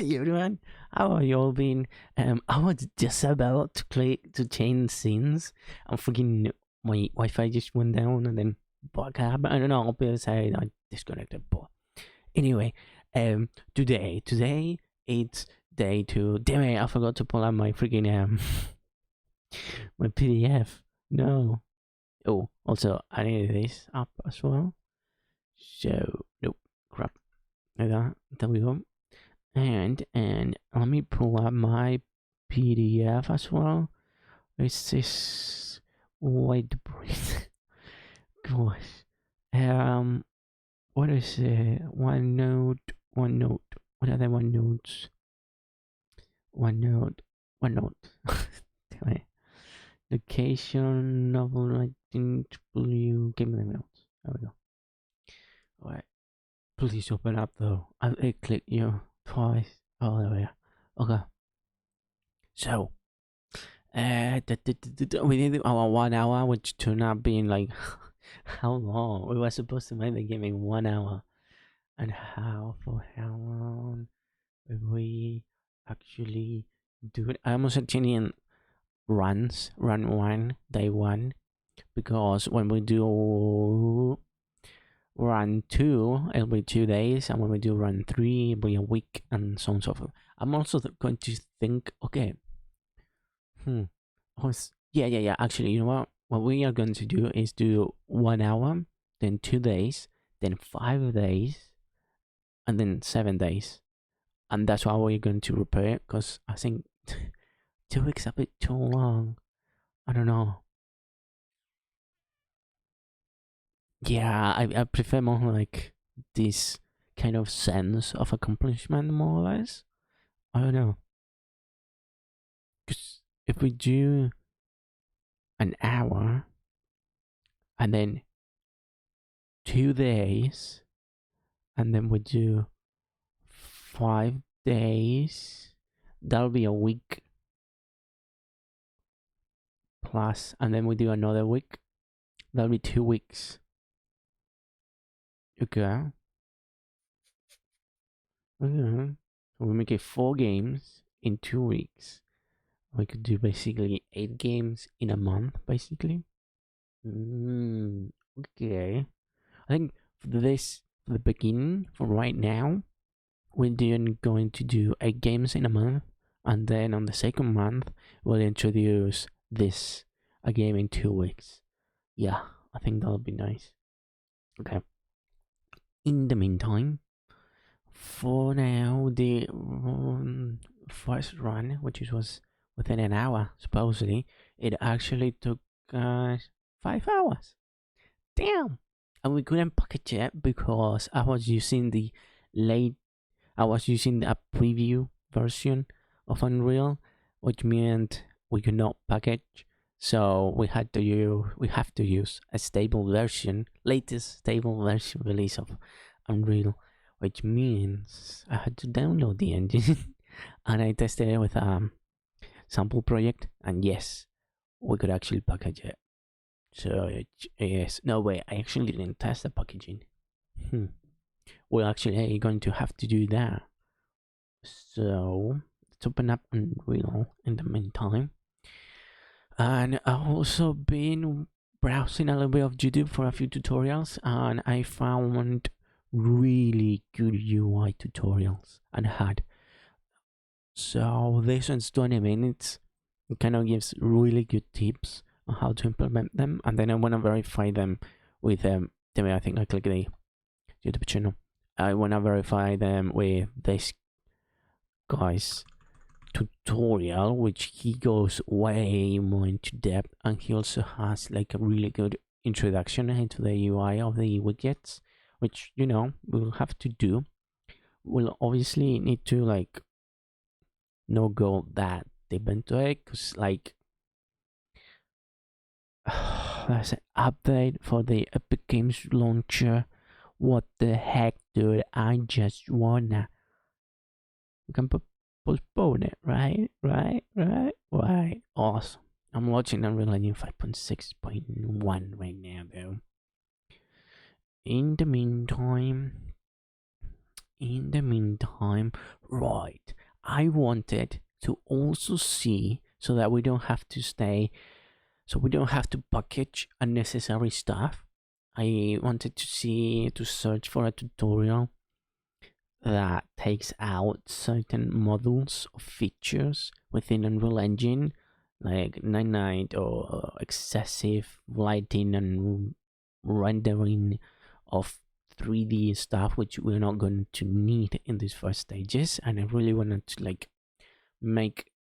Hey everyone, how are you all been? I was just about to click to change scenes. I'm freaking my Wi-Fi just went down and then what happened? I don't know. Obviously, I disconnected. But anyway, today it's day two. Damn it! I forgot to pull out my freaking my PDF. No. Oh, also I need this up as well. So nope, crap. Like that. There we go. And let me pull up my PDF as well. It's this wait breathe. Gosh. What is it? OneNote. What are the OneNotes? OneNote. Damn it. Location novel writing blue game notes. There we go. Alright. Please open up though. I click you twice. Oh there we are. Okay. So we did our 1 hour, which turned out being like how long? We were supposed to make the game in 1 hour, and for how long will we actually do it? I almost actually run one, day one, because when we do run two, it'll be 2 days, and when we do run three, it'll be a week, and so on and so forth. I'm also going to think, okay, yeah. Actually, you know what? What we are going to do is do 1 hour, then 2 days, then 5 days, and then 7 days. And that's how we're going to repair it, because I think 2 weeks a bit too long. I don't know. Yeah, I prefer more like this kind of sense of accomplishment, more or less. I don't know. Because if we do an hour and then 2 days, and then we do 5 days, that'll be a week plus, and then we do another week, that'll be 2 weeks. Okay. So we make it 4 games in 2 weeks. We could do basically 8 games in a month, basically. Okay. I think for the beginning, for right now, we're going to do 8 games in a month, and then on the second month, we'll introduce a game in 2 weeks. Yeah, I think that'll be nice. Okay. In the meantime, for now, the first run, which was within an hour, supposedly, it actually took 5 hours. Damn! And we couldn't package it because I was using a preview version of Unreal, which meant we could not package. So we have to use a latest stable version release of Unreal, which means I had to download the engine and I tested it with a sample project, and yes, we could actually package it. So yes, no way, I actually didn't test the packaging. We're actually going to have to do that. So let's open up Unreal in the meantime. And I've also been browsing a little bit of YouTube for a few tutorials, and I found really good UI tutorials and had. So this one's 20 minutes. It kind of gives really good tips on how to implement them, and then I want to verify them with I think I click the YouTube channel. I want to verify them with this guy's tutorial, which he goes way more into depth, and he also has like a really good introduction into the UI of the widgets, which we'll have to do. We'll obviously need to like not go that deep into it, because like there's an update for the Epic Games launcher. What the heck, dude? I just wanna. We can postpone it, right? Awesome. I'm watching Unreal Engine 5.6.1 right now, though. In the meantime, in the meantime, right, I wanted to also see so that we don't have to stay, so we don't have to package unnecessary stuff. I wanted to see, to search for a tutorial that takes out certain models of features within Unreal Engine, like night or excessive lighting and rendering of 3D stuff, which we're not going to need in these first stages. And I really wanted to like make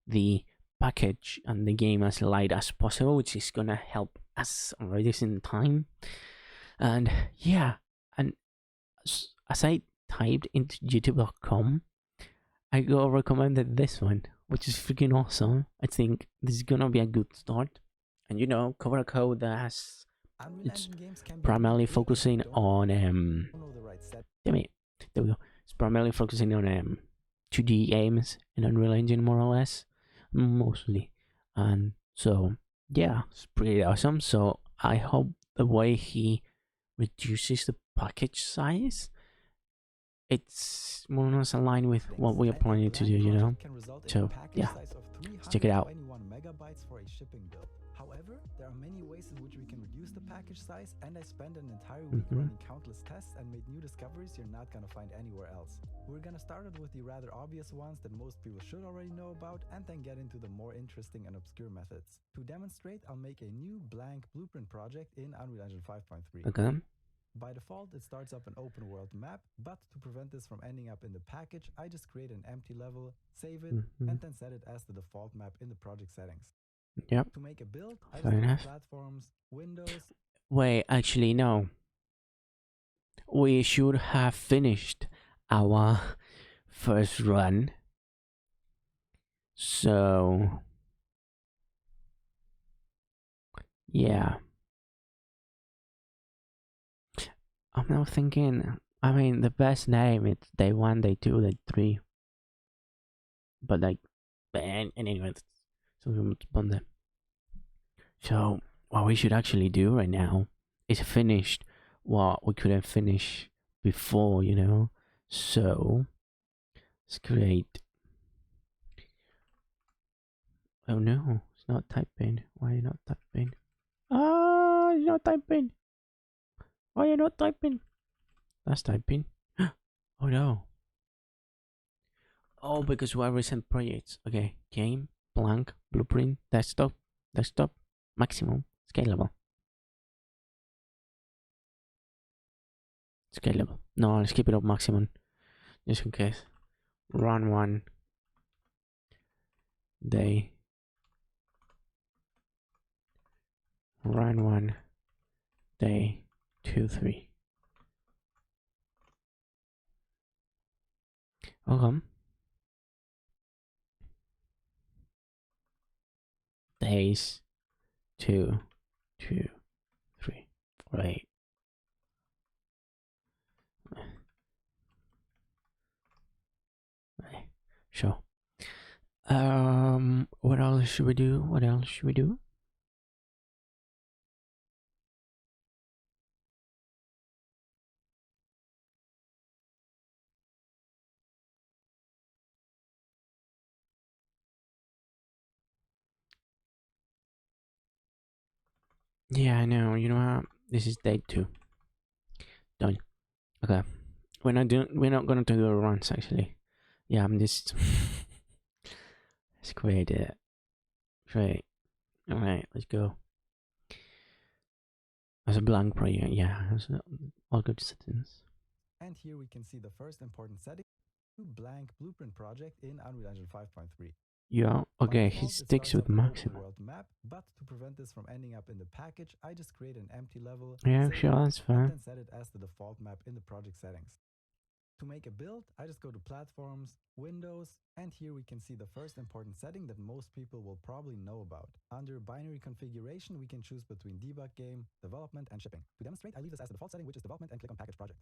the package and the game as light as possible, which is gonna help us reduce in time. And yeah, and as I typed into youtube.com, I got recommended this one, which is freaking awesome. I think this is gonna be a good start. And you know, Cover Code has, it's primarily focusing on damn it, there we go. It's primarily focusing on 2D games in Unreal Engine, more or less, mostly. And so yeah, it's pretty awesome. So I hope the way he reduces the package size, it's more or less aligned with what we are planning to do, you know? So yeah, let's check it out. For a shipping bill. However, there are many ways in which we can reduce the package size, and I spent an entire week running countless tests and made new discoveries you're not gonna find anywhere else. We're gonna start out with the rather obvious ones that most people should already know about, and then get into the more interesting and obscure methods. To demonstrate, I'll make a new blank blueprint project in Unreal Engine 5.3. Okay. By default, it starts up an open world map, but to prevent this from ending up in the package, I just create an empty level, save it, and then set it as the default map in the project settings. Yep. To make a build, I Fair just go enough. to platforms, windows. Wait, actually, no. We should have finished our first run. So, yeah. I'm now thinking, I mean, the best name is day 1, day 2, day 3. But like, anyway, so what we should actually do right now is finish what we couldn't finish before, you know? So, let's create. Oh no, it's not typing. Why are you not typing? Ah, it's not typing. Why are you not typing? That's typing. Oh no. Oh, because we are recent projects. Okay, game, blank, blueprint, desktop, maximum, scalable. Scalable. No, let's keep it up maximum. Just in case. Run 1 day. Run 1 day 2, 3. Okay. Days 2, 2, 3. Right. Right. Sure. What else should we do? What else should we do? Yeah, I know. You know what? This is day 2. Done. Okay. We're not gonna do the runs actually. Yeah, I'm just let's create it. Great. Alright, let's go. As a blank project, yeah. All good settings. And here we can see the first important setting, blank blueprint project in Unreal Engine 5.3. Yeah, okay, he sticks with maximum. World map, but to prevent this from ending up in the package, I just create an empty level. Yeah, sure, that's fine. And then set it as the default map in the project settings. To make a build, I just go to platforms, windows, and here we can see the first important setting that most people will probably know about. Under binary configuration, we can choose between debug game, development, and shipping. To demonstrate, I leave this as the default setting, which is development, and click on package project.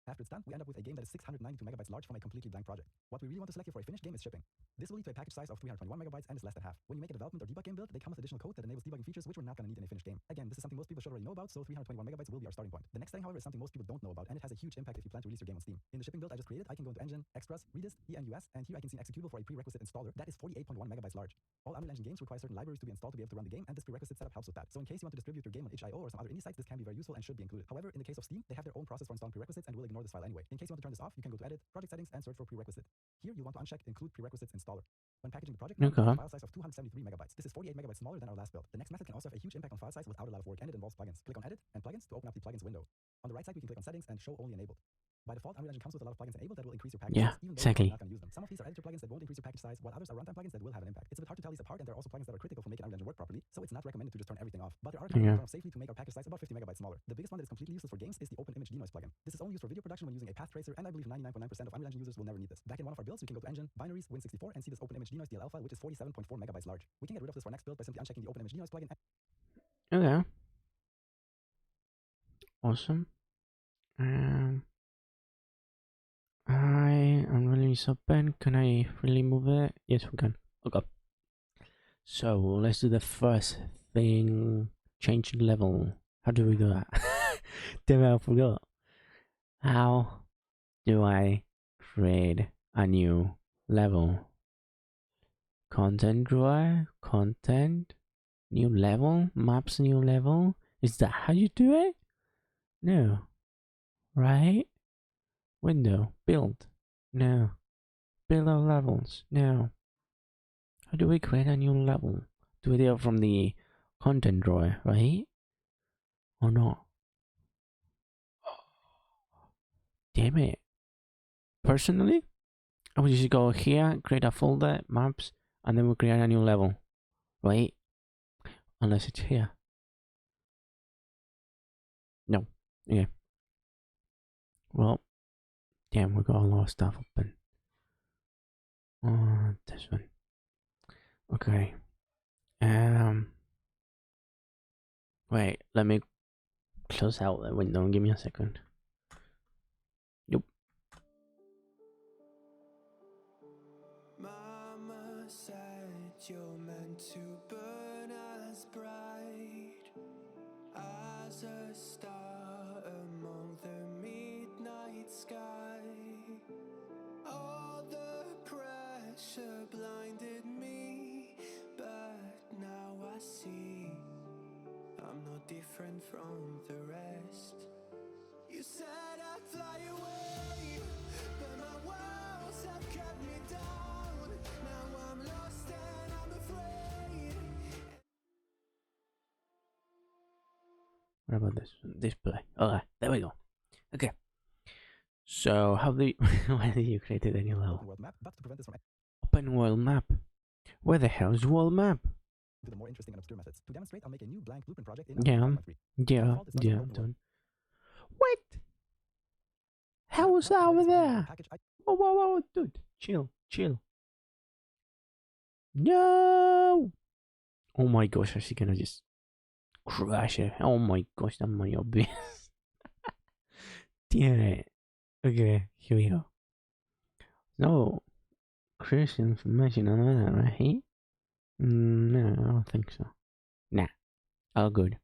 After it's done, we end up with a game that is 692 megabytes large from a completely blank project. What we really want to select here for a finished game is shipping. This will lead to a package size of 321 megabytes and is less than half. When you make a development or debug game build, they come with additional code that enables debugging features which we're not going to need in a finished game. Again, this is something most people should already know about, so 321 megabytes will be our starting point. The next setting, however, is something most people don't know about, and it has a huge impact if you plan to release your game on Steam. In the shipping build I just created, I can go into Engine, Extras, Redist, ENUS, and here I can see an executable for a prerequisite installer that is 48.1 megabytes large. All Unreal Engine games require certain libraries to be installed to be able to run the game, and this prerequisite setup helps with that. So in case you want to distribute your game on itch.io or some other indie sites, this can be very useful and should be included. However, in the case of Steam, they have their own process for installing prerequisites and will ignore this file anyway. In case you want to turn this off, you can go to Edit, Project Settings, and search for Prerequisite. Here you'll want to uncheck Include Prerequisites Installer. When packaging the project, we have a file size of 273 megabytes. This is 48 megabytes smaller than our last build. The next method can also have a huge impact on file size without a lot of work, and it involves plugins. Click on Edit and Plugins to open up the plugins window. On the right side, we can click on Settings and Show Only Enabled. By default, Unreal Engine comes with a lot of plugins enabled that will increase your package size, even though you're not going to use them. Some of these are editor plugins that won't increase your package size, while others are runtime plugins that will have an impact. It's a bit hard to tell these apart, and there are also plugins that are critical for making Unreal Engine work properly, so it's not recommended to just turn everything off. But there are plugins that turn off safely to make our package size about 50 megabytes smaller. The biggest one that is completely useless for games is the Open Image Denoise plugin. This is only used for video production when using a path tracer, and I believe 99.9% of Unreal Engine users will never need this. Back in one of our builds, we can go to Engine, Binaries, Win64, and see this Open Image Denoise DLL file, which is 47.4 megabytes large. We can get rid of this for our next build by simply unchecking the Open Image Denoise plugin. Okay. Awesome. I am really open. Can I really move it? Yes, we can. Okay. So let's do the first thing. Changing level. How do we do that? Damn it, I forgot. How do I create a new level? Content drawer, content, new level, maps, new level. Is that how you do it? No. Right? Window, build. No. Build our levels. No. How do we create a new level? Do we do it from the content drawer, right? Or not? Damn it. Personally, I would just go here, create a folder, maps, and then we'll create a new level, right? Unless it's here. No. Okay. Well, damn, we got a lot of stuff open. This one. Okay. Wait, let me close out the window and give me a second. Yep. Mama said you're meant to burn as bright as a star among the midnight sky. All the pressure blinded me, but now I see I'm no different from the rest. You said I'd fly away, but my walls have kept me down. Now I'm lost and I'm afraid. What about this display? Okay, there we go. Okay. So how do you, why did you create a new level? World map, but to prevent this from Open world map. Where the hell is world map? to the more interesting and obscure methods. To demonstrate, I'll make a new blank blueprint project in Yeah, Unreal 5.3. yeah, I'm done. What? How was that over there? Whoa, whoa, whoa, dude, chill, chill. No! Oh my gosh, is she gonna just crash it? Oh my gosh, that might obvious. Damn it. Okay, here we go. No, crucial information on that, right? No, I don't think so. Nah, all good.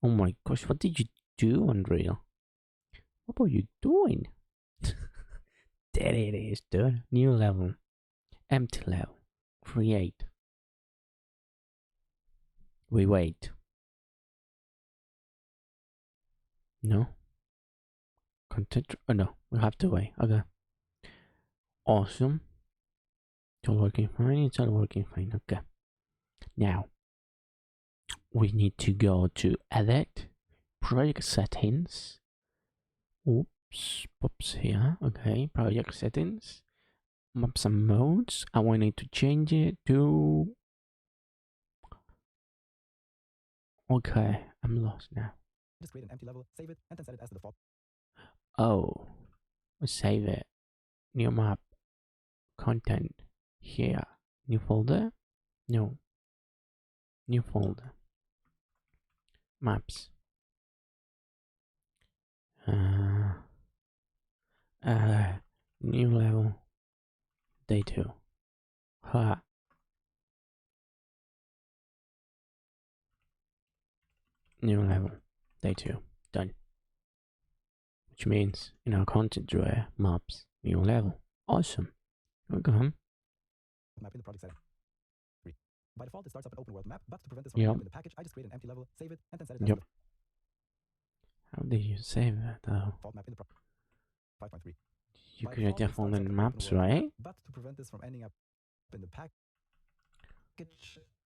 Oh my gosh, what did you do, Unreal? What were you doing? There it is, dude. New level. Empty level. Create. We wait. No? Content. Oh no, we have to wait. Okay. Awesome. It's all working fine. It's all working fine. Okay. Now, we need to go to Edit, Project Settings. Oops, pops here. Okay, Project Settings, Maps and Modes, and we need to change it to. Okay, I'm lost now. Just create an empty level, save it, and then set it as the default. Oh, we save it. New map, content, here. New folder? No. New folder. Maps. New level. Day 2. Ha. New level. Day 2. Done. Which means in our content drawer, maps, new level. Awesome. Welcome. Map in the project setting. 3. By default, it starts up an open world map, but to prevent this from ending up in the package, I just create an empty level, save it, and then set it as the How did you save that though? default map in the 5.3. You By create default, it default starts up in an maps, open world map, right? but to prevent this from ending up in the package,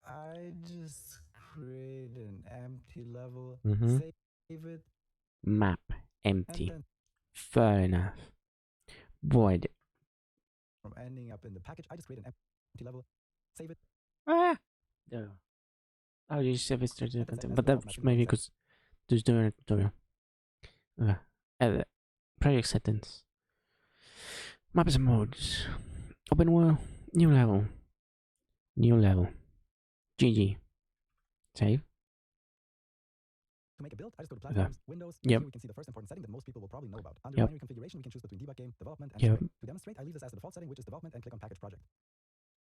I just create an empty level, save it, Map and empty. then Fair enough. Void. from ending up in the package, I just create an empty level, save it. Ah! No. Oh, you save it to the content. But that's maybe because there's doing a tutorial. Okay. Edit. Project settings. Maps and modes. Open world. New level. New level. GG. Save. To make a build, I just go to platforms, Windows, Yep. here we can see the first important setting that most people will probably know about. Under Yep. binary configuration, we can choose between debug game, development, and Yep. shipping. To demonstrate, I leave this as the default setting, which is development, and click on package project.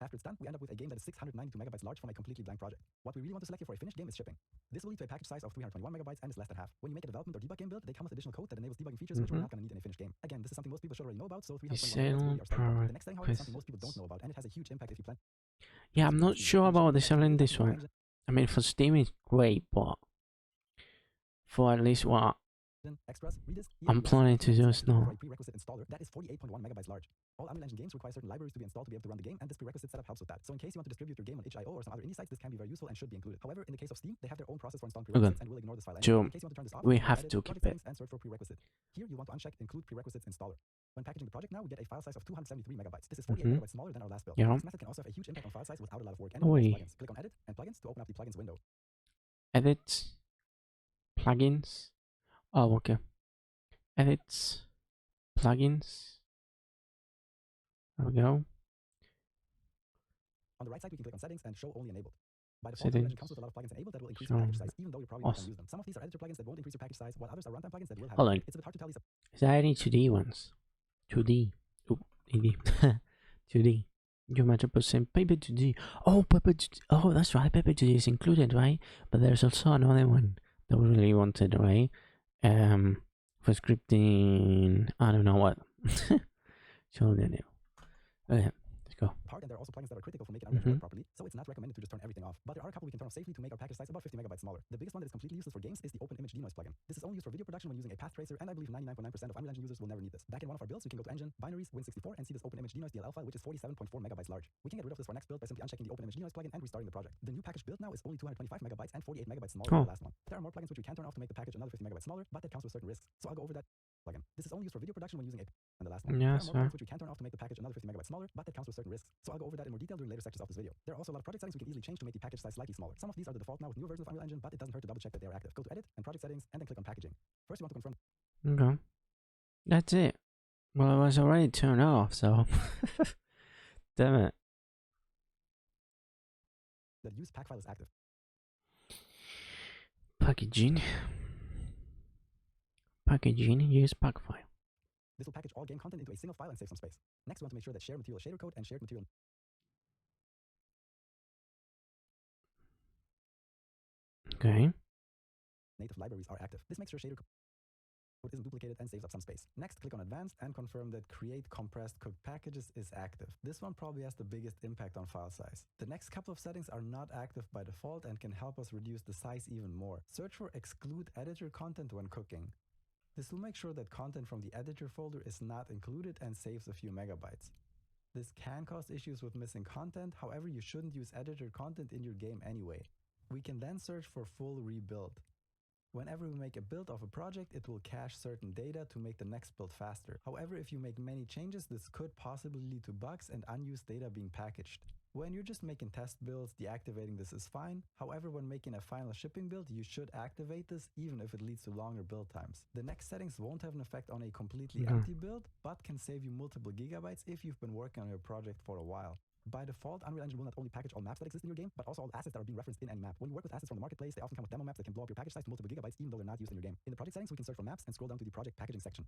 After it's done, we end up with a game that is 692 megabytes large from a completely blank project. What we really want to select here for a finished game is shipping. This will lead to a package size of 321 megabytes and is less than half. When you make a development or debug game build, they come with additional code that enables debugging features, which we're not going to need in a finished game. Again, this is something most people should already know about, so 321 megabytes will be our starting point. The next thing, however, is something most people don't know about, and it has a huge impact if you plan. Yeah, I'm not sure about the selling this one. I mean, for Steam it's great, but for at least what Extras, I'm planning to just know. For a prerequisite installer that is 48.1 megabytes large. All Unreal Engine games require certain libraries to be installed to be able to run the game, and this prerequisite setup helps with that. So in case you want to distribute your game on itch.io or some other indie sites, this can be very useful and should be included. However, in the case of Steam, they have their own process for installing prerequisites and will ignore this file. So in case you want to turn this off, we you have edit to project keep it. settings and search for prerequisite. Here you want to uncheck include prerequisites installer. When packaging the project now, we get a file size of 273 megabytes. This is 48 megabytes smaller than our last build. Yeah. This method can also have a huge impact on file size without a lot of work. And plugins. Click on edit and plugins to open up the plugins window. Edit. Plugins. Oh, okay. Edits. Plugins. There we go. On the right side, we can click on settings and show only enabled. By default, Unreal Engine comes with a lot of plugins enabled that will increase your package size, even though you're probably not going to use them. Some of these are editor plugins that won't increase your package size, while others are runtime plugins that will have. Hold on. It's a bit hard to tell these. Is there any 2D ones? 2D. Oh, 2D. 2D. You imagine percent Paper 2D. Oh, Paper 2D. Oh, that's right. Paper 2D is included, right? But there's also another one that we really wanted, right? For scripting. I don't know what. Show the new. Okay. Go. Part, and there are also plugins that are critical for making Unreal work properly, so it's not recommended to just turn everything off. But there are a couple we can turn off safely to make our package size about 50 megabytes smaller. The biggest one that is completely useless for games is the Open Image Denoise plugin. This is only used for video production when using a path tracer, and I believe 99.9% of Unreal Engine users will never need this. Back in one of our builds, we can go to Engine, Binaries, Win64, and see this Open Image Denoise DLL file, which is 47.4 megabytes large. We can get rid of this for next build by simply unchecking the Open Image Denoise plugin and restarting the project. The new package build now is only 225 megabytes and 48 megabytes smaller than the last one. There are more plugins which we can turn off to make the package another 50 megabytes smaller, but that comes with certain risks. So I'll go over that plugin. This is only used for video production when using a and the last one. Yeah, there are more plugins which we can turn off to make the package another 50 megabytes smaller, but that comes with certain risks. So I'll go over that in more detail during later sections of this video. There are also a lot of project settings we can easily change to make the package size slightly smaller. Some of these are the default now with newer versions of Unreal Engine, but it doesn't hurt to double check that they are active. Go to edit and project settings and then click on packaging. First, you want to confirm. Okay. That's it. Well, it was already turned off, so. Damn it. That use pack file is active. Packaging. Packaging, use pack file. This will package all game content into a single file and save some space. Next, we want to make sure that shared material shader code and shared material Okay. native libraries are active. This makes sure shader code isn't duplicated and saves up some space. Next, click on Advanced and confirm that Create Compressed Cooked Packages is active. This one probably has the biggest impact on file size. The next couple of settings are not active by default and can help us reduce the size even more. Search for Exclude Editor Content when cooking. This will make sure that content from the editor folder is not included and saves a few megabytes. This can cause issues with missing content, however you shouldn't use editor content in your game anyway. We can then search for full rebuild. Whenever we make a build of a project, it will cache certain data to make the next build faster. However, if you make many changes, this could possibly lead to bugs and unused data being packaged. When you're just making test builds, deactivating this is fine. However, when making a final shipping build, you should activate this even if it leads to longer build times. The next settings won't have an effect on a completely empty build, but can save you multiple gigabytes if you've been working on your project for a while. By default, Unreal Engine will not only package all maps that exist in your game, but also all assets that are being referenced in any map. When you work with assets from the marketplace, they often come with demo maps that can blow up your package size to multiple gigabytes even though they're not used in your game. In the project settings, we can search for maps and scroll down to the project packaging section.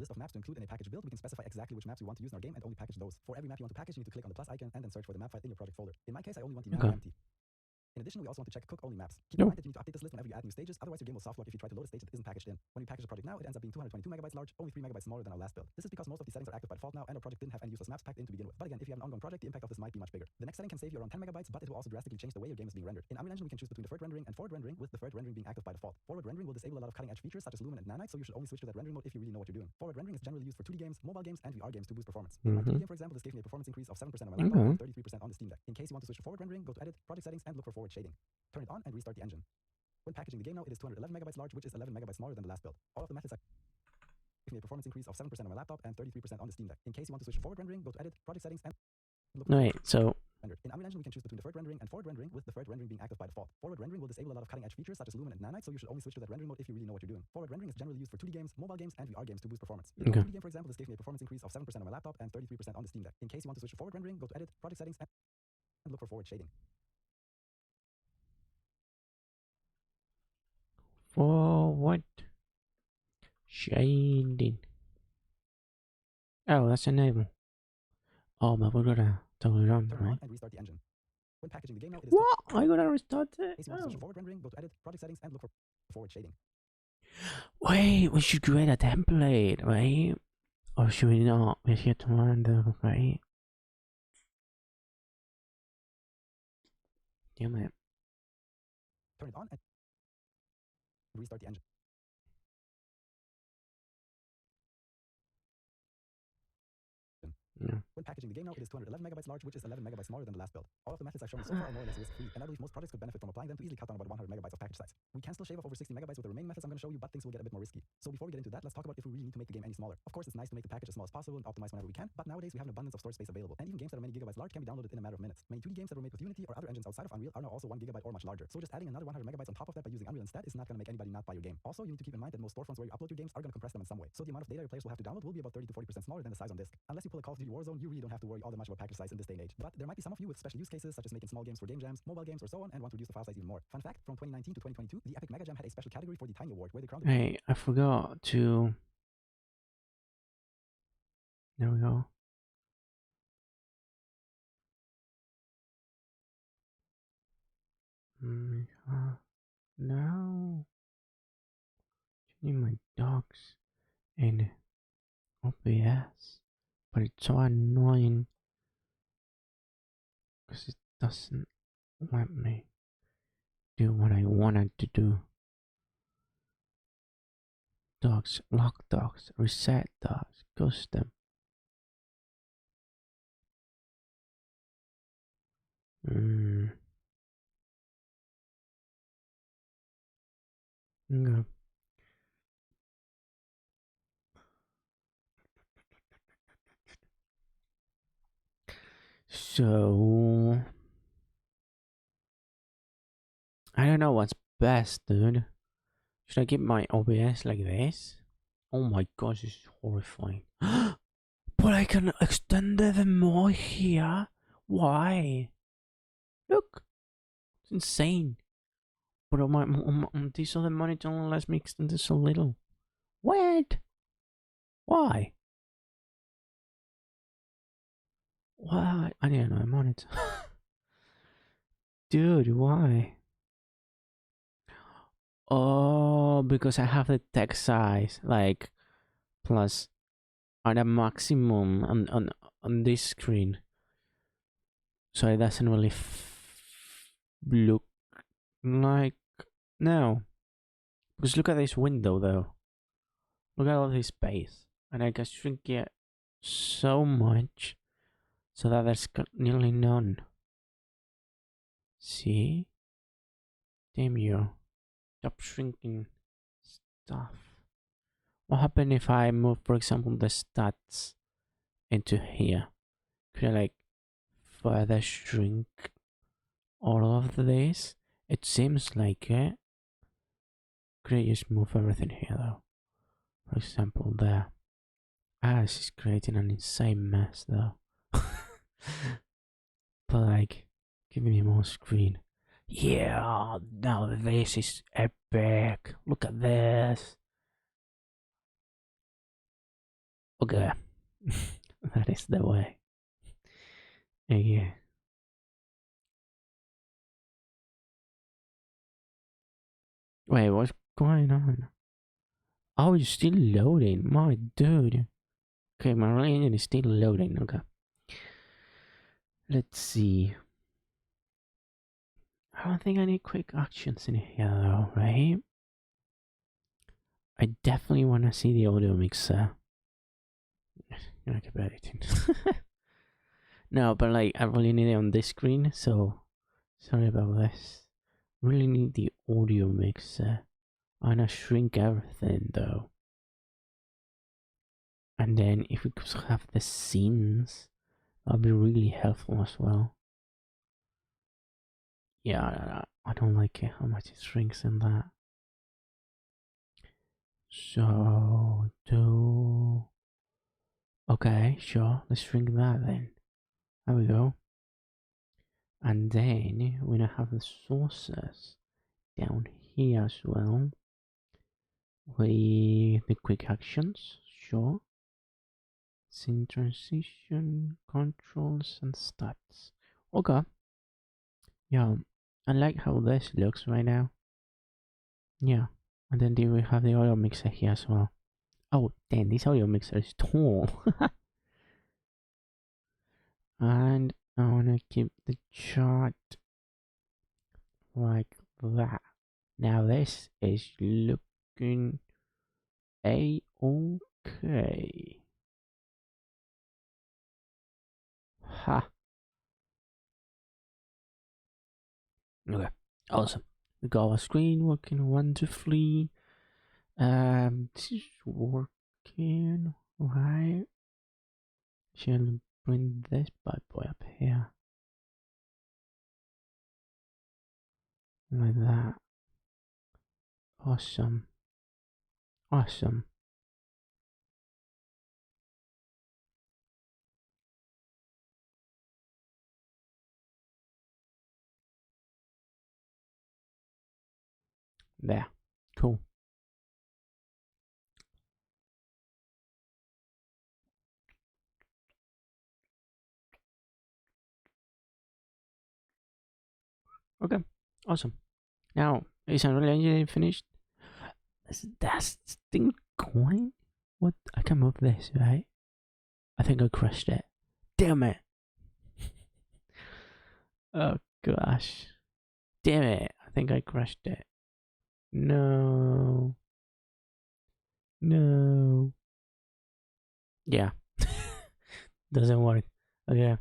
list of maps to include in a package build, we can specify exactly which maps we want to use in our game and only package those. For every map you want to package, you need to click on the plus icon and then search for the map file in your project folder. In my case, I only want the map empty. In addition, we also want to check cook-only maps. Keep in mind that you need to update this list whenever you add new stages, otherwise your game will soft lock if you try to load a stage that isn't packaged in. When we package the project now, it ends up being 222 megabytes large, only 3 megabytes smaller than our last build. This is because most of the settings are active by default now, and our project didn't have any useless maps packed in to begin with. But again, if you have an ongoing project, the impact of this might be much bigger. The next setting can save you around 10 megabytes, but it will also drastically change the way your game is being rendered. In Unreal Engine, we can choose between deferred rendering and forward rendering, with deferred rendering being active by default. Forward rendering will disable a lot of cutting-edge features such as lumen and nanite, so you should only switch to that rendering mode if you really know what you're doing. Forward rendering is generally used for 2D games, mobile games, and VR games to boost performance. In my 2D game, for example, this gave me a performance increase of 7% on my laptop and 33% on the Steam Deck. In case you want to switch to forward rendering, go to Edit, Project Settings, and look for forward shading. Turn it on and restart the engine. When packaging the game now, it is 211 megabytes large, which is 11 megabytes smaller than the last build. All of the methods give me a performance increase of 7% on my laptop and 33% on the Steam Deck. In case you want to switch to forward rendering, go to Edit, Project Settings, and look for Wait, so rendered. In Unreal Engine, we can choose between deferred rendering and forward rendering, with deferred rendering being active by default. Forward rendering will disable a lot of cutting-edge features such as lumen and nanite, so you should only switch to that rendering mode if you really know what you're doing. Forward rendering is generally used for 2D games, mobile games, and VR games to boost performance. In my 2D game, for example, this gave me a performance increase of 7% on my laptop and 33% on the Steam Deck. In case you want to switch to forward rendering, go to Edit, Project Settings, and look for forward shading. forward shading. Oh, that's enable. Oh, but we're gonna turn it on, Turn it right? on and restart the engine. When packaging the game now, it is What? I gotta restart it? In case you want to switch to forward rendering, go to Edit, Project Settings, and look for forward shading. Wait, we should create a template, right? Or should we not? We're here to learn the right? Damn it. Turn it on and restart the engine. Yeah. When packaging the game now, it is 211 megabytes large, which is 11 megabytes smaller than the last build. All of the methods I've shown you so far are more or less risk-free, and I believe most projects could benefit from applying them to easily cut down about 100 megabytes of package size. We can still shave off over 60 megabytes with the remaining methods I'm going to show you, but things will get a bit more risky. So before we get into that, let's talk about if we really need to make the game any smaller. Of course, it's nice to make the package as small as possible and optimize whenever we can, but nowadays we have an abundance of storage space available, and even games that are many gigabytes large can be downloaded in a matter of minutes. Many 2D games that were made with Unity or other engines outside of Unreal are now also 1 gigabyte or much larger. So just adding another 100 megabytes on top of that by using Unreal instead is not going to make anybody not buy your game. Also, you need to keep in mind that most storefronts where you upload your games are going to compress them in some way. So the amount of data your players will have to download will be about 30 to 40% smaller than the size on disk. Unless you pull a Call of Duty Warzone, you really don't have to worry all that much about package size in this day and age. But there might be some of you with special use cases such as making small games for game jams, mobile games, or so on, and want to reduce the file size even more. Fun fact, from 2019 to 2022, the Epic Mega Jam had a special category for the Tiny Award where they crowned Hey, I forgot to. There we go. No. Need my dogs in OBS, but it's so annoying because it doesn't let me do what I wanted to do. Dogs, lock dogs, reset dogs, custom. Okay. So I don't know what's best, dude. Should I keep my OBS like this? Oh my gosh, this is horrifying. But I can extend it even more here. Why? Look, it's insane. But on this other monitor only lets me extend this a little. What? Why? Why? I need another monitor. Dude, why? Oh, because I have the text size, like, plus at a maximum on this screen. So it doesn't really look like... No. Because look at this window, though. Look at all this space. And I can shrink it so much so that there's nearly none. See? Damn you. Stop shrinking stuff. What happens if I move, for example, the stats into here? Could I like further shrink all of this? It seems like it. Could I just move everything here though? For example, there. This is creating an insane mess though. But like, give me more screen. Yeah, now this is epic. Look at this. Okay. That is the way. Yeah. Wait, what's going on? Oh, it's still loading. My dude. Okay, my engine is still loading. Okay. Let's see. I don't think I need quick actions in here though, right? I definitely want to see the audio mixer. You're not about editing. No, but like I really need it on this screen, so sorry about this. Really need the audio mixer. I'm gonna shrink everything though. And then if we could have the scenes, that'd be really helpful as well. Yeah, I don't like it how much it shrinks in that. So do okay, sure. Let's shrink that then. There we go. And then we're gonna have the sources down here as well. With the quick actions, sure. Scene transition, controls, and stats. Okay. Yeah, I like how this looks right now. Yeah. And then we have the audio mixer here as well. Oh, damn, this audio mixer is tall. And I wanna keep the chart like that. Now this is looking a-okay. Ha. Okay, awesome. We got our screen working wonderfully. This is working right. Shall bring this bad boy up here like that. Awesome, awesome. There, cool. Okay, awesome. Now, is Unreal Engine finished? Is that thing going? What? I can move this, right? I think I crushed it. Damn it! Oh gosh. Damn it! I think I crushed it. No. No. Yeah. Doesn't work. Okay.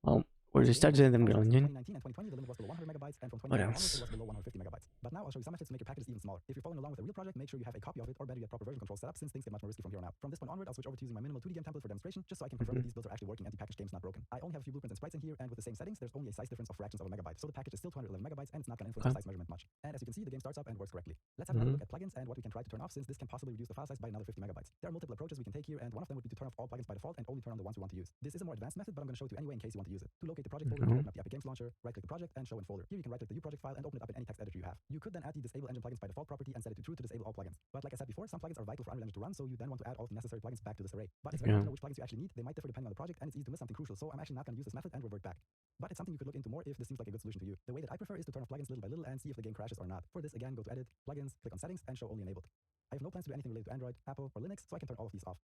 Well, we're just starting them Unreal Engine. 2019 and 2020, the limit was below 100 megabytes, and from What 2021 onwards, else? it was below 150 megabytes. But now I'll show you some methods to make your packages even smaller. If you're following along with a real project, make sure you have a copy of it, or better yet, proper version control set up, since things get much more risky from here on out. From this point onward, I'll switch over to using my minimal 2D game template for demonstration, just so I can confirm that these builds are actually working and the package game is not broken. I only have a few blueprints and sprites in here, and with the same settings, there's only a size difference of fractions of a megabyte, so the package is still 211 megabytes, and it's not going to influence the size measurement much. And as you can see, the game starts up and works correctly. Let's have another look at plugins and what we can try to turn off, since this can possibly reduce the file size by another 50 megabytes. There are multiple approaches we can take here, and one of them would be to turn off all plugins by default and only turn on the ones we want to use. This is a more advanced method, but I'm going to show it to you anyway in case you want to use it. To locate the project folder, you can open up the Epic Games Launcher, right-click the project, and show in folder. Here you can right-click the uProject file and open it up in any text editor you have. You could then add the disable engine plugins by default property and set it to true to disable all plugins. But like I said before, some plugins are vital for Unreal Engine to run, so you then want to add all of the necessary plugins back to this array. But it's very hard to know which plugins you actually need. They might differ depending on the project, and it's easy to miss something crucial, so I'm actually not going to use this method and revert back. But it's something you could look into more if this seems like a good solution to you. The way that I prefer is to turn off plugins little by little and see if the game crashes or not. For this, again, go to Edit, Plugins, click on Settings, and show only enabled. I have no plans to do anything related to Android, Apple, or Linux, so I can turn all of these off.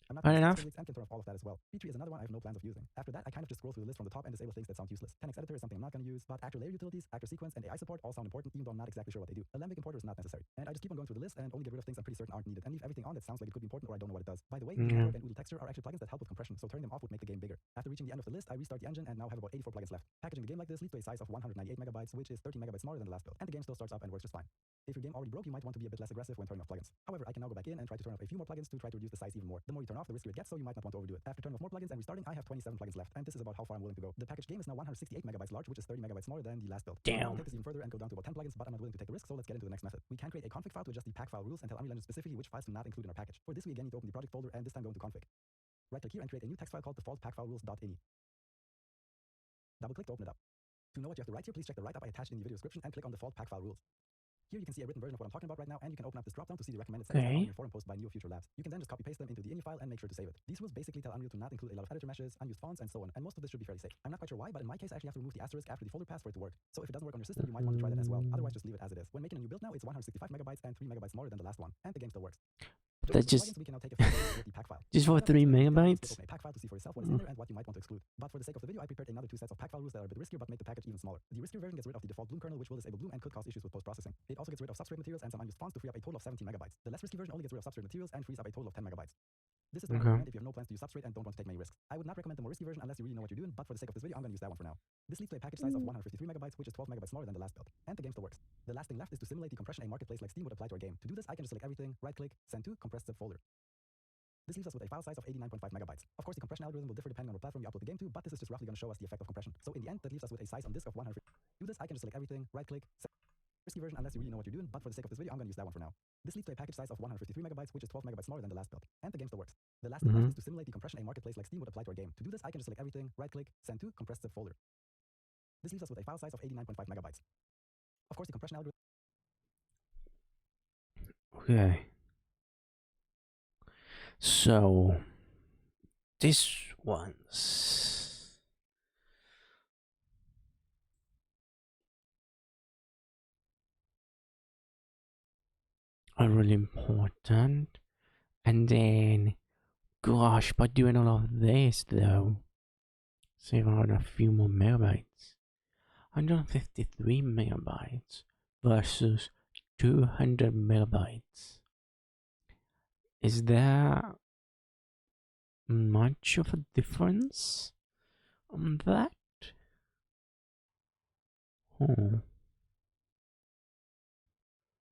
I'm not Fair enough. and can turn off all of that as well. P3 is another one I have no plans of using. After that, I kind of just scroll through the list from the top and disable things that sound useless. 10x Editor is something I'm not going to use, but actor layer utilities, actor sequence, and AI support all sound important, even though I'm not exactly sure what they do. Alembic importer is not necessary. And I just keep on going through the list and only get rid of things I'm pretty certain aren't needed, and leave everything on that sounds like it could be important or I don't know what it does. By the way, Android and Oodle Texture are actually plugins that help with compression, so turning them off would make the game bigger. After reaching the end of the list, I restart the engine and now have about 84 plugins left. Packaging a game like this leads to a size of 198 megabytes, which is 13 megabytes smaller than the last build, and the game still starts up and works just fine. If your game already broke, you might want to be a bit less aggressive when turning off plugins. However, I can now go back in and try to turn off a few more plugins to try to reduce the size even more. The more you turn off, the riskier it gets, so you might not want to overdo it. After turning off more plugins and restarting, I have 27 plugins left, and this is about how far I'm willing to go. The package game is now 168 megabytes large, which is 30 megabytes smaller than the last build. Damn. I'll take this even further and go down to about 10 plugins, but I'm not willing to take the risk, so let's get into the next method. We can create a config file to adjust the pack file rules and tell Unreal Engine specifically which files to not include in our package. For this, we again need to open the project folder and this time go into config. Right-click here and create a new text file called default pack file rules.ini. Double-click to open it up. To know what you have to write here, please check the write-up I attached in the video description and click on default pack file rules. Here you can see a written version of what I'm talking about right now, and you can open up this dropdown to see the recommended settings that are on your forum post by Neo Future Labs. You can then just copy paste them into the ini file and make sure to save it. These rules basically tell Unreal to not include a lot of editor meshes, unused fonts, and so on, and most of this should be fairly safe. I'm not quite sure why, but in my case I actually have to remove the asterisk after the folder path for it to work. So if it doesn't work on your system, you might want to try that as well. Otherwise, just leave it as it is. When making a new build now, it's 165 megabytes and 3 megabytes smaller than the last one, and the game still works. That's just we can now take a with the pack file. just for 3 megabytes. Open a pack file to see for yourself what is in there and what you might want to exclude. But for the sake of the video, I prepared another 2 sets of pack file rules that are a bit riskier but make the package even smaller. The riskier version gets rid of the default Bloom kernel, which will disable Bloom and could cause issues with post-processing. It also gets rid of substrate materials and some unused fonts to free up a total of 17 megabytes. The less risky version only gets rid of substrate materials and frees up a total of 10 megabytes. This is the one I recommend if you have no plans to use substrate and don't want to take many risks. I would not recommend the more risky version unless you really know what you're doing, but for the sake of this video, I'm going to use that one for now. This leads to a package size of 153 megabytes, which is 12 megabytes smaller than the last build. And the game still works. The last thing left is to simulate the compression a marketplace like Steam would apply to our game. To do this, I can just select everything, right-click, send to, compressed zip folder. This leaves us with a file size of 89.5 megabytes. Of course, the compression algorithm will differ depending on what platform you upload the game to, but this is just roughly going to show us the effect of compression. So in the end, that leaves us with a size on disk of 100. To do this, I can just select everything, right-click, risky version unless you really know what you're doing, but for the sake of this video, I'm going to use that one for now. This leads to a package size of 153 megabytes, which is 12 megabytes smaller than the last build. And the game still works. The last thing left is to simulate the compression a marketplace like Steam would apply to our game. To do this, I can just select everything, right-click, send to, compressed zip folder. This leaves us with a file size of 89.5 megabytes. Of course, the compression algorithm. Okay. So this one's are really important. And then, gosh, by doing all of this though, save out a few more megabytes. 153 megabytes versus 200 megabytes. Is there much of a difference on that? Oh.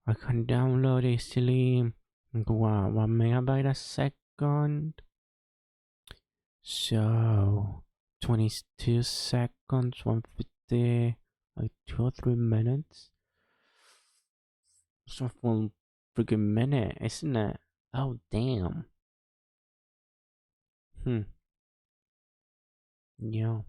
I can download easily 1 megabyte a second. So 22 seconds, 150, like 2 or 3 minutes. It's a full freaking minute, isn't it? Oh damn. Yeah.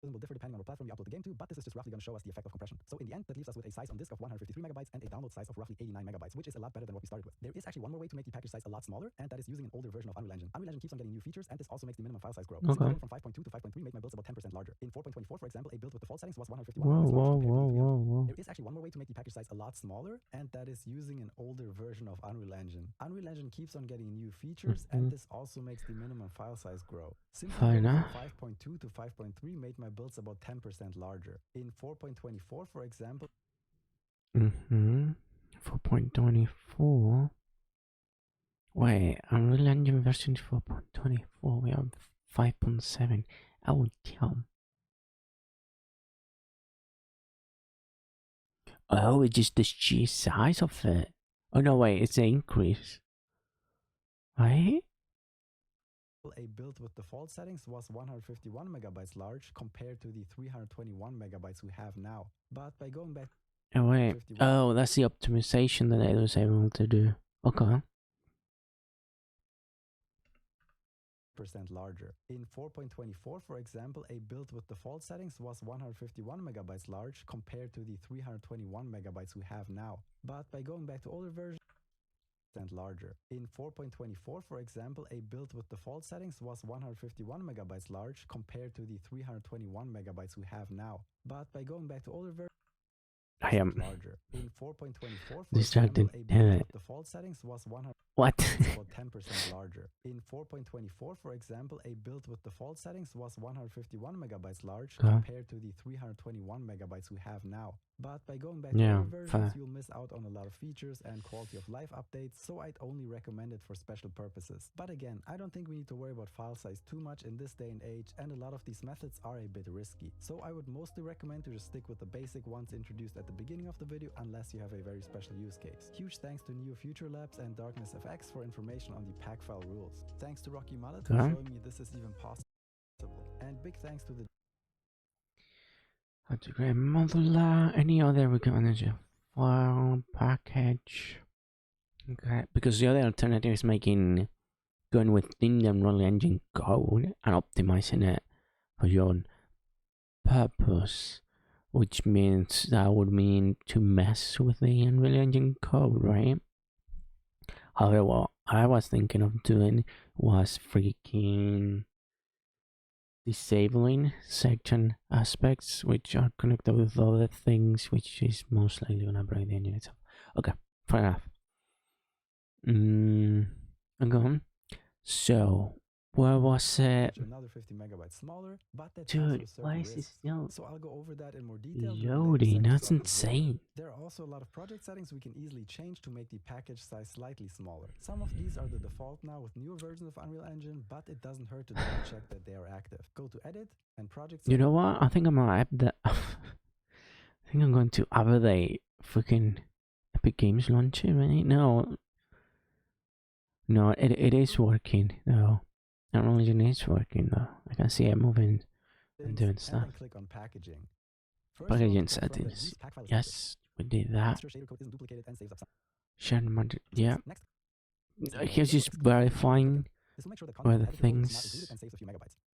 Will differ depending on what platform you upload the game to, but this is just roughly going to show us the effect of compression. So in the end, that leaves us with a size on disk of 153 megabytes and a download size of roughly 89 megabytes, which is a lot better than what we started with. There is actually one more way to make the package size a lot smaller, and that is using an older version of Unreal Engine. Unreal Engine keeps on getting new features, and this also makes the minimum file size grow. Okay. Going from 5.2 to 5.3 made my builds about 10% larger. In 4.24, for example, a build with default settings was 151 Whoa. There is actually one more way to make the package size a lot smaller, and that is using an older version of Unreal Engine. Unreal Engine keeps on getting new features, and this also makes the minimum file size grow. Simply going from 5.2 to 5.3 made my builds about 10% larger. In 4.24, for example. 4.24. Wait, Unreal Engine version 4.24. We have 5.7. Oh damn. Oh, it's just the sheer size of it. Oh no, wait, it's an increase. Right? A build with default settings was 151 megabytes large compared to the 321 megabytes we have now. But by going back... Oh wait, oh, that's the optimization that I was able to do. Okay. % larger. In 4.24, for example, a build with default settings was 151 megabytes large compared to the 321 megabytes we have now. But by going back to older versions, larger. In 4.24, for example, a build with default settings was 151 megabytes large compared to the 321 megabytes we have now. But by going back to older versions, I am larger. In 4.24, distracted. a build with default settings was 100. What? About 10% larger. In 4.24, for example, a build with default settings was 151 megabytes large compared to the 321 megabytes we have now. But by going back to older versions, you'll miss out on a lot of features and quality of life updates, so I'd only recommend it for special purposes. But again, I don't think we need to worry about file size too much in this day and age, and a lot of these methods are a bit risky. So I would mostly recommend to just stick with the basic ones introduced at the beginning of the video, unless you have a very special use case. Huge thanks to Neo Future Labs and Darkness FX for information on the pack file rules. Thanks to Rocky Mullet for showing me this is even possible. And big thanks to the how to create modular, any other we can manage a file package. Okay, because the other alternative is going within the Unreal Engine code and optimizing it for your own purpose, which means that would mean to mess with the Unreal Engine code, right? However, what I was thinking of doing was freaking disabling certain aspects which are connected with other things, which is most likely gonna break the engine itself. Okay, fair enough. Okay. So, where was it? Another 50 megabytes smaller, but that Dude, why is it still so I'll go over that in more detail. loading? That's insane. There are also a lot of project settings we can easily change to make the package size slightly smaller. Some of these are the default now with newer versions of Unreal Engine, but it doesn't hurt to double check that they are active. Go to Edit and Project. You know what? I think I'm gonna update. I think I'm going to update freaking Epic Games launcher, right? No, it is working though. Unreal Engine is working though. I can see it moving and doing stuff. And click on Packaging. Packaging settings. Yes, we did that. Shared model. Yeah. Here's just verifying where the things.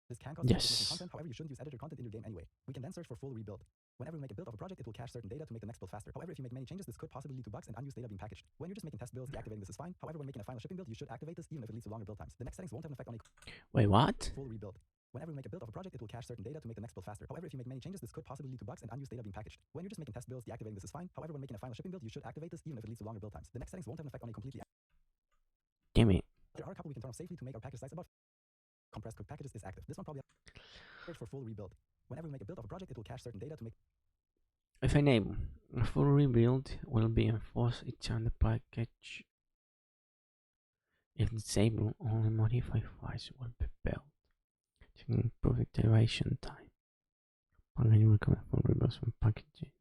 This can cause yes. content, however, you shouldn't use editor content in your game anyway. We can then search for full rebuild. Whenever we make a build of a project, it will cache certain data to make the next build faster. However, if you make many changes, this could possibly lead to bugs and unused data being packaged. When you're just making test builds, deactivating this is fine. However, when making a final shipping build, you should activate this even if it leads to longer build times. The next settings won't have an effect on a Wait, what? Full rebuild. Whenever we make a build of a project, it will cache certain data to make the next build faster. However, if you make many changes, this could possibly lead to bugs and unused data being packaged. When you're just making test builds, deactivating this is fine. However, when making a final shipping build, you should activate this even if it leads to longer build times. The next settings won't have an effect on a completely. Damn it. There are a couple we can turn off safely to make our package size above. Compressed quick packages is active. This one probably search for full rebuild. Whenever we make a build of a project, it will cache certain data to make. If enable, a full rebuild will be enforced each time the package. If disabled, only modified files will be built to improve iteration time. Only recommend full rebuilds from packaging.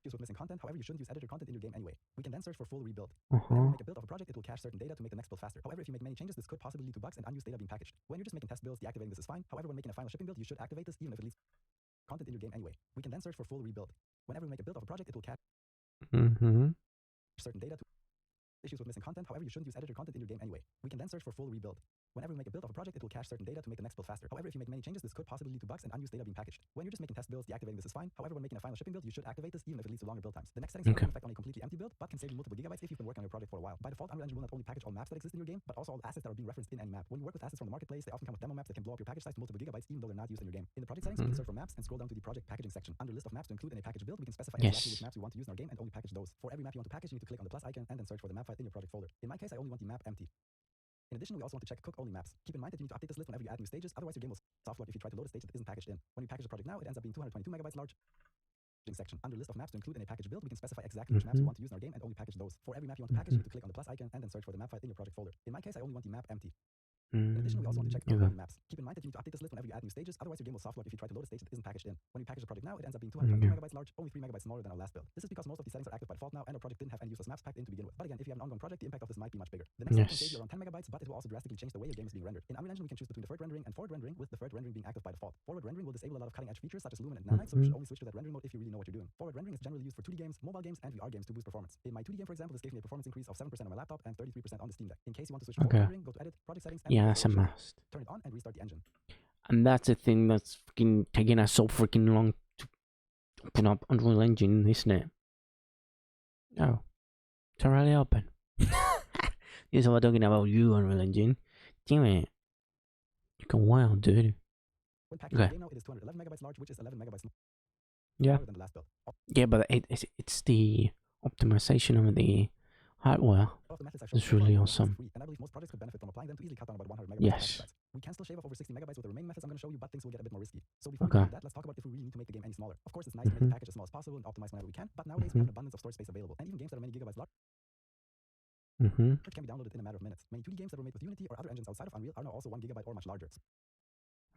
With missing content, however, you shouldn't use editor content in your game anyway. We can then search for full rebuild. Whenever you make a build of a project, it will cache certain data to make the next build faster. However, if you make many changes, this could possibly lead to bugs and unused data being packaged. When you're just making test builds, deactivating this is fine. However, when making a final shipping build, you should activate this even if it leaves content in your game anyway. We can then search for full rebuild. Whenever we make a build of a project, it will cache certain data to issues with missing content. However, you shouldn't use editor content in your game anyway. We can then search for full rebuild. Whenever we make a build of a project, it will cache certain data to make the next build faster. However, if you make many changes, this could possibly lead to bugs and unused data being packaged. When you're just making test builds, deactivating this is fine. However, when making a final shipping build, you should activate this even if it leads to longer build times. The next settings will have an effect on a completely empty build, but can save you multiple gigabytes if you've been working on your project for a while. By default, Unreal Engine will not only package all maps that exist in your game, but also all assets that are being referenced in any map. When you work with assets from the marketplace, they often come with demo maps that can blow up your package size to multiple gigabytes even though they're not used in your game. In the project settings, we can search for maps and scroll down to the project packaging section. Under list of maps to include in a package build, we can specify exactly which maps we want to use in our game and only package those. For every map you want to package, you need to click on the plus icon and then search for the map file in your project folder. In my case, I only want the map empty. In addition, we also want to check cook-only maps. Keep in mind that you need to update this list whenever you add new stages, otherwise your game will soft lock if you try to load a stage that isn't packaged in. When we package the project now, it ends up being 222 megabytes large. Section. Under list of maps to include in a package build, we can specify exactly which maps we want to use in our game and only package those. For every map you want to package, you need to click on the plus icon and then search for the map file in your project folder. In my case, I only want the map empty. In addition, we also want to check cook-only maps. Keep in mind that you need to update this list whenever you add new stages, otherwise your game will soft lock if you try to load a stage that isn't packaged in. When we package the project now, it ends up being 222 megabytes large, only 3 megabytes smaller than our last build. This is because most of these settings are active by default now, and our project didn't have any useless maps packed in to begin with. But again, if you have an ongoing project, the impact of this might be much bigger. The next step can save you around 10 megabytes, but it will also drastically change the way your game is being rendered. In Unreal Engine, we can choose between deferred rendering and forward rendering, with deferred rendering being active by default. Forward rendering will disable a lot of cutting-edge features such as Lumen and Nanite, so you should only switch to that rendering mode if you really know what you're doing. Forward rendering is generally used for 2D games, mobile games, and VR games to boost performance. In my 2D game, for example, this gave me a performance increase of 7% on my laptop and 33% on the Steam Deck. In case you want to switch to forward rendering, go to Edit, Project Settings, and that's a must. Turn it on and restart the engine. And that's the thing that's freaking taking us so freaking long to open up Unreal Engine, isn't it? Oh, it's already open. This is what we're talking about you, Unreal Engine. Damn it. You go wild, dude. When packaging the game now, it is 211 megabytes large, which is 11 megabytes smaller than the last build. Yeah, but it's the optimization of the hardware. It's really awesome. And I believe most projects could benefit from applying them to easily cut down about 100 megabytes. Yes. We can still shave off over 60 megabytes with the remaining methods I'm going to show you, but things will get a bit more risky. So before we do that, let's talk about if we really need to make the game any smaller. Of course, it's nice to make the package as small as possible and optimize whenever we can, but nowadays we have an abundance of storage space available, and even games that are many gigabytes large can be downloaded in a matter of minutes. Many 2D games that were made with Unity or other engines outside of Unreal are now also 1 gigabyte or much larger.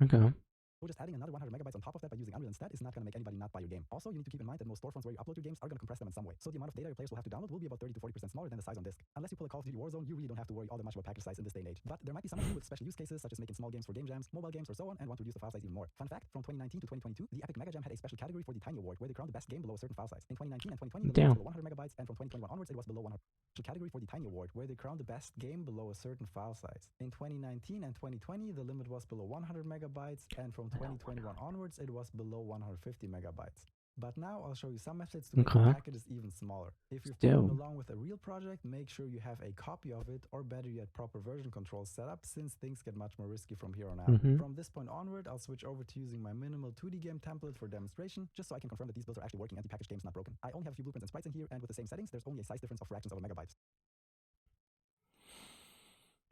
Okay. So just adding another 100 megabytes on top of that by using Unreal instead is not going to make anybody not buy your game. Also, you need to keep in mind that most storefronts where you upload your games are going to compress them in some way. So the amount of data your players will have to download will be about 30 to 40% smaller than the size on disk. Unless you pull a Call of Duty Warzone, you really don't have to worry all that much about package size in this day and age. But there might be some of you with special use cases such as making small games for game jams, mobile games, or so on, and want to reduce the file size even more. Fun fact, from 2019 to 2022, the Epic Mega Jam had a special category for the Tiny Award where they crowned the best game below a certain file size. In 2019 and 2020, the limit was below 100 megabytes, and from 2021 onwards, it was below 100. Category for the Tiny Award where they crowned the best game below a certain file size. In 2019 and 2020, the limit was below 100 megabytes, and from 2021 onwards, it was below 150 megabytes. But now I'll show you some methods to make Okay. your packages even smaller. If you're Still. following along with a real project, make sure you have a copy of it, or better yet, proper version controls set up, since things get much more risky from here on out. From this point onward, I'll switch over to using my minimal 2D game template for demonstration, just so I can confirm that these builds are actually working and the package game's not broken. I only have a few blueprints and sprites in here, and with the same settings, there's only a size difference of fractions of a megabyte.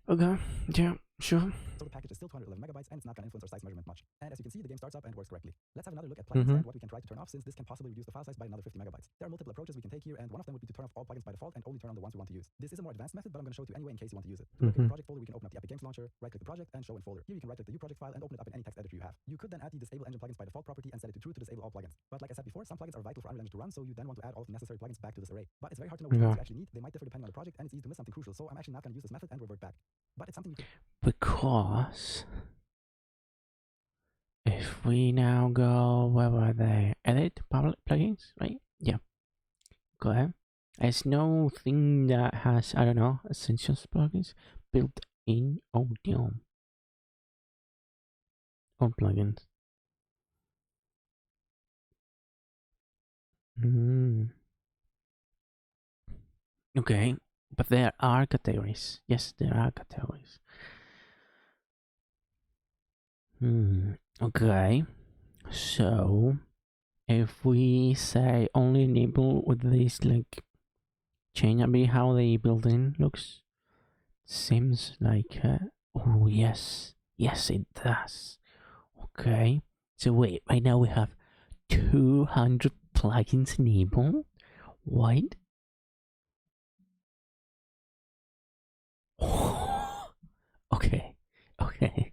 Okay, yeah, sure. So the package is still 211 megabytes, and it's not going to influence our size measurement much. And as you can see, the game starts up and works correctly. Let's have another look at plugins and what we can try to turn off, since this can possibly reduce the file size by another 50 megabytes. There are multiple approaches we can take here, and one of them would be to turn off all plugins by default and only turn on the ones we want to use. This is a more advanced method, but I'm going to show it to you anyway in case you want to use it. To locate the project folder, we can open up the Epic Games Launcher, right-click the project, and show in folder. Here you can right-click the new project file and open it up in any text editor you have. You could then add the disable engine plugins by default property and set it to true to disable all plugins. But like I said before, some plugins are vital for Unreal Engine to run, so you then want to add all of the necessary plugins back to this array. But it's very hard to know which plugins you actually need. They might differ depending on the project, and it's easy to miss something crucial, so I'm actually not going to use this method and revert back. But it's something you could... Because if we now go, where were they? Edit public plugins, right? Yeah. Go ahead. There's no thing that has, I don't know, essentials plugins built in. Oh, damn. All plugins. Okay, but there are categories. Yes, there are categories. Okay, so if we say only enable with this, like, change a bit how the building looks, seems like, oh yes, yes it does. Okay, so wait, right now we have 200 plugins enabled. What? Okay, okay.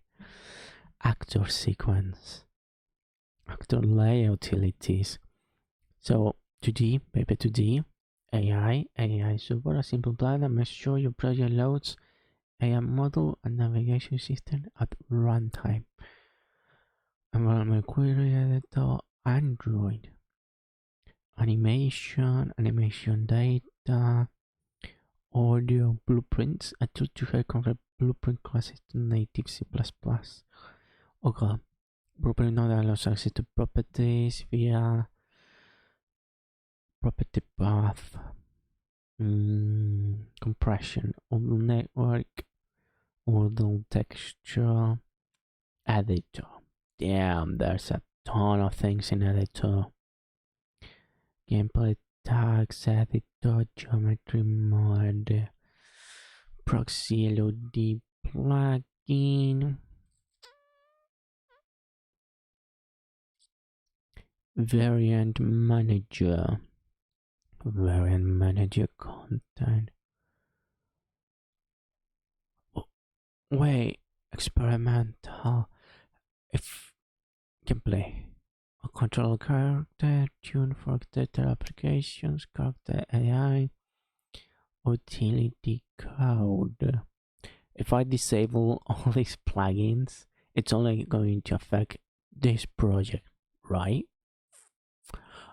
Actor sequence, actor layer utilities. So 2D, paper 2D, AI super, a simple plan that makes sure your project loads AI model and navigation system at runtime. Environment query editor, Android. Animation data, audio blueprints, a tool to help convert blueprint classes to native C++. Okay, blueprint node allows access to properties via property path, compression, audio network, audio texture, editor. Damn, there's a ton of things in editor. Gameplay tags, editor, geometry mod, proxy LOD plugin, variant manager content. Oh, wait, experimental. If gameplay, a control character, tune for data applications, character AI, utility code. If I disable all these plugins, it's only going to affect this project, right?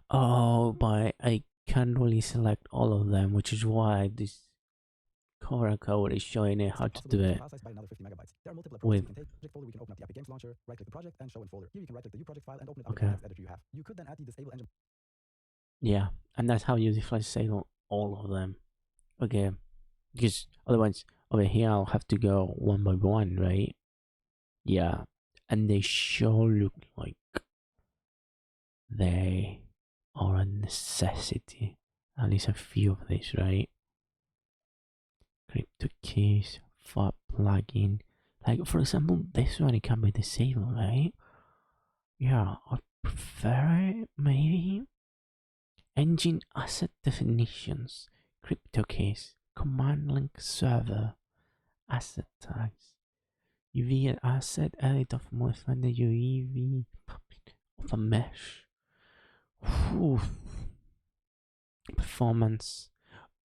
Oh, but I can't really select all of them, which is why this Cora code is showing it how to do it. There are multiple approaches we can take. Folder, we can open up the Epic Games Launcher, right-click the project, and show in folder. Here you can right-click the new project file and open it up in the text editor you have. You could then add the disable engine. Yeah, and that's how you disable all of them. Okay, because otherwise over here I'll have to go one by one, right? Yeah, and they sure look like they are a necessity. At least a few of these, right? Crypto keys, for plugin. Like, for example, this one, it can be disabled, right? Yeah, I prefer it, maybe. Engine asset definitions, crypto keys, command link server, asset tags, UV asset edit of modifying the UEV of a mesh. Whew. Performance.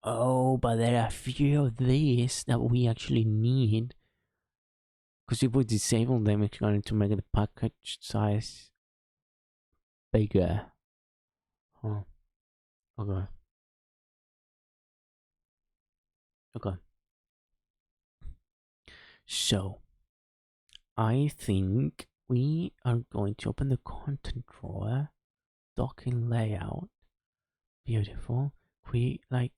Oh, but there are a few of these that we actually need. Because if we disable them, it's going to make the package size bigger. Huh. Okay. Okay. So, I think we are going to open the content drawer docking layout. Beautiful. We like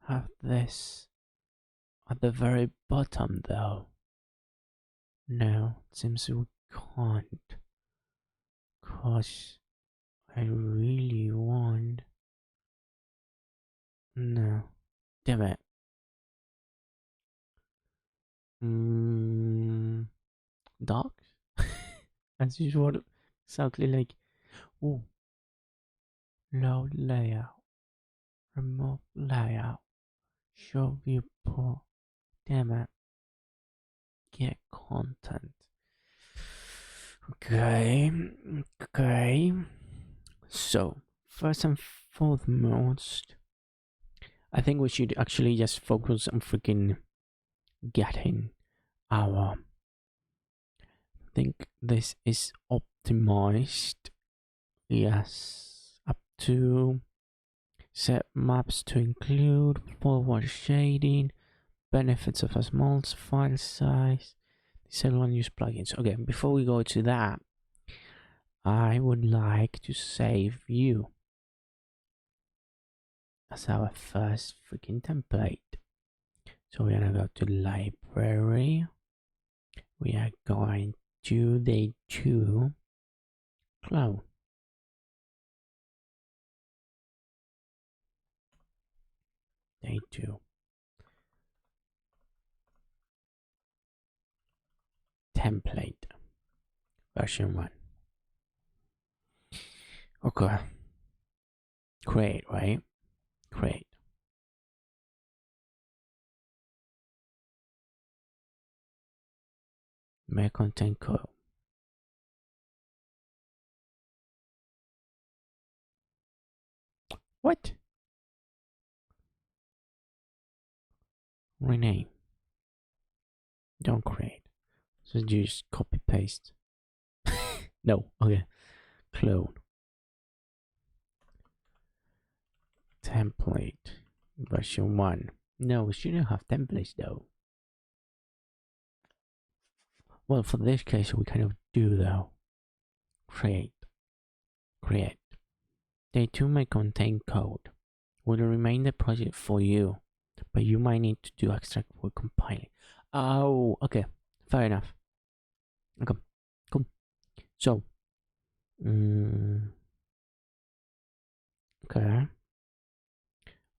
have this at the very bottom though. No, it seems we can't. Cause I really want. No. Damn it. Docs? As usual, exactly like, oh, load layout, remove layout, show viewport. Damn it. Get content. Okay, okay. So, first and foremost, I think we should actually just focus on freaking getting our. I think this is optimized. Yes, up to set maps to include forward shading, benefits of a small file size, disable unused plugins. Okay, before we go to that, I would like to save you as our first freaking template. So we're gonna go to library. We are going to day 2 clone. Day 2. Template. Version 1. Okay. Create, right? Create. May contain code. What? Rename. Don't create. So just copy paste. No, okay. Clone. Template. Version 1. No, we shouldn't have templates though. Well, for this case, we kind of do though. Create. Create. Day 2 may contain code. Will remain the project for you, but you might need to do extract for compiling. Oh, okay. Fair enough. Okay, cool. So, okay.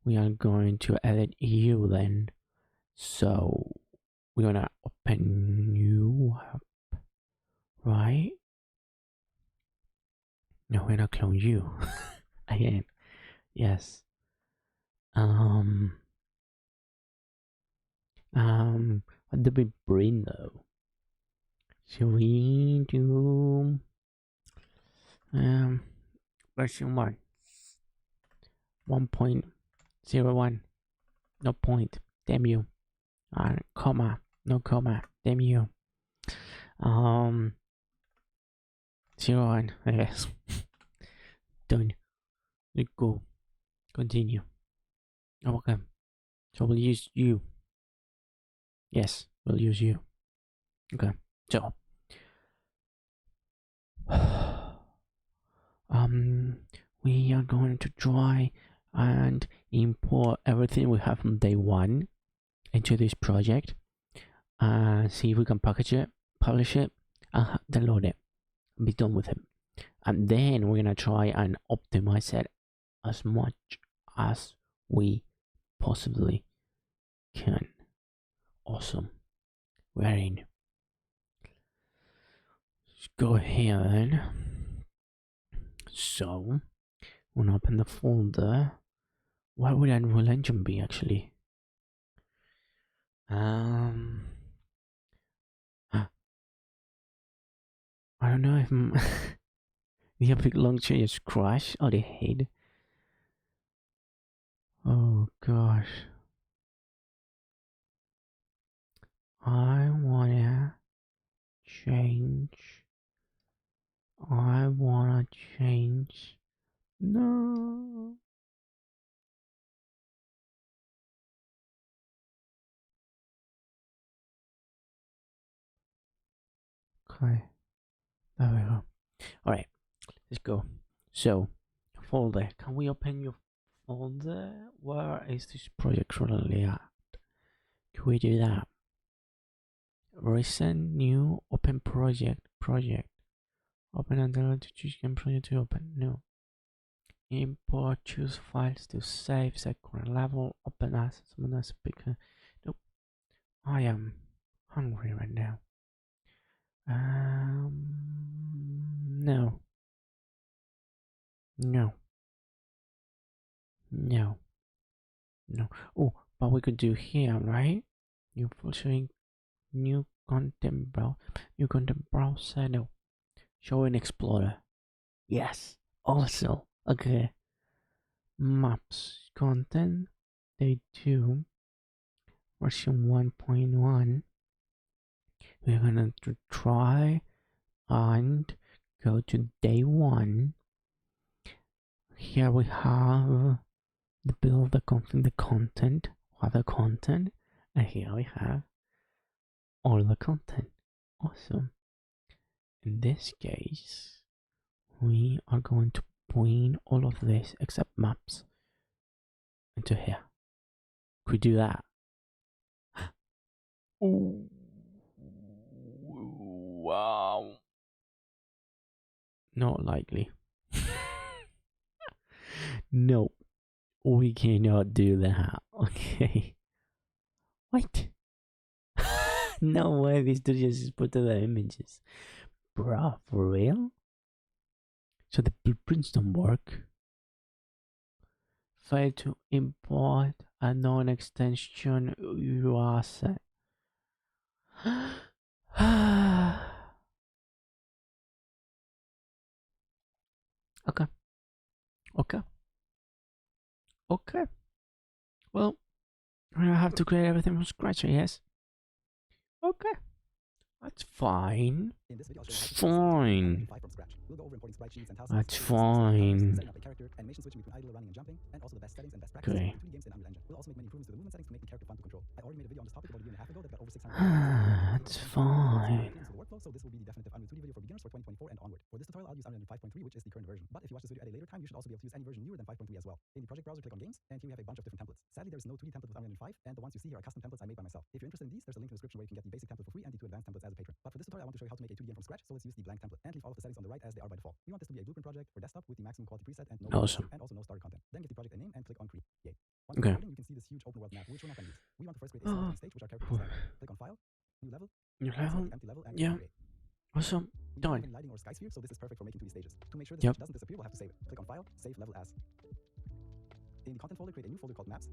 We are going to edit you then. So, we're gonna open new app, right? No, we're gonna clone you. Again. Yes. What do we bring though? Should we do version 1 1.01, no point, damn you, comma, no comma, damn you, 01, I guess. Done. Let go. Continue. Okay. So we'll use you. Yes, we'll use you. Okay. So we are going to try and import everything we have from day 1 into this project and see if we can package it, publish it, and download it, be done with it. And then we're gonna try and optimize it as much as we possibly can. Awesome. We're in. Let's go here then. So, we'll open the folder. What would Unreal Engine be actually? I don't know if the Epic Launcher is crash or the head. Oh gosh. I wanna change. No. Okay. There we go. Alright. let's go. So, folder. Can we open your folder? Where is this project currently at? Can we do that? Recent new open project. Open and download to choose game project to open. No. Import, choose files to save, set current level, open as someone as speaker. Nope. I am hungry right now. No. No. No. No. Oh, but we could do here, right? New showing new content browser. No. Showing Explorer. Yes. Also. Okay. Maps content. Day 2. Version 1.1. We're gonna try and go to day 1. Here we have the build the content, other content, and here we have all the content. Awesome. In this case, we are going to bring all of this except maps into here. Could we do that? Ooh. Wow. Not likely. No, we cannot do that. Okay. What? No way, these two just put the images. Bruh, for real? So the blueprints don't work. Fail to import a non-extension URL. Okay. Okay. Okay. Well, we're gonna have to create everything from scratch, I guess. Okay. That's fine. It's fine. That's fine. Okay. That's fine. So this will be the definitive Unreal 2D video for beginners for 2024 and onward. For this tutorial, I'll use Unreal 5.3, which is the current version. But if you watch this video at a later time, you should also be able to use any version newer than 5.3 as well. In the project browser, click on Games, and here we have a bunch of different templates. Sadly, there is no 2D template with Unreal 5, and the ones you see here are custom templates I made by myself. If you're interested in these, there's a link in the description where you can get the basic template for free and the 2 advanced templates as a patron. But for this tutorial, I want to show you how to make a 2D game from scratch, so let's use the blank template and leave all of the settings on the right as they are by default. We want this to be a blueprint project for desktop with the maximum quality preset and no Awesome. and also no starter content. Then give the project a name and click on Create. Once Okay. you can see this huge open world map, which we're not going to use. We want to first create a single stage, which our character is at. Click on File, New Level, New level? empty level, and Yeah. create. Awesome. We don't have Done. any lighting or sky sphere, so this is perfect for making 2D stages. To make sure this Yep. stage doesn't disappear, we'll have to save it. Click on File, Save Level As. In the content folder, create a new folder called Maps.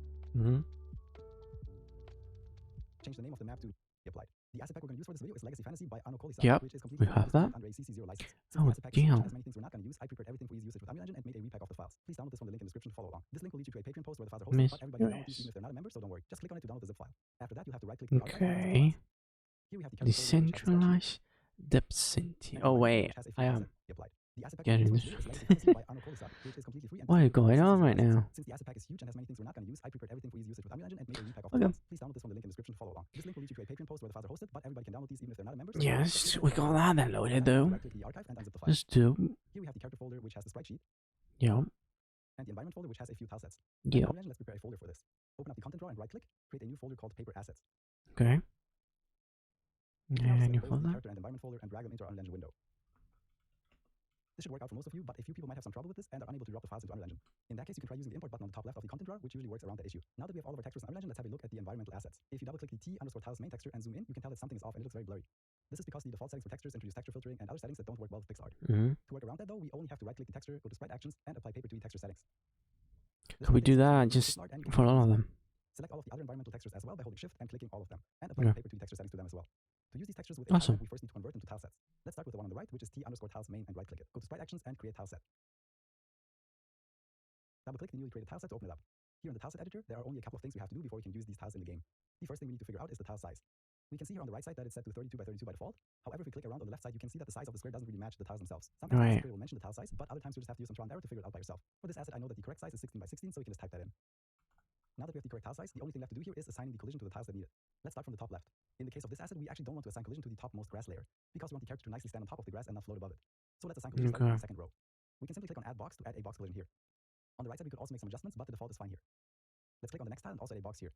Change the name of the map to Applied. The asset pack we're going to use for this video is Legacy Fantasy by Arno Colisar, Yep, which is completely we have free that. under a CC0 license. Since Oh, the asset pack is huge and damn. has many things we're not going to use, I prepared everything for easy usage with Unreal Engine and made a repack of the files. Please download this from the link in the description to follow along. This link will lead you to a Patreon post where the files are hosted, but everybody can download these even if they're not a member, so don't worry. Just click on it to download the zip file. After that, you have to right-click the archive and download the Okay. files. Here we have the character folder, which has the spreadsheet, Decentralized Depsity. and Oh the right wait, folder, which has a I free am asset, Applied. The asset pack getting we're this. using for this video is Legacy Fantasy by Arno Colisar, which is completely free and What is distributed going under a on CC0 right license. now? Since the asset pack is huge and has many things we're not going to use, I prepared everything for easy usage with Unreal Engine and made a repack of the Okay. files. Please download this from the link in the description to follow along. This link will lead you to a Patreon post where the files are hosted, but everybody can download these even if they're not a member. So Yes, we got that downloaded though. right-click the archive and unzip the file. Let's do. Here we have the character folder, which has the sprite sheet, Yeah. and the environment folder, which has a few tile sets. Yeah. Unreal Engine, let's prepare a folder for this. Open up the content drawer and right-click, create a new folder called Paper Assets. Okay. You can now And you select both the folder. character and environment folder and drag them into our Unreal Engine window. This should work out for most of you, but a few people might have some trouble with this and are unable to drop the files into Unreal Engine. In that case, you can try using the import button on the top left of the content drawer, which usually works around that issue. Now that we have all of our textures in Unreal Engine, let's have a look at the environmental assets. If you double-click the T_tiles main texture and zoom in, you can tell that something is off and it looks very blurry. This is because the default settings for textures introduce texture filtering and other settings that don't work well with PixArt. Mm-hmm. To work around that though, we only have to right-click the texture, go to Sprite Actions, and apply Paper 2D texture settings. This Could we will do take that us to just PixArt and you can for click all on of these. them? Select all of the other environmental textures as well by holding Shift and clicking all of them, and apply Yeah. the Paper 2D texture settings to them as well. To use these textures with Awesome. we first need to convert them to tile sets. Let's start with the one on the right, which is T_tiles main, and right-click it. Go to Sprite Actions and create tile set. Double-click the newly created tile set to open it up. Here in the tileset editor, there are only a couple of things we have to do before we can use these tiles in the game. The first thing we need to figure out is the tile size. We can see here on the right side that it's set to 32 by 32 by default. However, if we click around on the left side, you can see that the size of the square doesn't really match the tiles themselves. Sometimes Right. the square will mention the tile size, but other times you just have to use some trial and error to figure it out by yourself. For this asset, I know that the correct size is 16 by 16, so we can just type that in. Now that we have the correct tile size, the only thing left to do here is assigning the collision to the tiles that need it. Let's start from the top left. In the case of this asset, we actually don't want to assign collision to the topmost grass layer, because we want the character to nicely stand on top of the grass and not float above it. So let's assign collision starting from the second row. We can simply click on add box to add a box collision here. On the right side, we could also make some adjustments, but the default is fine here. Let's click on the next tile and also add a box here.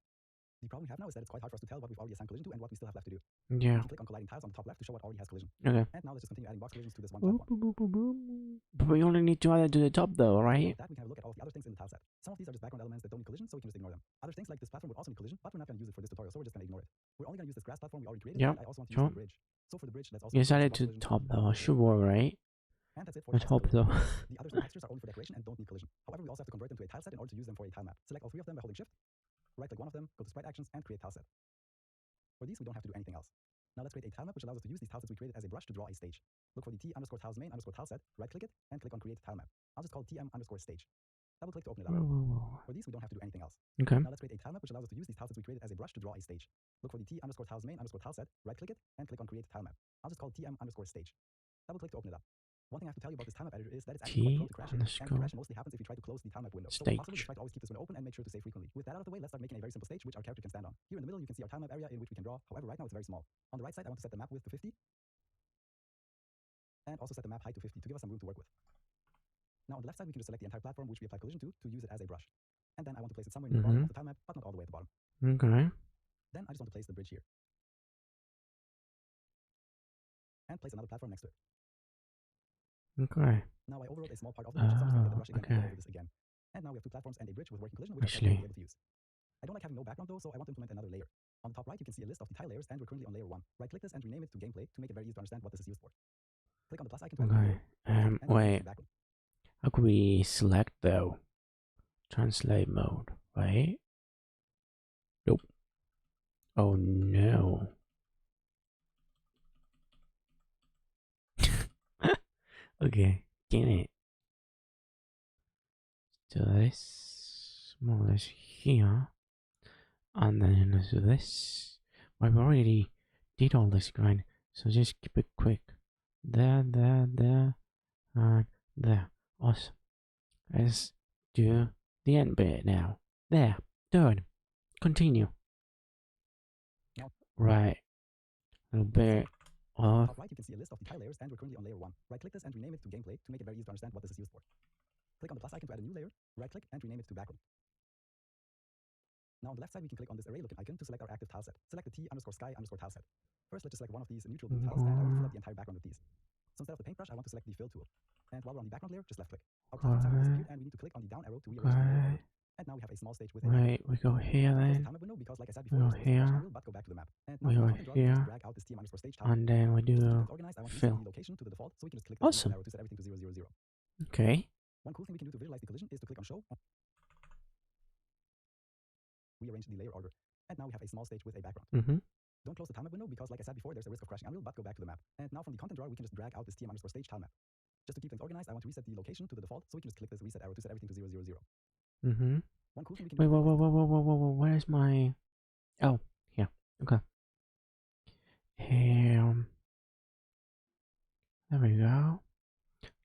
The problem we have now is that it's quite hard for us to tell what we've already assigned collision to and what we still have left to do. Yeah. We can click on colliding tiles on the top left to show what already has collision. Okay. And now let's just continue adding box collisions to this one Boop, platform. boop, boop, boop, boop. But we only need to add it to the top though, right? With that, we can have a look at all of the other things in the tile set. Some of these are just background elements that don't need collision, so we can just ignore them. Other things like this platform would also need collision, but we're not going to use it for this tutorial, so we're just going to ignore it. We're only going to use this grass platform we already created, Yep, and I also want to sure. use the bridge. So for the bridge, let's also Yes, use add this it box to the collision top to though. Should work, right? And that's it for Let's the hope possibility. so. The other three textures are only for decoration and don't need collision. However, we also have to convert them to a tile set in order to use them for a tile map. Select all three of them by holding shift, right click one of them, go to sprite actions, and create tile set. For these, we don't have to do anything else. Now let's create a tile map which allows us to use these tile sets we created as a brush to draw a stage. Look for the t_tiles_main_tile set, right click it, and click on create tile map. I'll just call it tm_stage. Double click to open it Whoa, up. whoa, whoa. For these, we don't have to do anything else. Okay. Now let's create a tile map which allows us to use these tile sets we created as a brush to draw a stage. Look for the t_tiles_main_tile set, right click it, and click on create tile map. I'll just call it tm_stage. Double click to open it up. One thing I have to tell you about this tile map editor is that it's actually quite prone to crashing, and the crash mostly happens if you try to close the tile map window. So if possible, just try to always keep this window open and make sure to save frequently. With that out of the way, let's start making a very simple stage which our character can stand on. Here in the middle, you can see our tile map area in which we can draw. However, right now it's very small. On the right side, I want to set the map width to 50, and also set the map height to 50 to give us some room to work with. Now on the left side, we can just select the entire platform which we apply collision to use it as a brush. And then I want to place it somewhere near the bottom of the tile map, but not all the way at the bottom. Okay. Then I just want to place the bridge here. And place another platform next to it. Okay. Now I overwrote a small part of the bridge, so I'm just going to get the brush again and go okay. over this again. And now we have two platforms and a bridge with working collision, which I'm going to be able to use. I don't like having no background though, so I want to implement another layer. On the top right, you can see a list of the tile layers, and we're currently on layer 1. Right click this and rename it to gameplay to make it very easy to understand what this is used for. Click on the plus icon to add a new Okay. layer. And Wait. the background. How could we select though? Translate mode, right? Nope. Oh no. Okay, damn it. So this more or less here. And then let's do this. I've already did all this grind, so just keep it quick. There, and there. Awesome. Let's do the end bit now. There, done. Continue. Now. Right. A little bit of. Top right, you can see a list of the tile layers, and we're currently on layer 1. Right click this and rename it to gameplay to make it very easy to understand what this is used for. Click on the plus icon to add a new layer. Right click and rename it to background. Now on the left side, we can click on this array looking icon to select our active tile set. Select the t_sky_tile set. First, let's just select one of these neutral blue tiles, and I want to fill up the entire background with these. So instead of the paintbrush, I want to select the fill tool. And while we're on the background layer, just left click. Our platforms have disappeared, and we need to click on the down arrow to rearrange the layer order. And now we have a small stage with a Right, we go here close the then. time map window because, like I said We before, go there's a crashing here. wheel, but go back to the map. And now We from go the content drawer, we can just here. drag out this t_stage tile. And then we Just to keep do things organized, I want to reset fill. the location to the default, so we can just click this Awesome. arrow to set everything to 0, 0, 0. Okay. One cool thing we can do to visualize the collision is to click on show, rearrange the layer order. And now we have a small stage with a background. Mm-hmm. Don't close the time map window because, like I said before, there's a risk of crashing Unreal, but go back to the map. And now from the content drawer, we can just drag out this t_stage tile map. Just to keep things organized, I want to reset the location to the default, so we can just click this reset arrow to set everything to 0, 0, 0. Mm-hmm. One cool thing we can Wait, do to visualize whoa, where's my... Oh, here. Okay. There we go.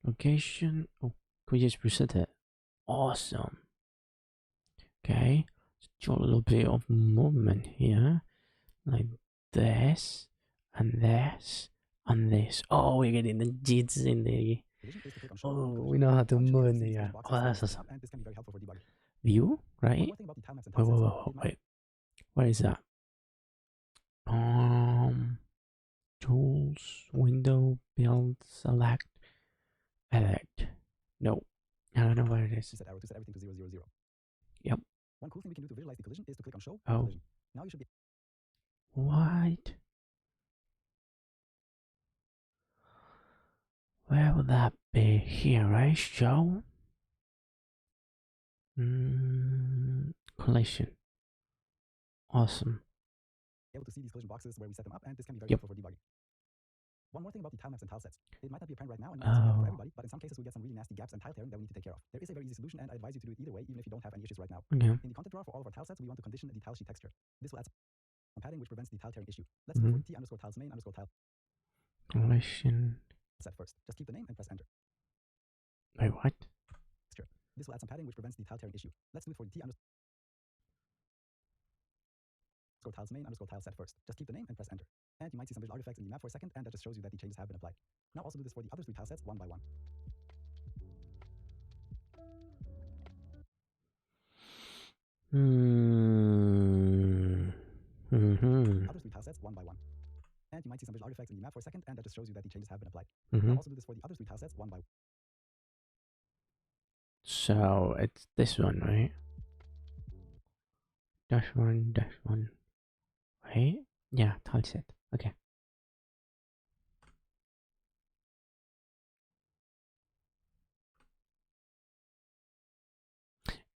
Location. Oh, can we just reset it? Awesome. Okay. Let's do a little bit of movement here. Like this. And this. And this. Oh, we're getting the jits in the... collision is to click on show, Oh, collision. we know how to Now you should be move able in to see the... these boxes Oh, on that's the screen, awesome. and this can be very helpful for debugging. View, One right? more thing about the tile maps and tile sets, it might Wait. What is that? Tools, window, build, select, edit. No, I don't know what it is. reset arrow to set everything to 0, 0, 0. Yep. One cool thing we can do to visualize the collision is to click on show, Oh. collision. Now you should be What? Where would that be? Here, right? Show? Collision. Awesome. able to see these collision boxes where we set them up, and this can be very Yep. helpful for debugging. One more thing about the tile maps and tile sets. It might not be apparent right now and might not seem for Oh. everybody, but in some cases we get some really nasty gaps and tile tearing that we need to take care of. There is a very easy solution, and I advise you to do it either way, even if you don't have any issues right now. Okay. In the content drawer for all of our tile sets, we want to condition the tile sheet texture. This will add some padding which prevents the tile tearing issue. Let's do it for t_tiles_main_tile Collision. set first. Just keep the name and press enter. Wait, what? This will add some padding which prevents the tile tearing issue. Let's do it for the t_tiles_main_tile set first. Just keep the name and press enter. And you might see some visual artifacts in the map for a second, and that just shows you that the changes have been applied. Now also do this for the other three tile sets one by one. Mm. Mm-hmm. Other 3 tilesets one by one. And you might see some visual artifacts in the map for a second, and that just shows you that the changes have been applied. Mm-hmm. Now also do this for the other 3 tilesets one by one. So it's this one, right? Dash one, right? Yeah, tile set. Okay.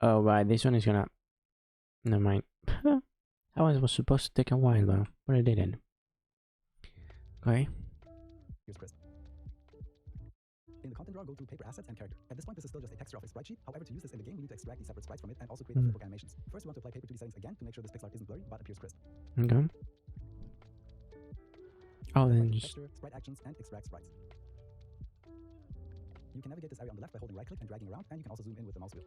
Oh, right. This one is gonna. Never mind. That one was supposed to take a while though, but it didn't. Okay. Here's Chris. In the content drawer, go through paper assets and character. At this point, this is still just a texture of a sprite sheet. However, to use this in the game, we need to extract these separate sprites from it and also create flipbook animations. First, we want to apply paper 2D settings again to make sure this pixel art isn't blurry but appears crisp. Okay. Oh, then just. Texture, sprite actions, and extract sprites. You can navigate this area on the left by holding right click and dragging around, and you can also zoom in with the mouse wheel.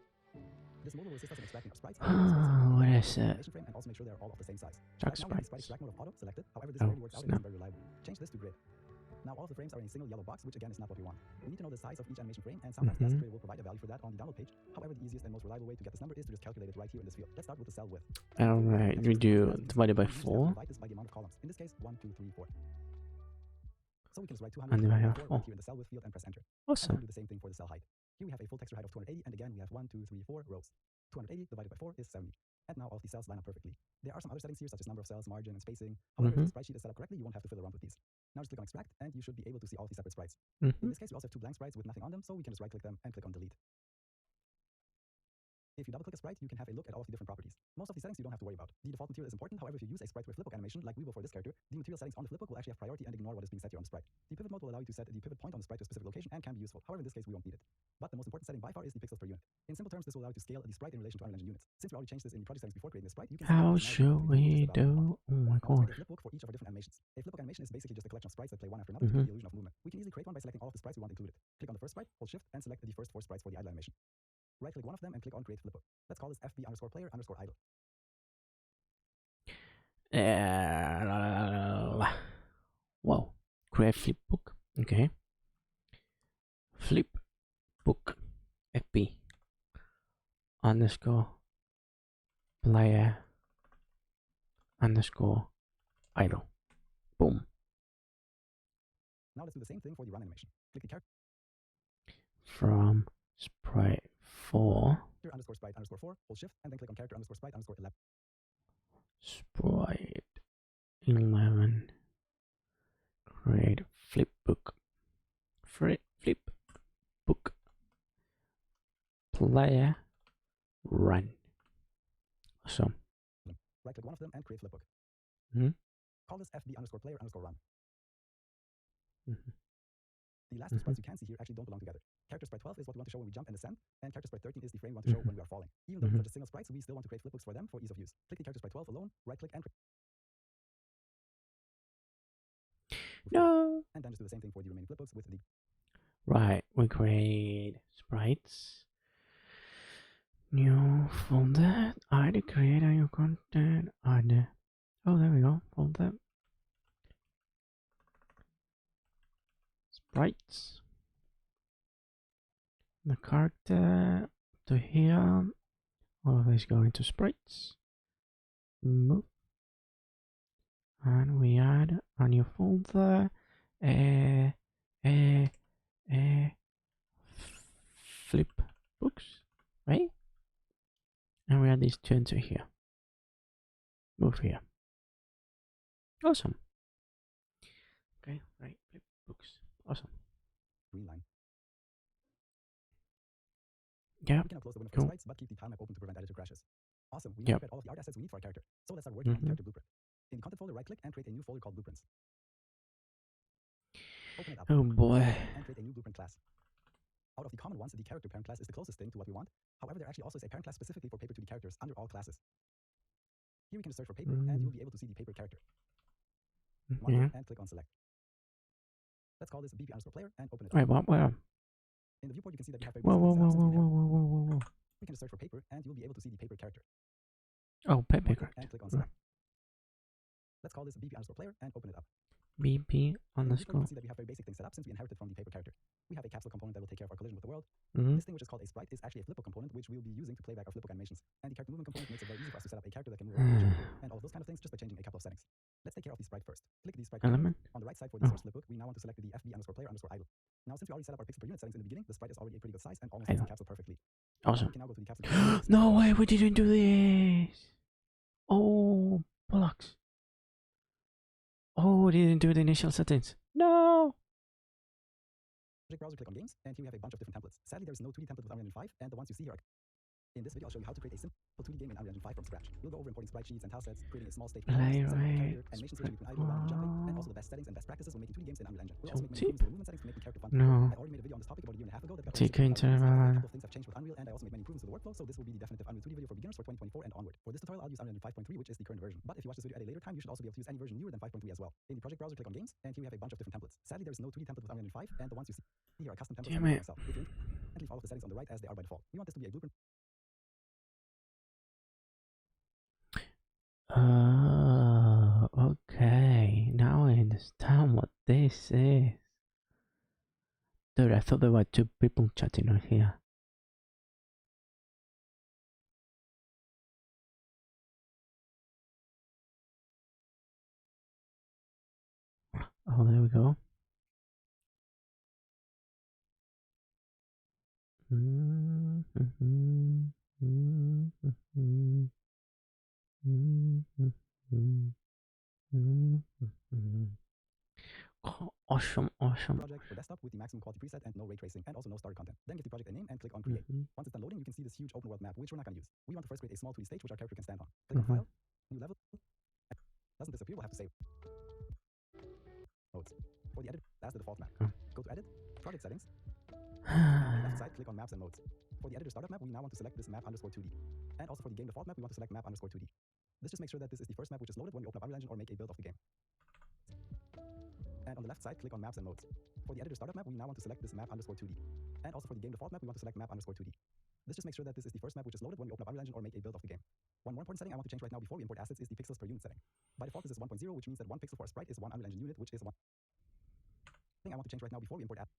This mode will assist us in extracting our sprites. What is it? Frame and also make sure they're all of the same size. Track Right now we have the sprite sprites. extract mode of auto selected. However, this Oh, rarely works out and snap. isn't very reliable. Change this to grid. Now all of the frames are in a single yellow box, which again is not what we want. We need to know the size of each animation frame, and sometimes Task Creator will provide a value for that on the download page. However, the easiest and most reliable way to get this number is to just calculate it right here in this field. Let's start with the cell width. Alright, we do divided by We just have to 4. divide this by the amount of columns. In this case, 1, 2, 3, 4. So we can just write 200 And divide by 4. right here in the cell width field and press enter. And then Awesome. do the same thing for the cell height. Here we have a full texture height of 280, and again we have 1, 2, 3, 4 rows. 280 divided by 4 is 70. And now all of these cells line up perfectly. There are some other settings here, such as number of cells, margin, and spacing. However, if the sprite sheet is set up correctly, you won't have to fiddle around with these. Now just click on extract, and you should be able to see all of these separate sprites. In this case, we also have 2 blank sprites with nothing on them, so we can just right click them and click on delete. If you double click a sprite, you can have a look at all of the different properties. Most of these settings you don't have to worry about. The default material is important, however, if you use a sprite with flipbook animation like we will for this character, the material settings on the flipbook will actually have priority and ignore what is being set here on the sprite. The pivot mode will allow you to set the pivot point on the sprite to a specific location and can be useful. However, in this case, we won't need it. But the most important setting by far is the pixels per unit. In simple terms, this will allow you to scale the sprite in relation to Unreal Engine units. Since we already changed this in the project settings before creating the sprite, you can see How that should we do? Oh my now let's gosh. create a flipbook for each of our different animations. A flipbook animation is basically just a collection of sprites that play one after another to create the illusion of movement. We can easily create one by selecting all of the sprites we want included. Click on the first sprite, hold shift, and select the first 4 sprites for the idle animation. Right click one of them and click on create flipbook. Let's call this FB_player_idle. Wow. Create flip book. Okay. Flip book. FB underscore player underscore idle. Boom. Now let's do the same thing for the run animation. Click the character From sprite 4. underscore sprite underscore 4, hold shift, and then click on character underscore sprite underscore 11. Sprite 11. Create flip book. Flip book. Player run. Awesome. Right click one of them and create flipbook. Call this FB_player_run. The last 2 sprites you can see here actually don't belong together. Character sprite 12 is what we want to show when we jump and descend, and character sprite 13 is the frame we want to show when we are falling. Even though these are just single sprites, we still want to create flipbooks for them for ease of use. Click the character sprite 12 alone, right click and No. and then just do the same thing for the remaining flipbooks with the Right, we create sprites. New folder. ID create a new content. ID. Oh, there we go. Folder. Sprites. The character to here. All of this go into sprites. Move. And we add a new folder. Flip books, right? And we add these 2 into here. Move here. Awesome. Okay, right, flip books. Awesome. green line. Yeah. We can now close the window for Cool. sprites, but keep the tile map open to prevent editor crashes. Awesome, we Yep. now get all of the art assets we need for our character. So let's start working on the character blueprint. In the content folder, right click and create a new folder called blueprints. Open it up. Oh boy. And create a new blueprint class. Out of the common ones, the character parent class is the closest thing to what we want. However, there actually also is a parent class specifically for paper 2D characters under all classes. Here we can just search for paper, and you'll be able to see the paper character. Mark Yeah. it and click on select. Let's call this BP_player and open it up. Wait, what? Where? In the viewport, you can see that we have a Whoa, whoa, recent whoa, setup since whoa, we whoa, have- whoa, whoa, whoa, whoa. We can just search for paper, and you'll be able to see the paper character. Oh, paper Right click character. and click on select. Let's call this BP_player and open it up. BP In the viewport, you underscore. can see that we have very basic things set up since we inherited from the paper character. We have a capsule component that will take care of our collision with the world. This thing, which is called a sprite, is actually a flipbook component, which we'll be using to play back our flipbook animations. And the character movement component makes it very easy for us to set up a character that can move around the picture, and all of those kind of things just by changing a couple of settings. Let's take care of the sprite first. Click the sprite component. Element. On the right side for the source flipbook, we now want to select the FB_player_idle. Now, since we already set up our pixel per unit settings in the beginning, the sprite is already a pretty good size and almost fits the capsule perfectly. Awesome. We can now go to the capsule. No way, we didn't do this. Oh, bollocks. Oh, we didn't do the initial settings. No. Project browser, click on games, and here we have a bunch of different templates. Sadly, there is no 2D template with Unreal Engine 5, and the ones you see here are. In this video, I'll show you how to create a simple 2D game in Unreal Engine 5 from scratch. We'll go over importing sprite sheets and tile sets, creating a small stage, animation switching between idle, running, and jumping, and also the best settings and best practices when making 2D games in Unreal Engine. We'll also make many improvements to the movement settings to make the character fun. No. I already made a video on this topic about a year and a half ago that got Take very into a account. couple of things have changed with Unreal, and I also made many improvements to the workflow, so this will be the definitive Unreal 2D video for beginners for 2024 and onward. For this tutorial, I'll use Unreal Engine 5.3, which is the current version. But if you watch this video at a later time, you should also be able to use any version newer than 5.3 as well. In the project browser, click on games, and here we have a bunch of different templates. Sadly, there is no 2D template with Unreal Engine 5, and the ones you see here are custom templates I made myself. If you're and leave all of the settings on the right as they are by default. We want this to be a blueprint. Okay. Now I understand what this is. Dude, I thought there were two people chatting right here. Oh, there we go. Oh, awesome. Project for desktop with the maximum quality preset and no ray tracing, and also no starter content. Then give the project a name and click on create. Once it's done loading, you can see this huge open world map, which we're not going to use. We want to first create a small 2D stage which our character can stand on. Click on file, new level. Doesn't disappear, we'll have to save. Modes. For the edit, that's the default map. Go to edit, project settings. On the left side, click on maps and modes. For the editor startup map, we now want to select this map_2D. And also for the game default map, we want to select map_2D. This just makes sure that this is the first map which is loaded when we open up Unreal Engine or make a build of the game. And on the left side, click on maps and modes. For the editor startup map, we now want to select this map_2D. And also for the game default map, we want to select map_2D. This just makes sure that this is the first map which is loaded when we open up Unreal Engine or make a build of the game. One more important setting I want to change right now before we import assets is the pixels per unit setting. By default, this is 1.0, which means that 1 pixel for a sprite is 1 Unreal Engine unit, which is 1. Thing I want to change right now before we import assets.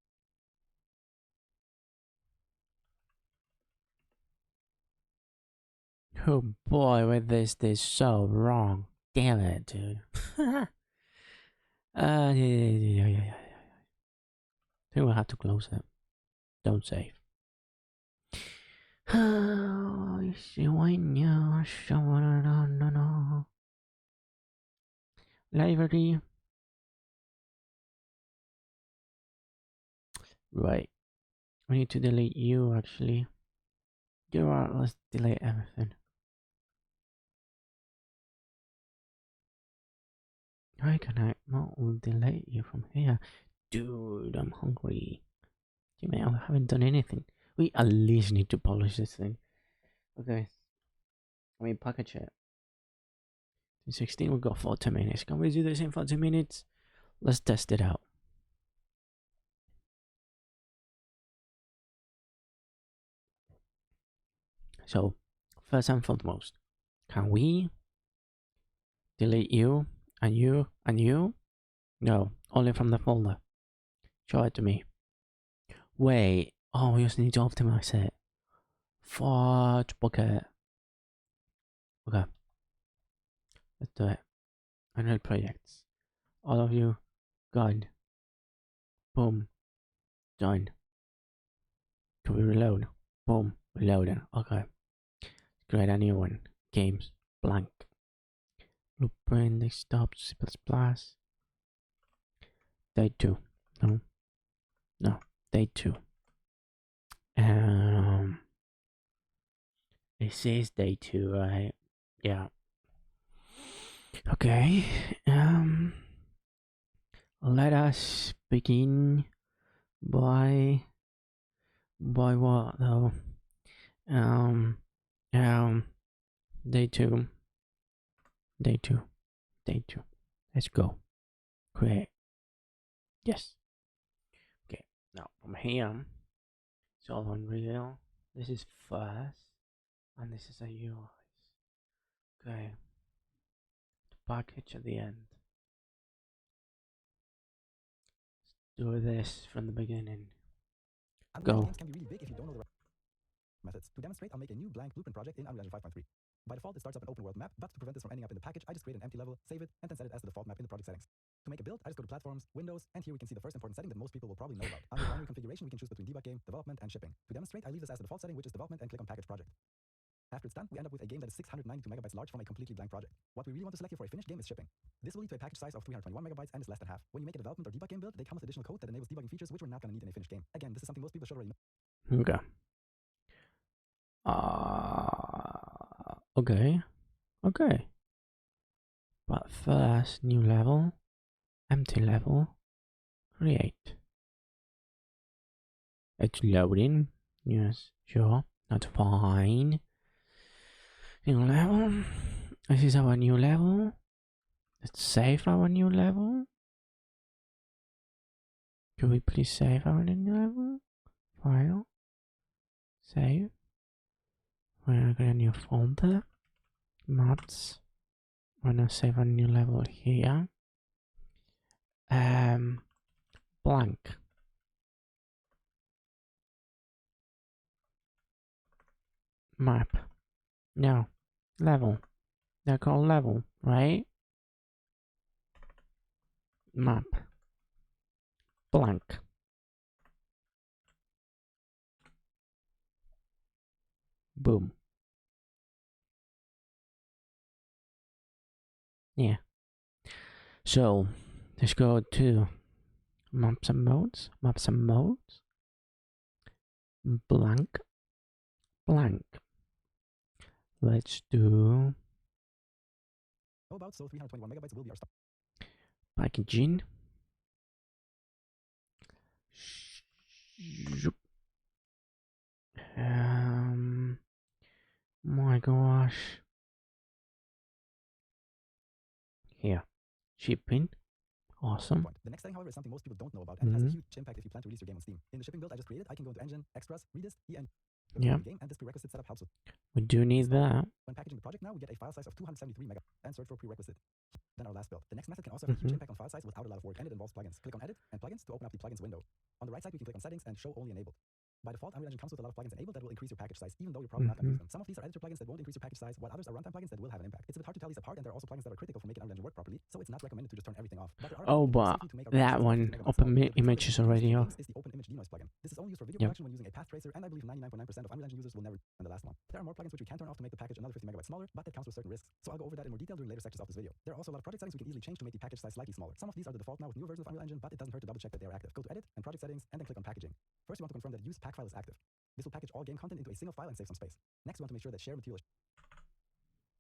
Oh boy, with this so wrong. Damn it, dude. Yeah. I think we'll have to close it. Don't save. Library. Right. We need to delete you actually. Let's delete everything. How can I not delete you from here? Dude, I'm hungry. Jimmy, I haven't done anything. We at least need to polish this thing. Okay. Package it. In 16, we've got 40 minutes. Can we do this in 40 minutes? Let's test it out. So, first and foremost, can we delete you and you and you? No, only from the folder. Show it to me. Wait, oh, we just need to optimize it. Fudge bucket. Okay, let's do it. Unreal projects. All of you, gone. Boom, done. Can we reload? Boom, reloading. Okay, create a new one. Games, blank. Blueprint, desktop, C++. Day 2. No, day 2. This is day 2, right? Yeah. Okay. Let us begin by what though? Day 2. Let's go. Create. Yes. Okay. Now from here, it's all Unreal. This is first, and this is a UI. Okay. The package at the end. do this from the beginning. Unreal Go. games can be really big if you don't know the right methods. To demonstrate, I'll make a new blank blueprint project in Unreal Engine 5.3. By default, it starts up an open world map, but to prevent this from ending up in the package, I just create an empty level, save it, and then set it as the default map in the project settings. To make a build, I just go to Platforms, Windows, and here we can see the first important setting that most people will probably know about. Under binary configuration, we can choose between debug game, development, and shipping. To demonstrate, I leave this as the default setting, which is development, and click on Package Project. After it's done, we end up with a game that is 692 megabytes large from a completely blank project. What we really want to select here for a finished game is shipping. This will lead to a package size of 321 megabytes and is less than half. When you make a development or debug game build, they come with additional code that enables debugging features which we're not going to need in a finished game. Again, this is something most people should already know. Okay. Okay. Okay. But first, new level, empty level, create. It's loading. Yes, sure. That's fine. New level. This is our new level. Let's save our new level. Could we please save our new level? File. Save. We're gonna new folder. Maps. We're gonna save a new level here. Blank. Map. No. Level. They're called level, right? Map. Blank. Boom. Yeah. So let's go to maps and modes. Maps and modes. Blank. Blank. Let's do About so 321 megabytes will be our start. packaging. My gosh. Here. Shipping. Awesome. The next setting, however, is something most people don't know about and has a huge impact if you plan to release your game on Steam. In the shipping build I just created, I can go into Engine, Extras, Redist, EN, Yeah. game, and this prerequisite setup helps with. We do need that. When packaging the project now, we get a file size of 273 megabytes and search for prerequisite. Then our last build. The next method can also have a huge impact on file size without a lot of work, and it involves plugins. Click on Edit and Plugins to open up the plugins window. On the right side, we can click on Settings and Show Only Enabled. By default, Unreal Engine comes with a lot of plugins enabled that will increase your package size, even though you're probably not going to use them. Some of these are editor plugins that won't increase your package size, while others are runtime plugins that will have an impact. It's a bit hard to tell these apart, and there are also plugins that are critical for making Unreal Engine work properly, so it's not recommended to just turn everything off. But oh, but that one, open images already off. Is the Open Image Denoise plugin. This is only used for video production when using a path tracer, and I believe 99.9% of Unreal Engine users will never turn the last one. There are more plugins which we can turn off to make the package another 50 megabytes smaller, but that comes with certain risks. So I'll go over that in more detail during later sections of this video. There are also a lot of project settings we can easily change to make the package size slightly smaller. Some of these are the default now with newer versions of Unreal Engine, but it doesn't hurt to double check that they are active. Go to Edit and Project Settings, and then click on Packaging. First, you want to confirm that Use Pack file is active. This will package all game content into a single file and save some space. Next, we want to make sure that Share Material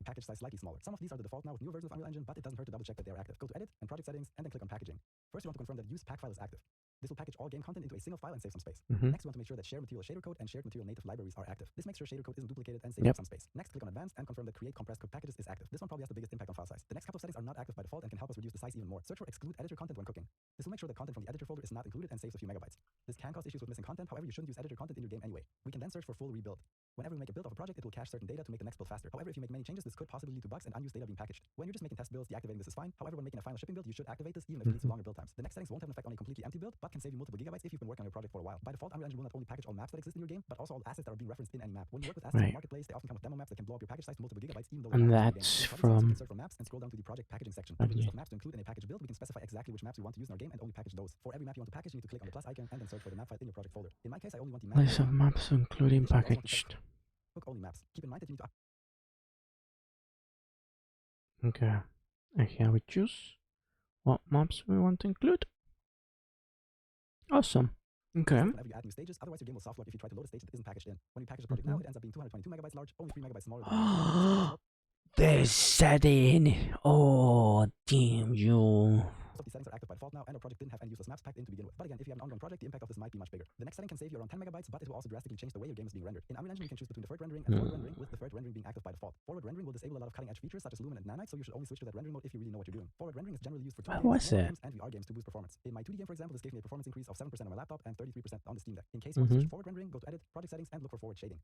package size slightly smaller. Some of these are the default now with newer versions of Unreal Engine, but it doesn't hurt to double check that they are active. Go to Edit and Project Settings, and then click on Packaging. First, you want to confirm that Use Pack file is active. This will package all game content into a single file and save some space. Next, we want to make sure that Share Material Shader Code and Shared Material Native Libraries are active. This makes sure shader code isn't duplicated and saves some space. Next, click on Advanced and confirm that Create Compressed Code Packages is active. This one probably has the biggest impact on file size. The next couple of settings are not active by default and can help us reduce the size even more. Search for Exclude Editor Content when cooking. This will make sure that content from the editor folder is not included and saves a few megabytes. This can cause issues with missing content, however, you shouldn't use editor content in your game anyway. We can then search for Full Rebuild. Whenever we make a build of a project, it will cache certain data to make the next build faster. However, if you make many changes, this could possibly lead to bugs and unused data being packaged. When you're just making test builds, deactivating this is fine. However, when making a final shipping build, you should activate this even if it leads to longer build times. The next settings won't have an effect on a completely empty build, but can save you multiple gigabytes if you've been working on your project for a while. By default, Unreal Engine will not only package all maps that exist in your game, but also all assets that are being referenced in any map. When you work with assets in the marketplace, they often come with demo maps that can blow up your package size to multiple gigabytes, even though and that's from search for maps and scroll down to the project packaging section. For the list of maps to include in a package build, we can specify exactly which maps we want to use in our game and only package those. For every map you want to package, you need to click on the plus icon and then search for the map file in your project folder. In my case, I only want the map list of maps including packaged. Book only maps. Keep in mind that you need to Okay, and here we choose what maps we want to include. Awesome. Okay. whenever you add new stages, otherwise your game will soft lock if you try to load a stage that isn't packaged in. When you package the project now, it ends up being 222 megabytes large, only 3 megabytes smaller than this setting. Oh, damn you. Most of these settings are active by default now, and our project didn't have any useless maps packed in to begin with. But again, if you have an ongoing project, the impact of this might be much bigger. The next setting can save you around 10 megabytes, but it will also drastically change the way your game is being rendered. In Unreal Engine, we can choose between deferred rendering and forward rendering, with deferred rendering being active by default. Forward rendering will disable a lot of cutting-edge features such as Lumen and Nanite, so you should only switch to that rendering mode if you really know what you're doing. Forward rendering is generally used for 2D games and VR games to boost performance. In my 2D game, for example, this gave me a performance increase of 7% on my laptop and 33% on the Steam Deck. In case you want to switch to forward rendering, go to Edit, Project Settings, and look for Forward Shading.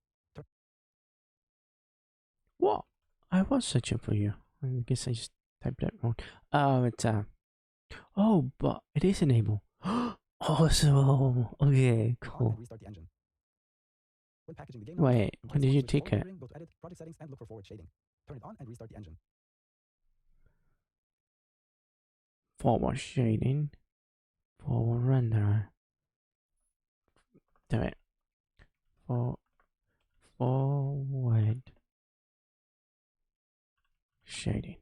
What? I was searching for you. I guess I just typed that wrong. Oh, it's oh, but it is enabled. Also, okay, On and cool. restart the engine. When packaging the game now, Wait, in when case did you you want to switch take to it? rendering, go to Edit, Project Settings, and look for forward shading. Turn it on and restart the engine. Forward shading. Forward render. Do it. Forward shading.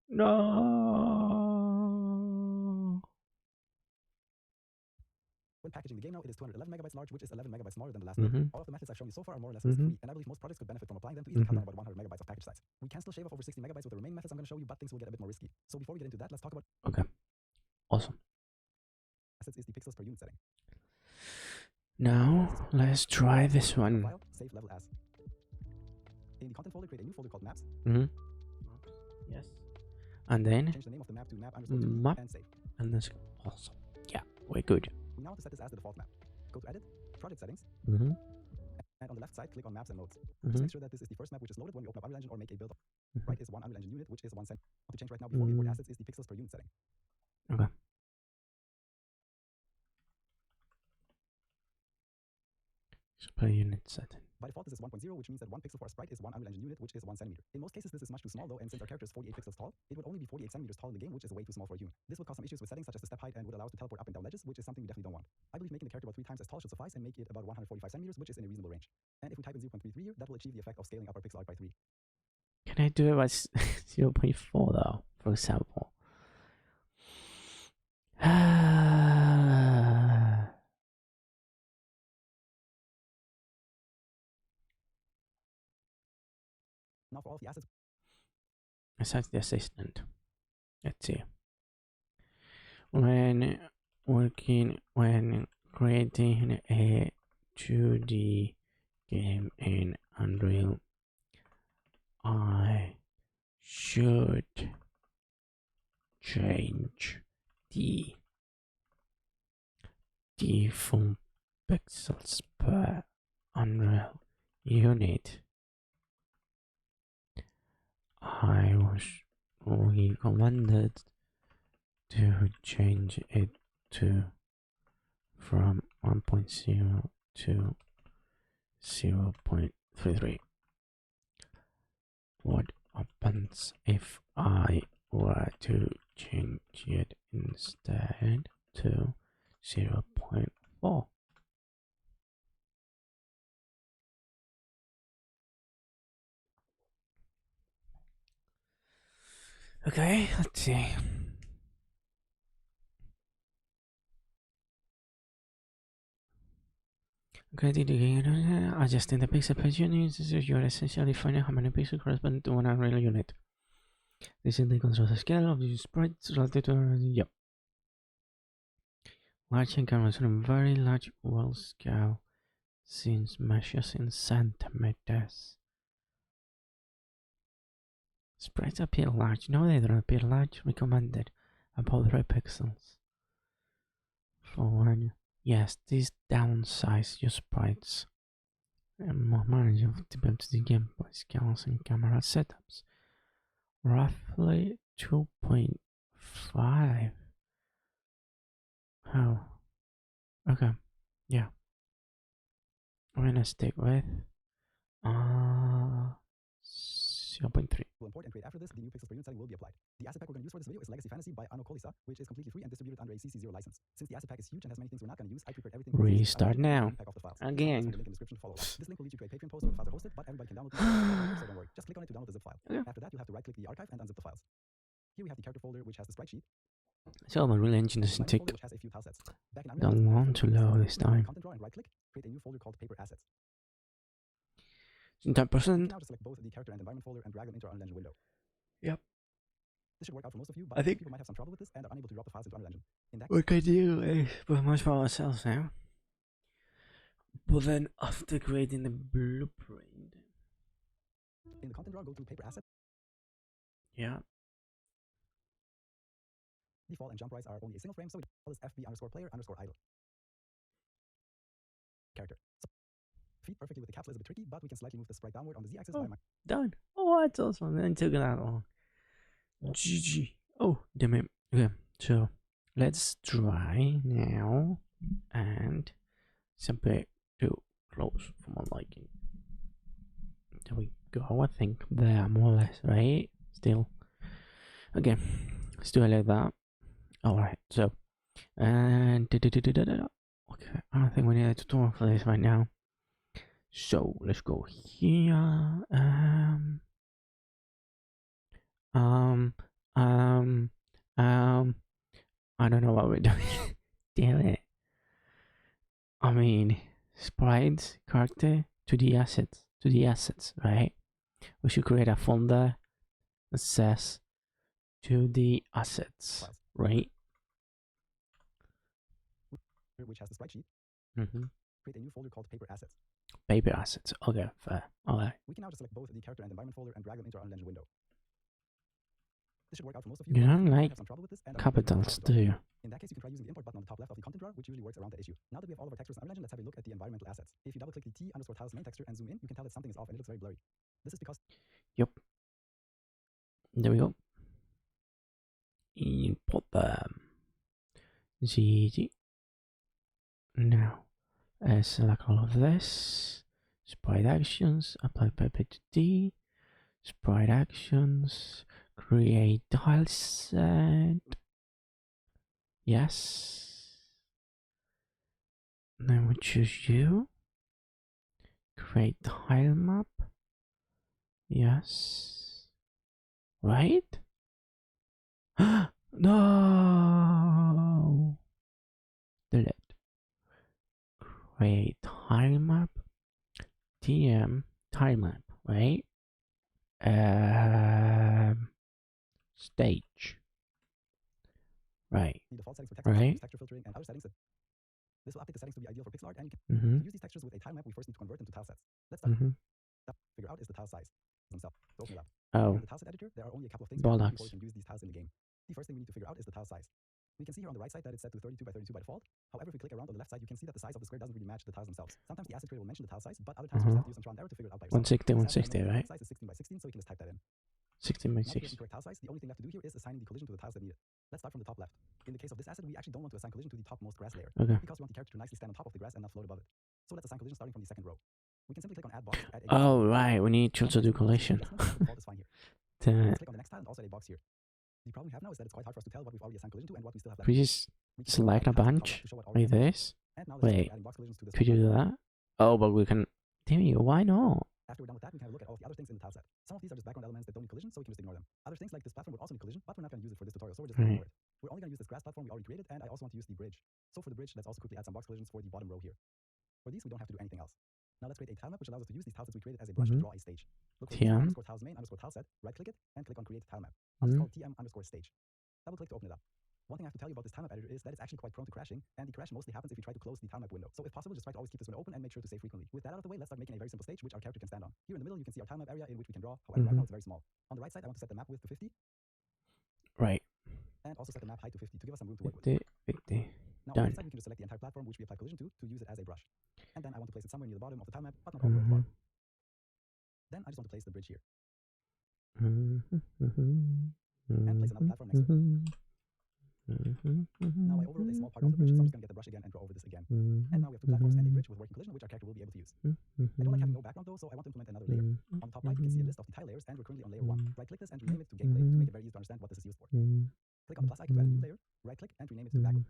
No. When packaging the game now, it is 211 megabytes large, which is 11 megabytes smaller than the last Mhm. All of the methods I've shown you so far are more or less Mhm. risk-free, and I believe most projects could benefit from applying them to easily cut Mhm. down about 100 megabytes of package size. We can still shave off over 60 megabytes with the remaining methods I'm going to show you, but things will get a bit more risky. So before we get into that, let's talk about Okay. Awesome. assets is the pixels per unit setting. Now let's try this one. File, save level as. In the content folder, create a new folder called maps. Mhm. Yes. And then Change the name of the map to map_2D map, and save. and that's awesome. Yeah, we're good. We now want to set this as the default map. Go to Edit, Project Settings, Mhm. and on the left side, click on Maps and Nodes. Just Mhm. make sure that this is the first map which is loaded when we open up Unreal Engine or make a build. Mhm. Right is one Unreal Engine unit, which is 1 cent. To change right now before we import assets is the pixels per unit setting. Okay. So per unit setting. By default, this is 1.0, which means that 1 pixel for a sprite is 1 Unreal Engine unit, which is 1 centimeter. In most cases, this is much too small though, and since our character is 48 pixels tall, it would only be 48 centimeters tall in the game, which is way too small for a human. This would cause some issues with settings such as the step height and would allow us to teleport up and down ledges, which is something we definitely don't want. I believe making the character about 3 times as tall should suffice and make it about 145 centimeters, which is in a reasonable range. And if we type in 0.33 here, that will achieve the effect of scaling up our pixel art by 3. Can I do it by 0.4 though, for example? Now for all of the assets, Besides the assistant. Let's see. When creating a 2D game in Unreal, I should change the default pixels per Unreal unit. I was recommended to change it to from 1.0 to 0.33. What happens if I were to change it instead to 0.4? Okay, let's see. Okay, adjusting the pixel per unit, you're essentially defining how many pixels correspond to one Unreal unit. This is the control scale of the sprites relative to yep. Large and cameras on a very large world scale since measures in centimeters. Sprites appear large. No, they don't appear large. Recommended about 3 pixels. For one, yes, this downsize your sprites and more manageable to the gameplay scales and camera setups. Roughly 2.5. Oh, okay, yeah. I'm gonna stick with 0.3. will import and create after this, the new pixels per unit setting will be applied. The asset pack we're going to use for this video is Legacy Fantasy by Ano Kolisa, which is completely free and distributed under a CC0 license. Since the asset pack is huge and has many things we're not going to use, I prepared everything. Restart now. Again. Link in description to follow along. This link will lead you to a Patreon post where the files are hosted, but everybody can download them. So don't worry, just click on it to download the zip file. Okay. After that, you'll have to right-click the archive and unzip the files. Here we have the character folder, which has the sprite sheet. So my Unreal Engine doesn't take Which has a few tile sets. Back in don't want to load this time. Content draw and right-click, create a new folder called Paper Assets. 10%. Now just select both the character and environment folder and drag them into our Unreal Engine window. Yep. This should work out for most of you, but I think people might have some trouble with this and are unable to drop the files into Unreal Engine. In that we could do is pretty much for ourselves now. But then after creating the blueprint. in the content draw, go to Paper Asset. Yeah. Default and jump rights are only a single frame, so it is FB_player_idle. Character. So feed perfectly with the capsule is a bit tricky, but we can slightly move the sprite downward on the Z-axis by Done. Oh, that's awesome. Then took that long. GG. Oh, damn it. Okay, So let's try now, and it's a bit too close for my liking. There we go. I think there more or less, right? Still, okay. Let's do it like that. All right. So, and okay, I don't think we need a tutorial for this right now. So let's go here. I don't know what we're doing. Damn it. I mean, sprites, character, to the assets, right? We should create a folder that says to the assets, right? Which has the sprite sheet. Mm-hmm. Create a new folder called paper assets. Paper assets. Okay, fair. Alright. We can now just select both the character and environment folder and drag them into our Unlegend window. This should work out for most of you. You don't like have some trouble with this and capitals, do you? In that case, you can try using the import button on the top left of the content drawer, which usually works around that issue. Now that we have all of our textures in Unlegend, let's have a look at the environmental assets. If you double click the T_tiles main texture and zoom in, you can tell that something is off and it looks very blurry. This is because There we go. Import them. GG. Now, select all of this. Sprite actions. Apply paper to D. Sprite actions. Create tile set. Yes. Then we choose you. Create tile map. Yes. Right? No. Delete. Create tile map. TM tile map. Right? Stage. Right. the default settings for texture, Right. texture filtering, and other settings. This will update the settings to be ideal for pixel art, and you can Mm-hmm. to use these textures with a tile map. We first need to convert them to tile sets. Let's start. Mm-hmm. Figure out is the tile size themselves. So open it up. Oh. In the tile set editor, there are only a couple of things we have to do before Bollocks. we can use these tiles in the game. The first thing we need to figure out is the tile size. We can see here on the right side that it's set to 32 by 32 by default. However, if we click around on the left side, you can see that the size of the square doesn't really match the tiles themselves. Sometimes the asset creator will mention the tile size, but other times you just have to use some trial and error to figure it out by yourself. 160, For 160, example, my right? size is 16 by 16, so we can just type that in. 16 by Now that we have 6. the correct tile size, the only thing left to do here is assigning the collision to the tiles that need it. Let's start from the top left. In the case of this asset, we actually don't want to assign collision to the topmost grass layer, Okay. because we want the character to nicely stand on top of the grass and not float above it. So let's assign collision starting from the second row. We can simply click on add box to add a Oh, right. We need to also do collision. The default is fine here. Damn Let's it. click on the next tile and also add a box here. The problem we have now is that it's quite hard for us to tell what we've already assigned collision to and what we still have left. Could you just We can select a click on the bunch to show what like already this? and now let's start Wait. adding box collisions to this Could you one. do that? Oh, but we can. Damn you, why not? After we're done with that, we can have a look at all of the other things in the tile set. Some of these are just background elements that don't need collision, so we can just ignore them. Other things like this platform would also need collision, but we're not going to use it for this tutorial, so we're just going to Right. ignore it. We're only going to use this grass platform we already created, and I also want to use the bridge. So for the bridge, let's also quickly add some box collisions for the bottom row here. For these, we don't have to do anything else. Now let's create a tile map which allows us to use these tiles that we created as a brush to Mhm. draw a stage. Look for TM. _tiles main _tile set, right click it, and click on create tile map. I'll just call it TM_stage. Double click to open it up. One thing I have to tell you about this tile map editor is that it's actually quite prone to crashing, and the crash mostly happens if you try to close the tile map window. So if possible, just try to always keep this window open and make sure to save frequently. With that out of the way, let's start making a very simple stage which our character can stand on. Here in the middle, you can see our tile map area in which we can draw. However, right now it's very small. On the right side, I want to set the map width to 50, Right. and also set the map height to 50 to give us some room to work with. 50, 50. Now on Done. the side, we can just select the entire platform which we apply collision to use it as a brush. And then I want to place it somewhere near the bottom of the tile map, but not all the way at the bottom. Then I just want to place the bridge here. And place another platform next to it. Now I overwrote a small part of the bridge, so I'm just going to get the brush again and draw over this again. And now we have two platforms and a bridge with working collision, which our character will be able to use. I don't like having no background though, so I want to implement another layer. On the top right, you can see a list of the tile layers, and we're currently on layer 1. Right click this and rename it to gameplay to make it very easy to understand what this is used for. Click on the plus icon to add a new layer, right click and rename it to background.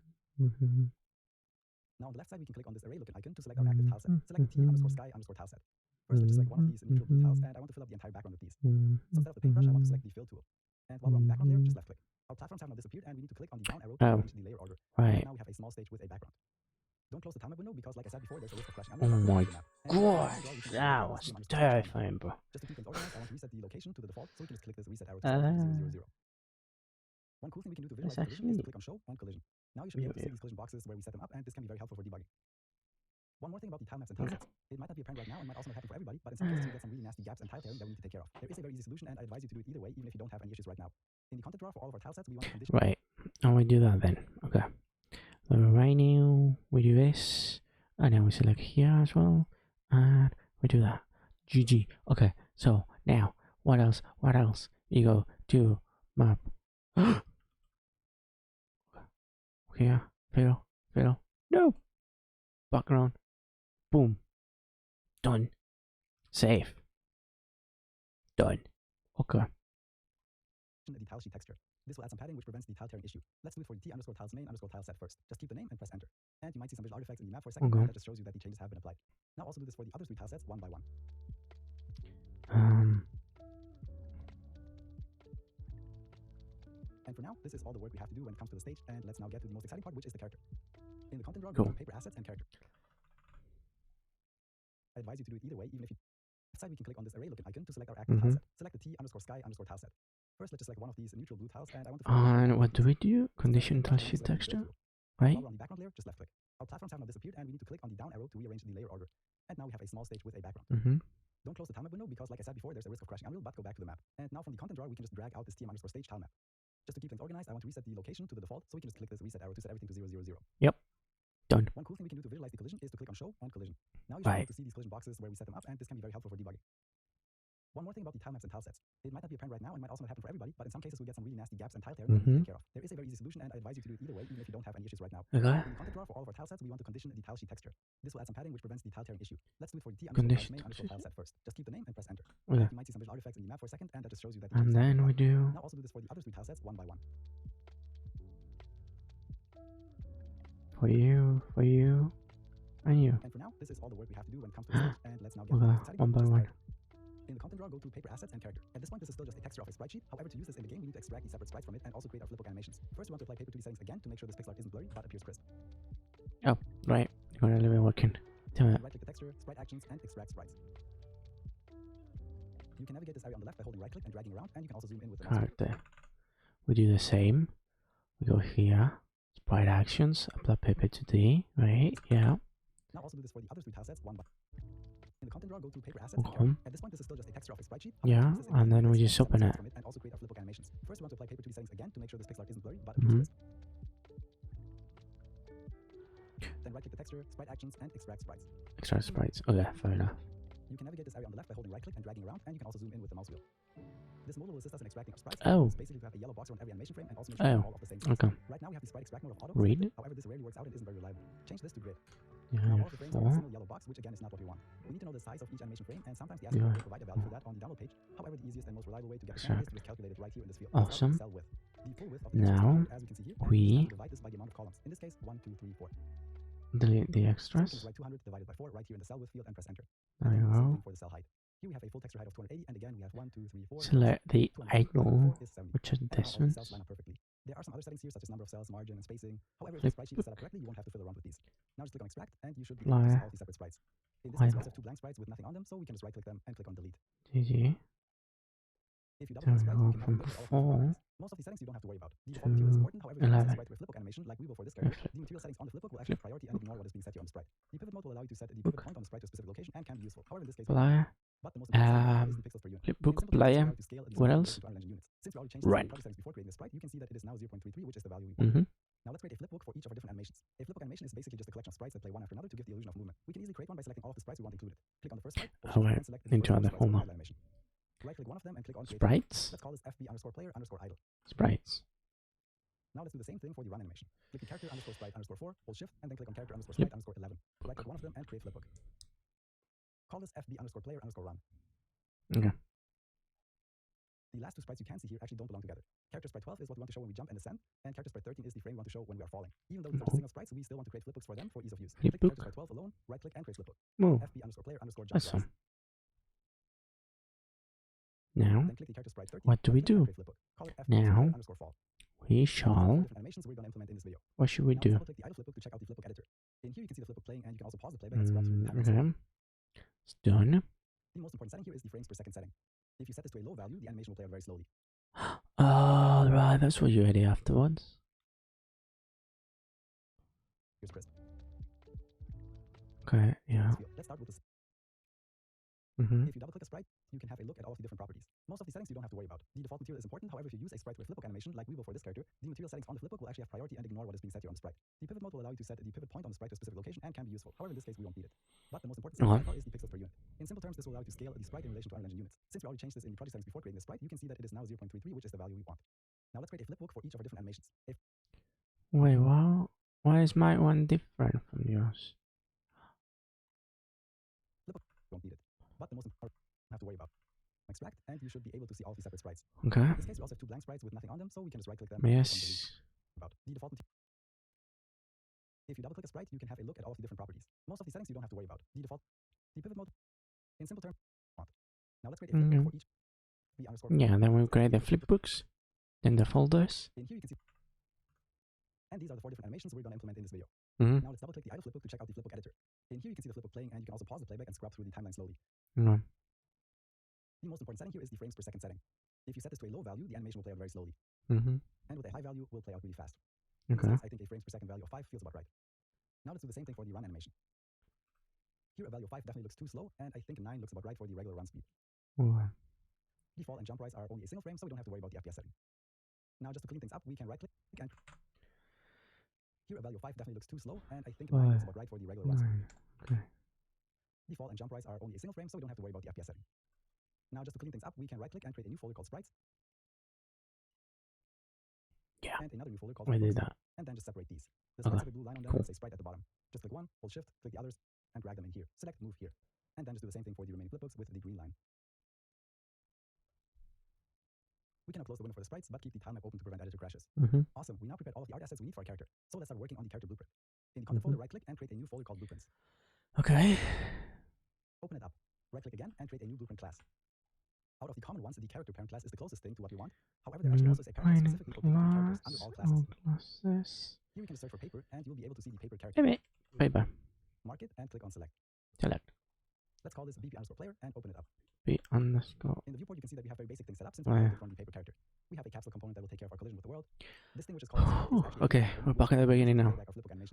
Now on the left side, we can click on this array looking icon to select our active tile set. Select the T_sky_tile set. First, let's select one of these neutral blue tiles, and I want to fill up the entire background with these. So instead of the paintbrush, I want to select the fill tool. And while we're on the background layer, just left click. Our platforms have now disappeared, and we need to click on the down arrow to arrange the layer order. Right. And now we have a small stage with a background. Don't close the timer window because, like I said before, there's a risk of crashing. Oh my god, that was terrifying, bro. Just to keep things organized, I want to reset the location to the default, so we can just click this reset arrow to 000. One cool thing we can do to visualize That's collision is to actually click on show on collision. Now you should be able to see these collision boxes where we set them up, and this can be very helpful for debugging. One more thing about the tile maps and tile sets. It might not be apparent right now and might also not happen for everybody, but in some cases we get some really nasty gaps and tile tearing that we need to take care of. There is a very easy solution, and I advise you to do it either way, even if you don't have any issues right now. In the content drawer for all of our tile sets, we want to condition. Right. And we do that then. Okay. So right now we do this, and then we select here as well, and we do that. GG. Okay. So now what else? What else? You go to map. here. Fill. No! Background. Boom. Done. Save. Done. Okay. The tile sheet texture. This will add some padding which prevents the tile tearing issue. Let's do it for the t_tiles main _tile set first. Just keep the name and press enter. And you might see some visual artifacts in the map for a second, and that just shows you that the changes have been applied. Now also do this for the other 3 tile sets one by one. And for now, this is all the work we have to do when it comes to the stage, and let's now get to the most exciting part, which is the character. In the content drawer, go to paper assets and character. I advise you to do it either way, even if you decide we can click on this array looking icon to select our active tile set. Select the t_sky_tile set. First, let's just select one of these neutral blue tiles, and I want to and what do we do? Condition tile sheet texture, right? While on the background layer, just left click. Our platforms have now disappeared, and we need to click on the down arrow to rearrange the layer order. And now we have a small stage with a background. Don't close the tile map window because, like I said before, there's a risk of crashing Unreal, but go back to the map. And now from the content drawer, we can just drag out this tm_stage tile map. Just to keep things organized, I want to reset the location to the default, so we can just click this reset arrow to set everything to 0, 0, 0. Yep. Done. One cool thing we can do to visualize the collision is to click on show on collision. Now you should be able to see these collision boxes where we set them up, and this can be very helpful for debugging. One more thing about the tile maps and tile sets. It might not be apparent right now and might also not happen for everybody, but in some cases we get some really nasty gaps and tile tearing that we need to take care of. There is a very easy solution, and I advise you to do it either way, even if you don't have any issues right now. Okay. In the content drawer for all of our tile sets, we want to condition the tile sheet texture. This will add some padding which prevents the tile tearing issue. Let's do it for the Condition t_main_tile set first. Just keep the name and press enter. Okay. You might see some visual artifacts in the map for a second, and that just shows you that. And then we do. Now also do this for the other 3 tile sets one by one. For you, and you. And for now, this is all the work we have to do when it comes to the stage, and let's now get one by one. In the content drawer, go to paper assets and character. At this point, this is still just a texture of a sprite sheet. However, to use this in the game, we need to extract the separate sprites from it and also create our flipbook animations. First, we want to apply paper 2D settings again to make sure this pixel art isn't blurry but appears crisp. Oh, right. You're gonna leave it working. Damn it. Right click the texture, sprite actions, and extract sprites. You can navigate this area on the left by holding right click and dragging around, and you can also zoom in with the mouse. Character. We do the same. We go here. Sprite actions. Apply paper 2D. Right? Yeah. Now also do this for the other 3 tile sets one by. In the content drawer, go to paper assets and character. At this point, this is still just a texture of a sprite sheet. Yeah, and then we just open it. And also create our flipbook animations. First, we want to apply paper 2D settings again to make sure this pixel art isn't blurry but appears crisp. Then right click the texture, sprite actions, and extract sprites. Extract sprites. Okay, fair enough. You can navigate this area on the left by holding right click and dragging around, and you can also zoom in with the mouse wheel. This mode will assist us in extracting our sprites. Oh. It's basically to have a yellow box around every animation frame and also make sure all of the same size. Okay. Right now we have the sprite extract mode of auto. Read. However, this rarely works out and isn't very reliable. Change this to grid. Yeah, now all of the frames are in a 4. single yellow box, which again is not what we want. We need to know the size of each animation frame, and sometimes the asset will provide a value for that on the download page. However, the easiest and most reliable way to get the is to just calculate it right here in this field. Awesome. Cell width. The full width of Now as we can see here, we divide this by the amount of columns. In this case, 1, 2, 3, 4. delete the So we can extras. just write 200 divided by 4 right here in the cell width field and press enter. There you Same go. thing for the cell height. Here we have a full texture height of 280, and again we have 1, 2, 3, 4. Select the 284 angle, is 70. which is And now all of distance. these cells line up perfectly. There are some other settings here, such as number of cells, margin, and spacing. However, if the sprite sheet is set up correctly, you won't have to fiddle around with these. Now just click on extract, and you should be able to see all these separate sprites. In this case, we also have 2 blank sprites with nothing on them, so we can just right click them and click on delete. GG. If you double There click the we sprite, you go. can From have a look at all of the 4 properties. Most of these settings you don't have to worry about. The default material is important, however, if you use 11. the sprite with flipbook animation like we will for this character, Flip. the material settings on the flipbook will actually have priority and ignore what is being set here on the sprite. The pivot mode will allow you to set the pivot point on the sprite to a specific location and can be useful. However, in this case, Player. but the most important setting is the pixels per unit. Flipbook In simple terms, player. we allow you to scale the What sprite else? to Unreal Engine units. Since we already changed Right. the project settings before creating the sprite, you can see that it is now 0.33, which is the value we want. Now let's create a flipbook for each of our different animations. A flipbook animation is basically just a collection of sprites that play one after another to give the illusion of movement. We can easily create one by selecting all of the sprites we want included. Click on the first sprite, Oh, wait. and select the Need to first add a sprite whole from the lot. idle animation. Right click one of them and click on create. Sprites. Let's call this FB_player_idle. Sprites. Now let's do the same thing for the run animation. Click the character_sprite_4, hold shift, and then click on character_sprite_11. Right click one of them and create flipbook. Call this FB_player_run. Okay. The last 2 sprites you can see here actually don't belong together. Character sprite 12 is what we want to show when we jump and descend, and character sprite 13 is the frame we want to show when we are falling. Even though these are just single sprites, we still want to create flipbooks for them for ease of use. Click Flipbook. character sprite 12 alone, right click and create flipbook. Move. FB_player_jump. Awesome. Now, Then click the character sprite 13. what do we right click and do? create flipbook. Call it Now, FB_player_fall. we shall. Different animations we're going to implement in this video. What should we Now do? double click the idle flipbook to check out the flipbook editor. In here you can see the flipbook playing, and you can also pause the playback and scrub through the panels. Okay. It's done. The most important setting here is the frames per second setting. If you set this to a low value, the animation will play out very slowly. Oh, right. That's what you did afterwards. Here's crisp. Okay. Yeah. Let's start with this. Mm-hmm. If you double click a sprite, you can have a look at all of the different properties. Most of the settings you don't have to worry about. The default material is important, however, if you use a sprite with flipbook animation like we will for this character, the material settings on the flipbook will actually have priority and ignore what is being set here on the sprite. The pivot mode will allow you to set the pivot point on the sprite to a specific location and can be useful. However, in this case, we won't need it. But the most important setting by far is the pixels per unit. In simple terms, this will allow you to scale the sprite in relation to Unreal Engine units. Since we already changed this in the project settings before creating the sprite, you can see that it is now 0.33, which is the value we want. Now let's create a flipbook for each of our different animations. Wait, wow. Why is my one different from yours? Won't need it. But the most important have to worry about. Extract, and you should be able to see all the separate sprites. Okay. In this case, we also have two blank sprites with nothing on them, so we can just right click them and click on delete. Yes. About the default. If you double click a sprite, you can have a look at all of the different properties. Most of the settings you don't have to worry about. The default, the pivot mode, in simple terms, font. Now let's create a flipbook for each v underscore. Yeah, then we create the flipbooks, then the folders. In here you can see, and these are the 4 different animations we're going to implement in this video. Mm-hmm. Now let's double click the idle flipbook to check out the flipbook editor. In here you can see the flipbook playing, and you can also pause the playback and scrub through the timeline slowly. No. The most important setting here is the frames per second setting. If you set this to a low value, the animation will play out very slowly. Mm-hmm. And with a high value, will play out really fast. In this Okay. case, I think a frames per second value of 5 feels about right. Now let's do the same thing for the run animation. Here a value of 5 definitely looks too slow, and I think a 9 looks about right for the regular run speed. Oh. The fall and jump rise are only a single frame, so we don't have to worry about the FPS setting. Now just to clean things up, we can right click and here a value of 5 definitely looks too slow, and I think a 9 looks about right for the regular run speed. Okay. The fall and jump rise are only a single frame, so we don't have to worry about the FPS setting. Now just to clean things up, we can right click and create a new folder called sprites. Yeah. And another new folder called I did flipbooks, that. and then just separate these. The Okay. sprites have a blue line on them Cool. and say sprite at the bottom. Just click one, hold shift, click the others, and drag them in here. Select move here. And then just do the same thing for the remaining flipbooks with the green line. We can now close the window for the sprites, but keep the tile map open to prevent editor crashes. Mm-hmm. Awesome, we now prepared all of the art assets we need for our character. So let's start working on the character blueprint. In the content folder, right click and create a new folder called blueprints. Okay. Open it up. Right click again and create a new blueprint class. Out of the common ones, the character parent class is the closest thing to what we want. However, there actually also is a parent class specifically for different characters under all classes. Classes. Here we can search for paper and you'll be able to see the paper character. Wait a minute. Paper. Mark it and click on select. Select. Let's call this BP underscore player and open it up. B underscore. In the viewport, you can see that we have very basic things set up since Oh, we yeah. started from the paper character. We have a capsule component that will take care of our collision with the world. This thing which is called Okay, we're back at the beginning now.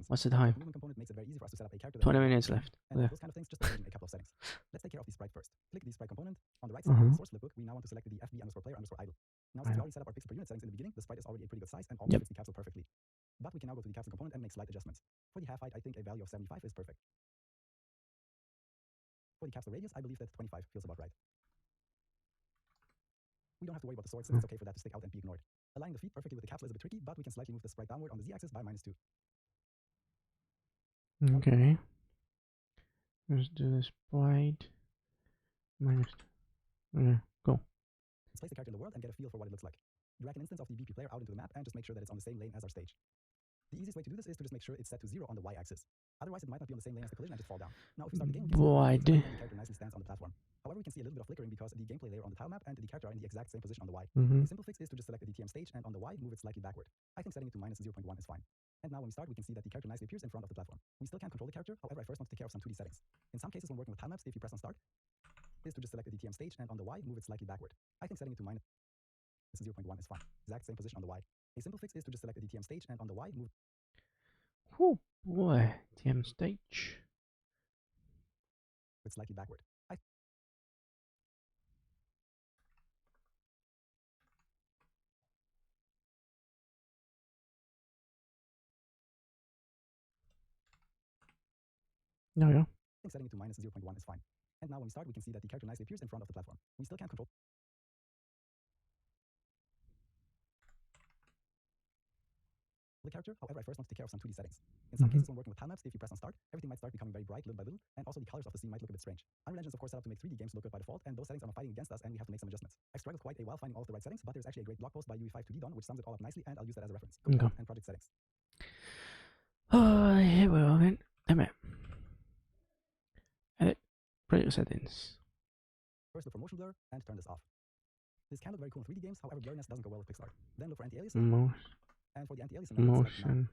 What's the time? Movement component makes it very easy for us to set up a character. 20 minutes left. And Yeah. those kind of things just by changing a couple of settings. Let's take care of the sprite first. Click the sprite component. On the right side of the source flipbook, we now want to select the FB underscore player underscore idle. Now since we already set up our pixel per unit settings in the beginning, the sprite is already a pretty good size and almost fits the capsule perfectly. But we can now go to the capsule component and make slight adjustments. For the half height, I think a value of 75 is perfect. For the capsule radius, I believe that 25 feels about right. We don't have to worry about the sword since it's okay for that to stick out and be ignored. Aligning the feet perfectly with the capsule is a bit tricky, but we can slightly move the sprite downward on the z-axis by -2. Okay. Let's do the sprite. Minus. Go. Let's place the character in the world and get a feel for what it looks like. Drag an instance of the BP player out into the map and just make sure that it's on the same lane as our stage. The easiest way to do this is to just make sure it's set to 0 on the y-axis. Otherwise, it might not be on the same lane as the collision and just fall down. Now, if we start the game, we can see that the character nicely stands on the platform. However, we can see a little bit of flickering because the gameplay layer on the tile map and the character are in the exact same position on the y. Mm-hmm. The simple fix is to just select the DTM stage and on the y, move it slightly backward. I think setting it to -0.1 is fine. And now when we start, we can see that the character nicely appears in front of the platform. We still can't control the character, however, I first want to take care of some 2D settings. In some cases, when working with tile maps, if you press on start, is to just select the DTM stage and on the y, move it slightly backward. I think setting it to -0.1 is fine. Exact same position on the y. A simple fix is to just select the DTM stage and on the y, move Oh boy. TM stage. it slightly backward. No, yeah. I think setting it to -0.1 is fine. And now when we start, we can see that the character nicely appears in front of the platform. We still can't control the character, however, I first want to take care of some 2D settings. In some cases, when working with tile maps, if you press on start, everything might start becoming very bright little by little, and also the colors of the scene might look a bit strange. Unreal Engine is of course set up to make 3D games look good by default, and those settings are not fighting against us, and we have to make some adjustments. I struggled quite a while finding all of the right settings, but there's actually a great blog post by UE52ddon which sums it all up nicely, and I'll use that as a reference. Go to and project settings. Oh, here we go again. Damn it. Edit. Project settings. First look for motion blur, and turn this off. This can look very cool in 3D games, however, blurriness doesn't go well with pixel art. Then look for anti-aliasing, and for the anti-aliasing, Motion.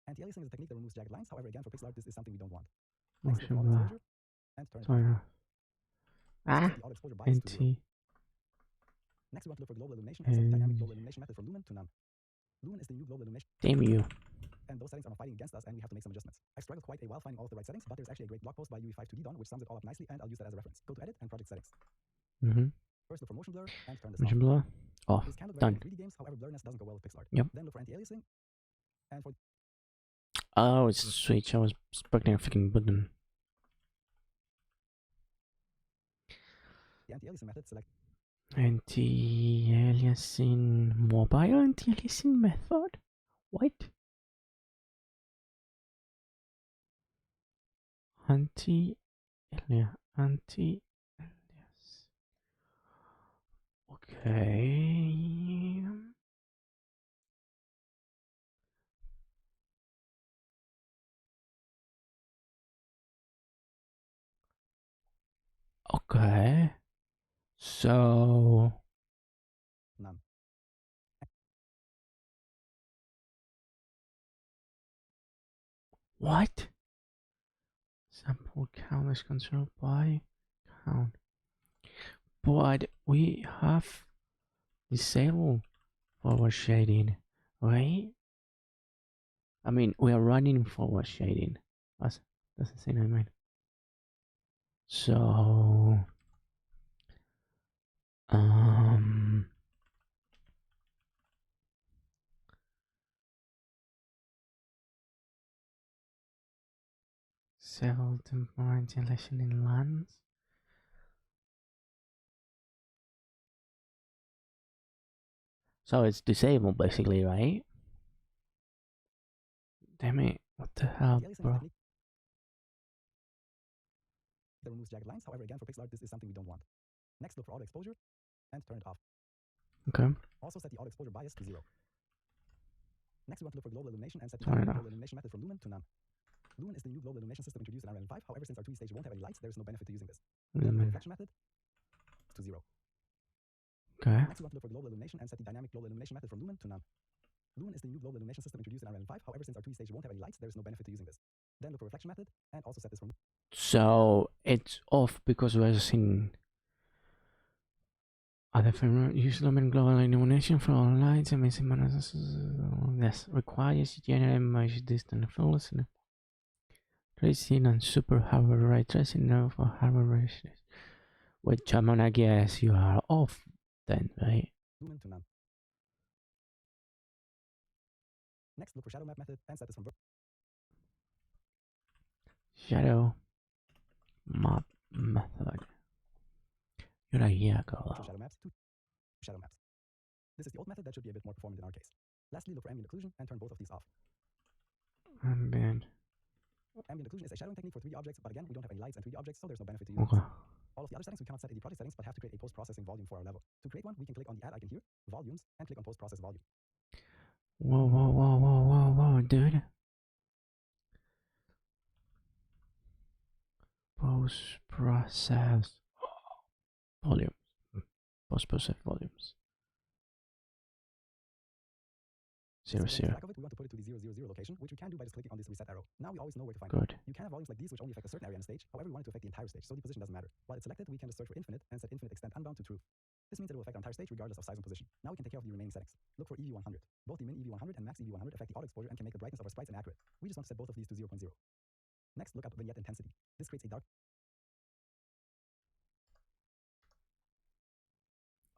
anti-aliasing is a technique that removes jagged lines, however, again, for pixel art, this is something we don't want. Motion Auto blur. exposure, and turn it Sorry. off. Ah. Set the auto exposure bias to 0. NT. Next, we want to look for global illumination and set the dynamic global illumination method from lumen to none. Lumen is the new global illumination, Damn you. and those settings are not fighting against us, and we have to make some adjustments. I struggled quite a while finding all of the right settings, but there's actually a great blog post by UE52ddon which sums it all up nicely, and I'll use that as a reference. Go to edit and project settings. Mm-hmm. First, look for motion blur, and turn this Motion off. blur. Off. This can look very Done. good in 3D games, however, blurriness doesn't go well with pixel art. Yep. Then look for anti-aliasing, and for Oh, it's a switch. I was expecting a freaking button. the anti-aliasing method, select Anti-aliasing mobile anti-aliasing method? What? anti-alias. Okay. Okay. So None. what? Sample count is controlled by count. But we have disabled forward shading, right? I mean, we are running forward shading. That's the thing I mean. So, several temporal ventilation in lands. So it's disabled basically, right? Damn it! What the hell, bro? That removes jagged lines. However, again, for pixel art, this is something we don't want. Next, look for auto exposure and turn it off. Okay. Also set the auto exposure bias to 0. Next, we want to look for global illumination and set the Turn it global off. illumination method from Lumen to none. Lumen is the new global illumination system introduced in Unreal Engine 5. However, since our 2D stage won't have any lights, there is no benefit to using this. Then the reflection method to 0. Okay. Next, we want to look for global illumination and set the dynamic global illumination method from Lumen to none. Lumen is the new global illumination system introduced in Unreal Engine 5. However, since our 2D stage won't have any lights, there is no benefit to using this. Then look for reflection method and also set this from. So it's off because we're seeing other framework use Lumen global illumination for all lights and missing this requires generate much distant fields and tracing and super hardware ray tracing now for hardware races. Which I'm gonna guess you are off then, right? Lumen to none. Next, look for shadow map method and set this from Shadow map method. You're a year ago. shadow maps to shadow maps. This is the old method that should be a bit more performant in our case. Lastly, look for ambient occlusion and turn both of these off. Ambient. Ambient occlusion is a shadowing technique for 3D objects, but again, we don't have any lights and 3D objects, so there's no benefit to using Okay. this. All of the other settings we cannot set in the project settings, but have to create a post-processing volume for our level. To create one, we can click on the add icon here, volumes, and click on post-process volume. Whoa, dude. Post-process volumes. Post-process volumes. 0, Since we 0. want to keep track of it, we want to put it to the 000 location, which we can do by just clicking on this reset arrow. Now we always know where to find it. Good. You can have volumes like these which only affect a certain area in a stage. However, we want it to affect the entire stage, so the position doesn't matter. While it's selected, we can just search for infinite and set infinite extent unbound to true. This means that it will affect our entire stage regardless of size and position. Now we can take care of the remaining settings. Look for EV100. Both the min EV100 and max EV100 affect the auto exposure and can make the brightness of our sprites inaccurate. We just want to set both of these to 0.0. Next, look up vignette intensity. This creates a dark.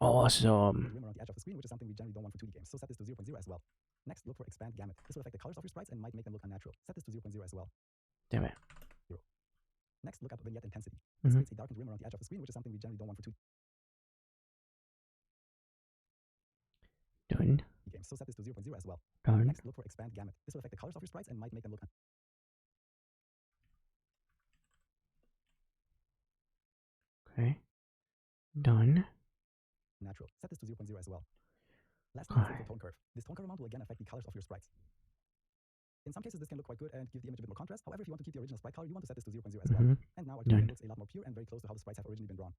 Awesome. Rim around the edge of the screen, which is something we generally don't want for 2D games, so set this to 0.0 as well. Next, look for expand gamut. This will affect the colors of your sprites and might make them look unnatural. Set this to 0.0 as well. Damn it. Next, look up vignette intensity. This creates a darkened rim around the edge of the screen, which is something we generally don't want for 2D Done. games, so set this to 0.0 as well. Done. Next, look for expand gamut. This will affect the colors of your sprites and might make them look Okay. Done. natural. Set this to 0.0 as well. Lastly, look for tone curve. This tone curve amount will again affect the colors of your sprites. In some cases, this can look quite good and give the image a bit more contrast. However, if you want to keep the original sprite color, you want to set this to 0.0 as well. And now our 2D game looks a lot more pure and very close to how the sprites have originally been drawn.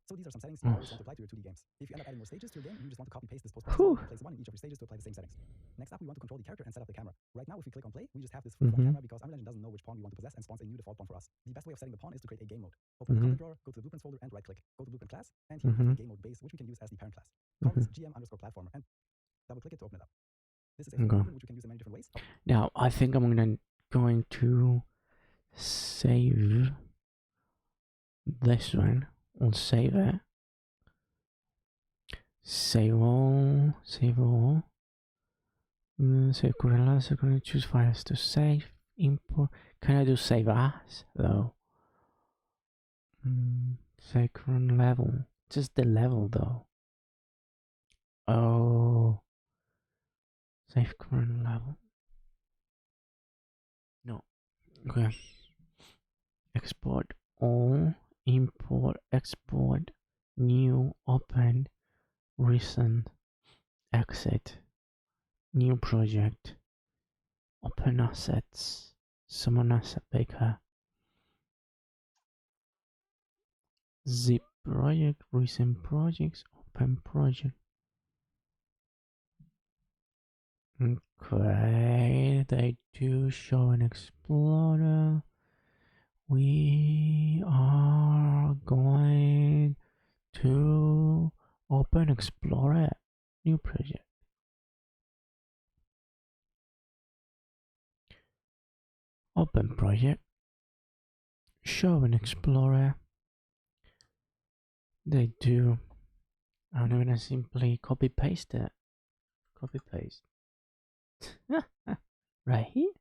So these are some settings you always want to apply to your 2D games. If you end up adding more stages to your game, you just want to copy paste this post-processing and place one in each of your stages to apply the same settings. Next up, we want to control the character and set up the camera. Right now, if we click on play, we just have this full pawn camera because Unreal Engine doesn't know which pawn we want to possess and spawns a new default pawn for us. The best way of setting the pawn is to create a game mode. Open the content drawer, go to the blueprints folder and right click. Go to blueprint class, and here we create a game mode base, which we can use as the parent class. Call this GM_platformer and double click it to open it up. This is a blueprint which we can use in many different ways. Now, I think I'm going to save this one. I'll save it. Save all. Save all. Save current so can I choose files to save. Import. Can I do save as though? Save current level. Just the level though. Oh. Save current level. No. Okay. export all, import, export, new, open, recent, exit, new project, open assets, summon asset picker, zip project, recent projects, open project. Okay, they do show an explorer. We are going to open explorer, new project. Open project, show an explorer. They do. I'm gonna simply copy paste it. Copy paste. Right here.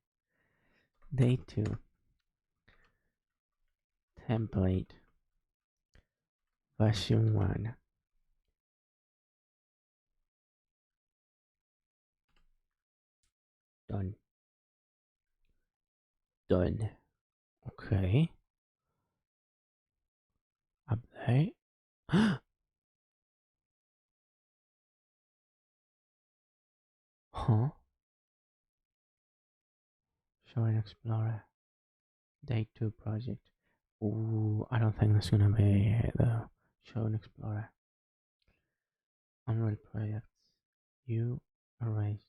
Day 2. Template. Version 1. Done. Done. Okay. Update. Huh? Show an explorer. Day 2 project. Ooh, I don't think that's gonna be it though. Show an explorer. Unreal projects. You erased.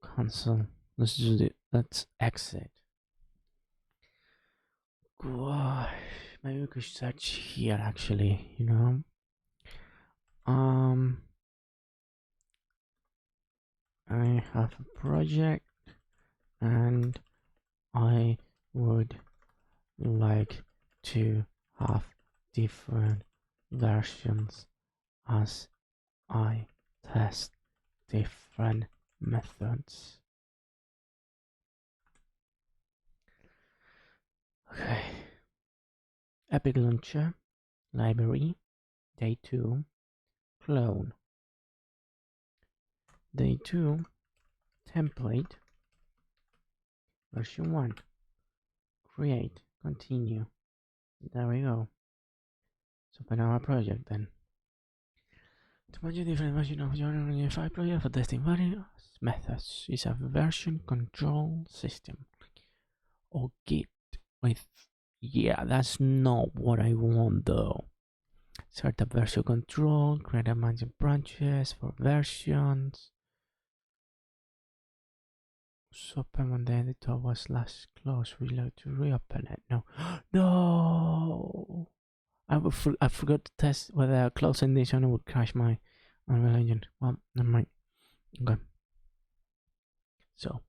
Cancel. Let's do it. Let's exit. Gosh, maybe we could search here actually, you know. I have a project and I would like to have different versions as I test different methods. Okay. Epic Launcher, library, day 2, clone. Day 2, template, version 1, create, continue. There we go. Let's open our project then. To manage different versions of your unified project for testing various methods is a version control system. Or Git with, yeah, that's not what I want though. Start up version control, create a bunch of branches for versions. So open when the editor was last closed, reload to reopen it. No, no! I forgot to test whether closing this one would crash my Unreal Engine. Well, never mind. Okay. So,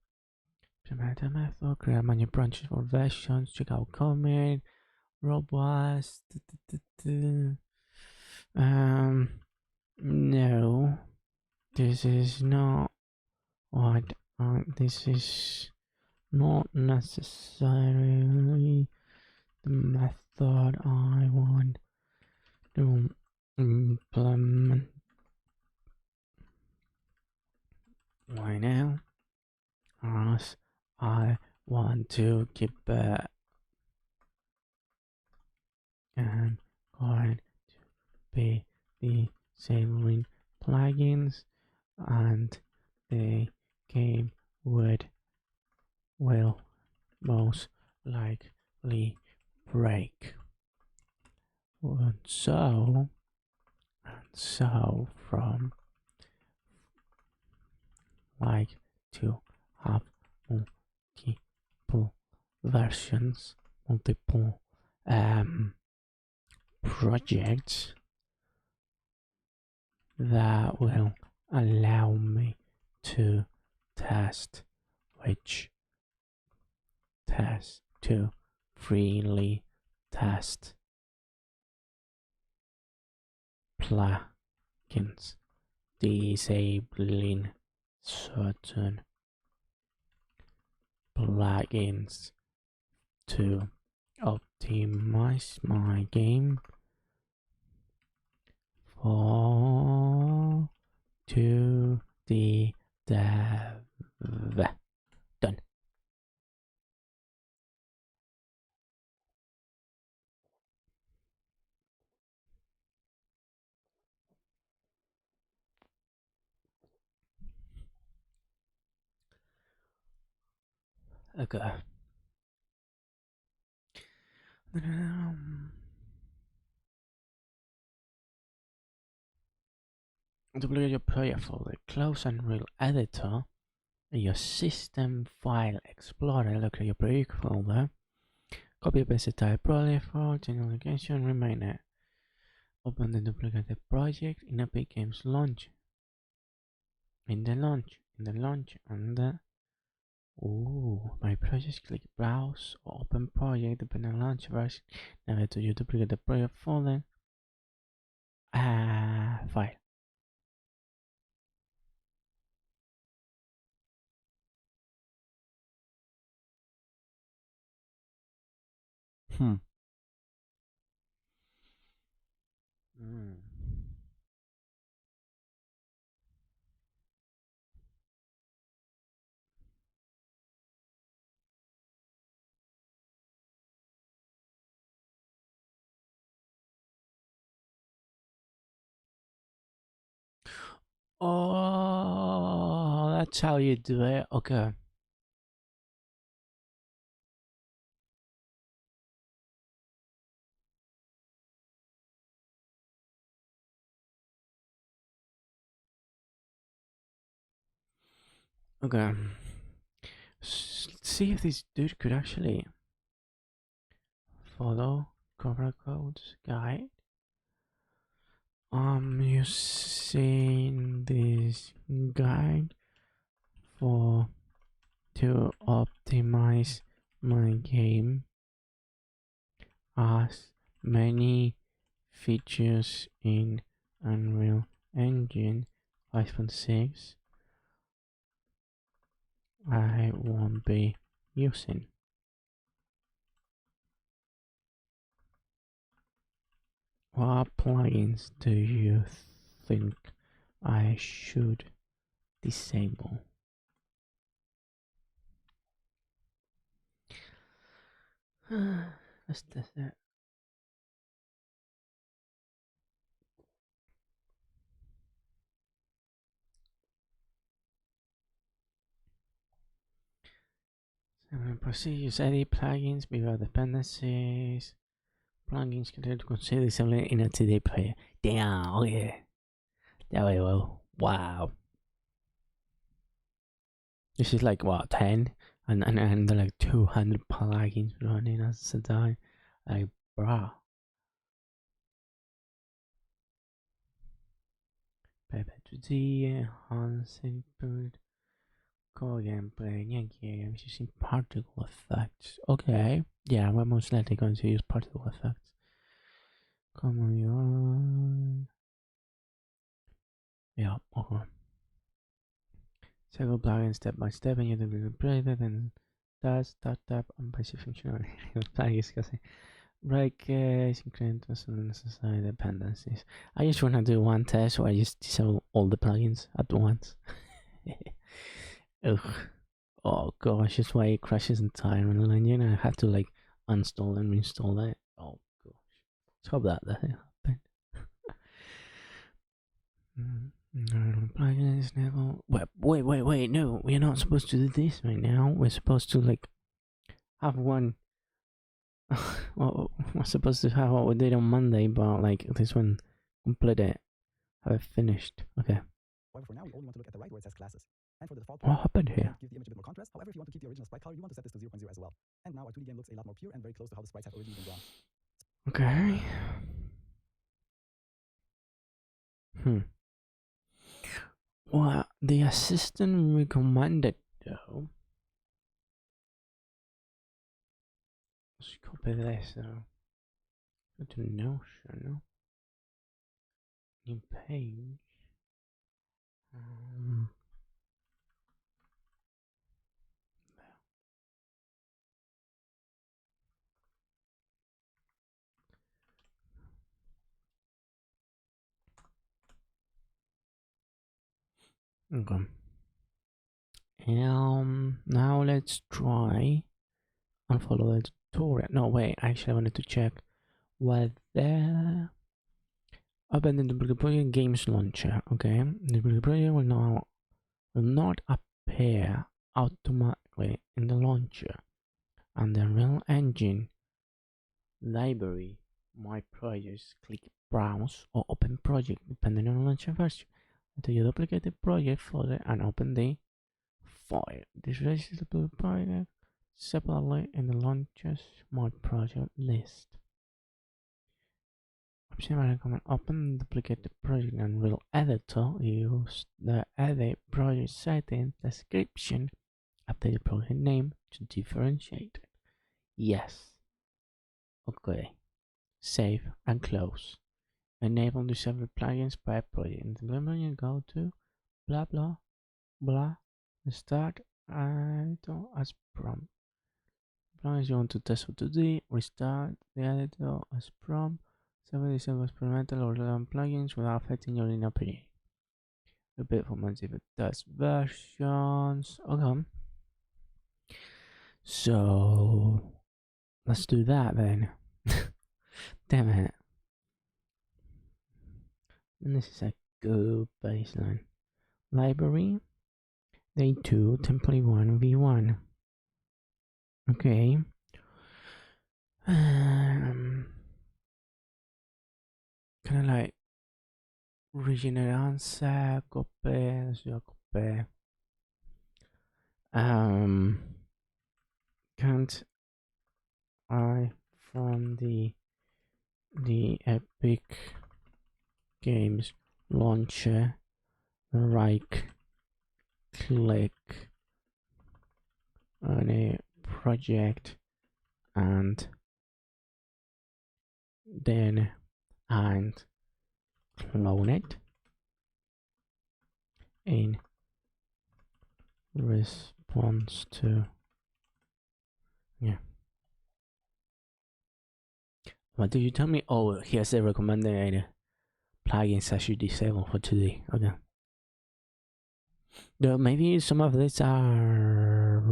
implement a method, create a bunch of branches for versions, check out comment, robust. No, this is not what this is not necessarily the method I want to implement. Why now? As I want to keep it and going to be disabling plugins, and the game will most likely break. And so from like to have multiple versions, multiple projects that will allow me to test to freely test plugins, disabling certain plugins to optimize my game for to the dev. Okay. Duplicate your project folder. Close Unreal Editor. Your System File Explorer. Locate your project folder. Copy paste the type project for general location. Remain it. Open the duplicated project in Epic Games Launch. In the launch, and my projects. Click Browse or Open Project depending on launch version. Navigate to your duplicated project folder. File. Hmm. Oh, that's how you do it. Okay. Okay. See if this dude could actually follow cover codes guide. Using this guide for to optimize my game as many features in Unreal Engine 5.6 I won't be using. What plugins do you think I should disable? Let's test that. Proceed, use edit plugins, beware dependencies. Plugins can to consider disabling in a TD player. Damn, oh yeah. There we go. Wow. This is like what, 10? And like 200 plugins running at the time. Like, bruh. Paper 2D, enhance input, core gameplay, new games using particle effects. Okay, yeah, we're most likely going to use particle effects. Come on. Yeah, okay. Several plugins step by step, and you can upgrade it and tap on basic functionality. Plugins casi break increment unnecessary dependencies. I just want to do one test where I just disable all the plugins at once. Ugh. Oh gosh, that's why it crashes entirely. And you know, I had to like uninstall and reinstall it. Oh gosh. Let's hope that doesn't happen. Plugins never. Wait, no, we're not supposed to do this right now. We're supposed to like have one. Well, we're supposed to have what we did on Monday, but like this one completed. Have it finished. Okay. However, for now, we only want to look at the right where it says classes. And for the default What happened here? give the image a bit more contrast. However, if you want to keep the original sprite color, you want to set this to 0.0 as well. And now our 2D game looks a lot more pure and very close to how the sprites have originally been drawn. Okay. Well, the assistant recommended though. Let's copy this though. Go to Notion. New page. Okay. Now let's try and follow the tutorial. No, wait, actually I wanted to check whether open the duplicate project games launcher. Okay, the duplicate project will not appear directly in the launcher and the Unreal Engine library, My Projects, click Browse or Open Project depending on the launcher version until you duplicate the project folder and open the file. This registers the project separately in the launcher's My Project list. Option I recommend open duplicate the project in Unreal Editor. Use the Edit Project Settings description. Update the project name to differentiate it. Yes. Okay. Save and close. Enable disable plugins by project. And then you go to blah blah blah. Start editor as prompt. As long as you want to test for 2D, restart the editor as prompt. Disable experimental or relevant plugins without affecting your linear PG. Repeat for multiple test versions. Okay. So let's do that then. Damn it. And this is a good baseline. Library. Day 2, template 1, V1. Okay. Kind of like rigeneranza, coppe, coppe. Can't I from the Epic Games launcher right click on a project and then clone it in response to What did you tell me? Oh, here's a recommended plugins I should disable for today. Okay. Though maybe some of these are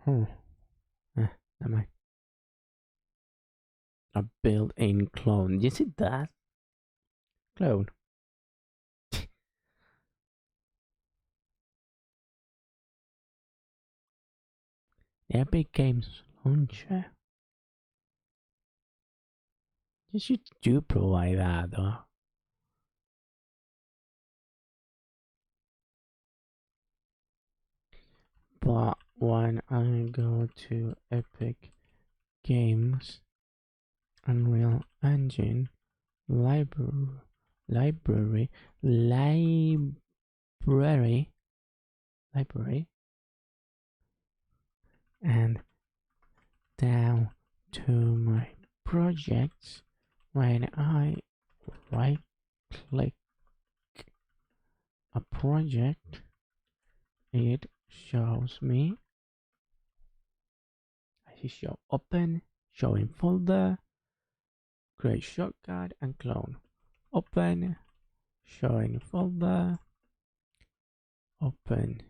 never mind. A built-in clone. You see that? Clone. Epic Games launcher. You should do provide that though. But when I go to Epic Games Unreal Engine library and down to my projects, when I right click a project, it shows me I see show open, show in folder, create shortcut and clone. Open, show in folder, open,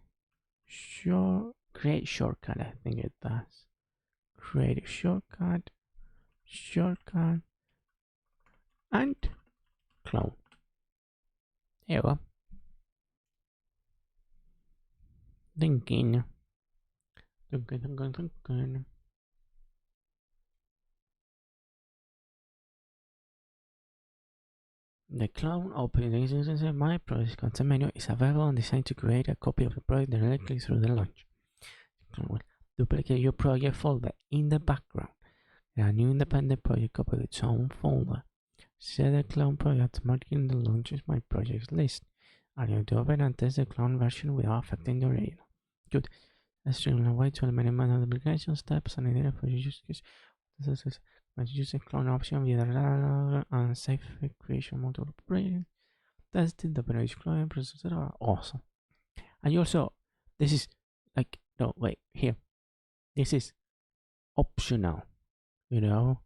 create shortcut. I think it does. Create a shortcut, and clone. There you go. Thinking. The clone opening My Project content menu is available and designed to create a copy of the project directly through the launch. Duplicate your project folder in the background. A new independent project copy with its own folder. Set the clone project automatically in the launcher's My Projects list. Allow to open and test the clone version without affecting the original. Good. Let's streamline a way to eliminate manual duplication steps and idea for use case. Use the clone option and save creation multiple operating. Testing the operation clone processor are awesome. And you also, this is like, no, wait, here. This is optional, you know.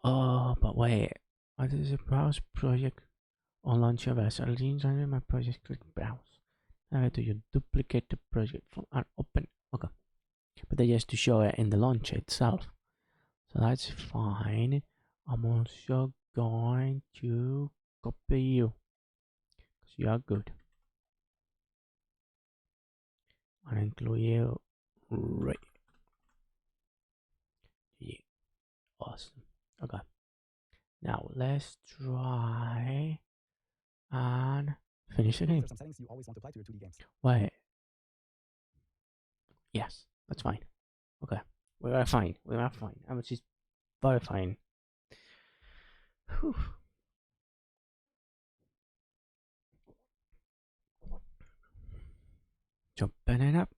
Oh, but wait. What is a browse project on launcher version? I'll my project, click browse. Now do you duplicate the project and open? Okay. But they just to show it in the launcher itself. So that's fine. I'm also going to copy you because you are good. Van a incluir Ray. Yeah, awesome. Okay. Now let's try and finish the These game. are some settings you always want to apply to your 2D games. Wait. Yes, that's fine. Okay. We are fine. We are fine. I'm just very fine. Whew. Jumping it up.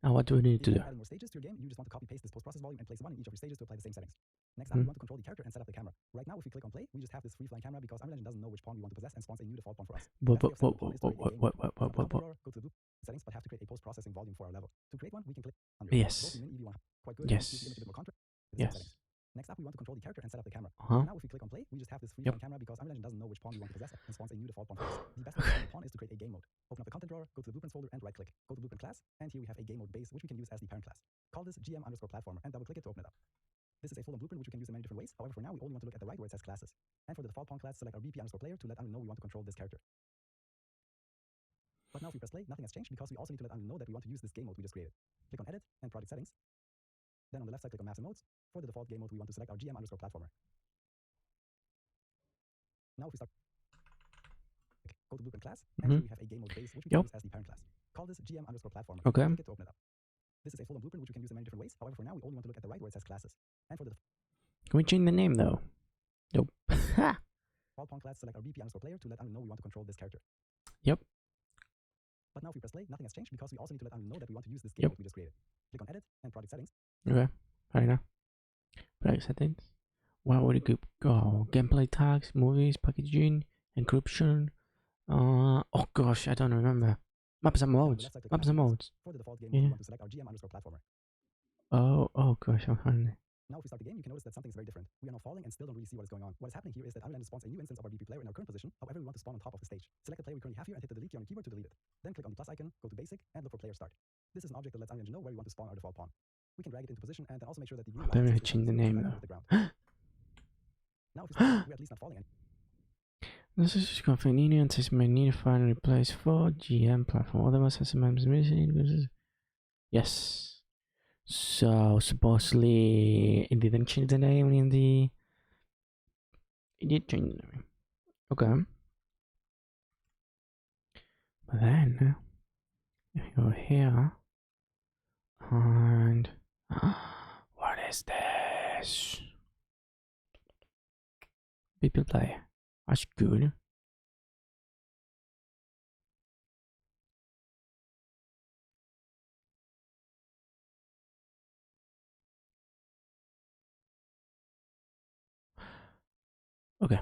Now what do we need If to you do? want to add more stages to your game, you just want to copy paste this post process volume and place one in each of your stages to apply the same settings. Next up, we want to control the character and set up the camera. Right now, if we click on play, we just have this free flying camera because Unreal Engine doesn't know which pawn we want to possess and spawns a new default pawn for us. What? Best way of setting the pawn is to create a game mode. What? Open up the drawer, go to the loop settings, but have to create a post processing volume for our level. To create one, we can click Unreal. Yes. Both Min EV1 quite good. Yes. Use the image a bit more contrast. Yes. Next up, we want to control the character and set up the camera. Uh-huh. Now, if we click on play, we just have this free Yep. flying camera because Unreal Engine doesn't know which pawn we want to possess and spawns a new default pawn for us. The best way to set the pawn is to create a game mode. Open up the content drawer, go to the blueprints folder and right click. Go to blueprint class, and here we have a game mode base which we can use as the parent class. Call this GM_platformer and double click it to open it up. This is a full-on blueprint which we can use in many different ways. However, for now, we only want to look at the right where it says classes. And for the default pawn class, select our BP_player to let Unreal know we want to control this character. But now if we press play, nothing has changed because we also need to let Unreal know that we want to use this game mode we just created. Click on edit and project settings. Then on the left side, click on maps and modes. For the default game mode, we want to select our GM_platformer. Now if we start, go to blueprint class, and here we have a game mode base which we can use as the parent class. Call this GM_platformer. Okay. Click it to open it up. This is a full-on blueprint which we can use in many different ways. However, for now, we only want to look at the right where it says classes. And for the Can we change the name though? Nope. default pawn class, select our BP_player to let Unreal know we want to control this character. Yep. But now if we press play, nothing has changed because we also need to let Unreal know that we want to use this game Yep. mode we just created. Click on edit and project settings. Okay. Fair enough. Product settings. Wow, what a good go. Gameplay tags, movies, packaging, encryption. Oh gosh, I don't remember. Maps and modes. left side, click Maps and modes. For the default game Yeah. mode, we want to select our GM_platformer. Oh gosh, I'm fine. Now if we start the game, you can notice that something is very different. We are now falling and still don't really see what is going on. What is happening here is that Unreal Engine spawns a new instance of our BP player in our current position. However, we want to spawn on top of the stage. Select the player we currently have here and hit the delete key on your keyboard to delete it. Then click on the plus icon, go to basic, and look for player start. This is an object that lets Unreal Engine know where we want to spawn our default pawn. We can drag it into position and then also make sure that the green Let me line is change the right name up though. to the ground. Now if we start, we're at least not falling This is convenient as may need to find a replace for GM platform. Otherwise, has some missing. Yes. So supposedly it didn't change the name in the. It did change the name. Okay. But then if you go here and what is this? People play. That's good. Okay.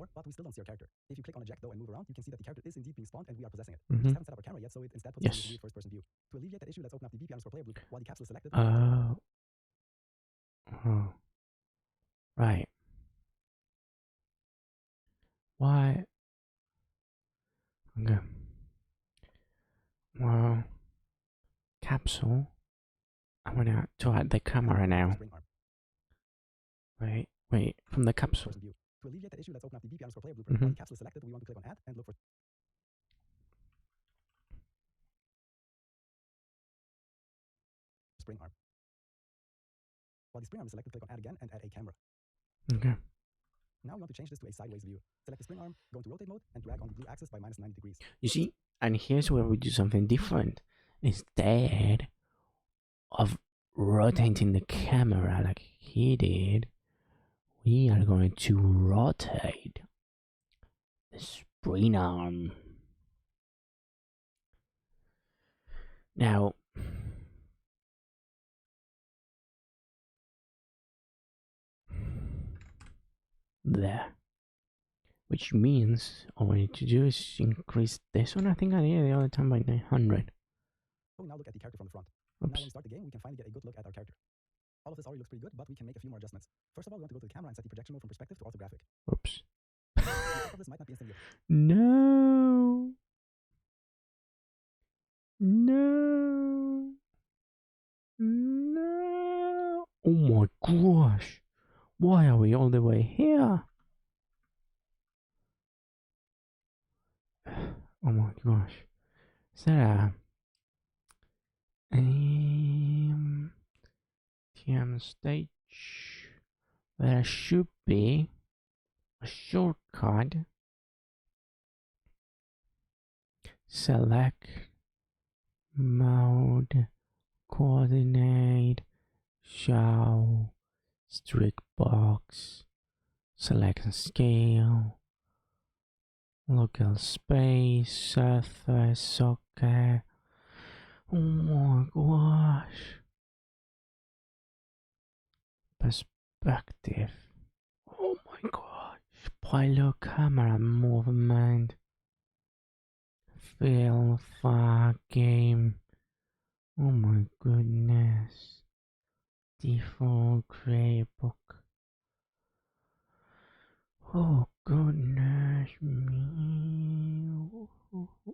anymore, but we still don't see our character. If you click on eject though and move around, you can see that the character is indeed being spawned and we are possessing it. We just haven't set up our camera yet, so it instead puts us in this weird first-person view. To alleviate that issue, let's open up the BP_player blue while the capsule is selected. Oh. Right. Why? Okay. Well, capsule. I'm gonna to add the camera now. Wait, from the capsule. To alleviate that issue, let's open up the BP_player blueprint. While the capsule is selected, we want to click on add and look for spring arm. While the spring arm is selected, click on add again and add a camera. Okay. Now we want to change this to a sideways view. Select the spring arm, go into rotate mode, and drag on the blue axis by -90 degrees. You see, and here's where we do something different. Instead of rotating the camera like he did, we are going to rotate the spring arm. Now, there. Which means all we need to do is increase this one. I think I did it the other time by 900. Oh, now look at the character from the front. Oops. Now when we start the game, we can finally get a good look at our character. All of this already looks pretty good, but we can make a few more adjustments. First of all, we want to go to the camera and set the projection mode from perspective to orthographic. Oops. The effect of this might not be instantly. No. No. No. Oh my gosh. Why are we all the way here? Oh my gosh. Is that TM stage. There should be a shortcut. Select mode, coordinate, show, strict box, select scale, local space, surface, okay. Oh my gosh. Perspective. Oh my gosh. Pilot camera movement. Fill file game. Oh my goodness. Default gray book. Oh goodness me.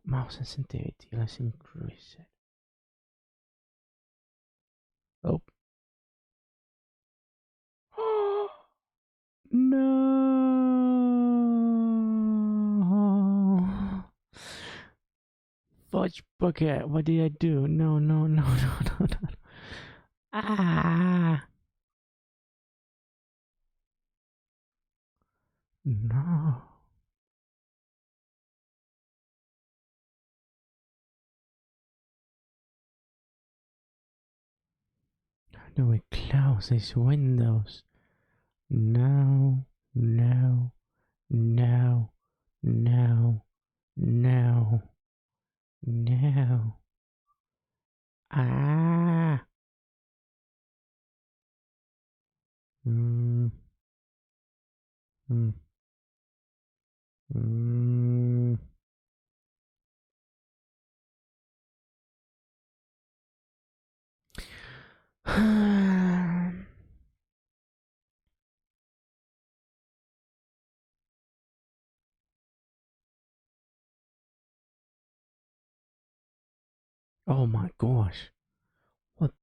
Mouse sensitivity. Let's increase it. Oh. No. Fudge bucket. What did I do? No, no, no, no, no, no. Ah. No. How do we close these windows? No, no, no, no, no, no. Ah. Mm. Mm. Mm. Oh my gosh.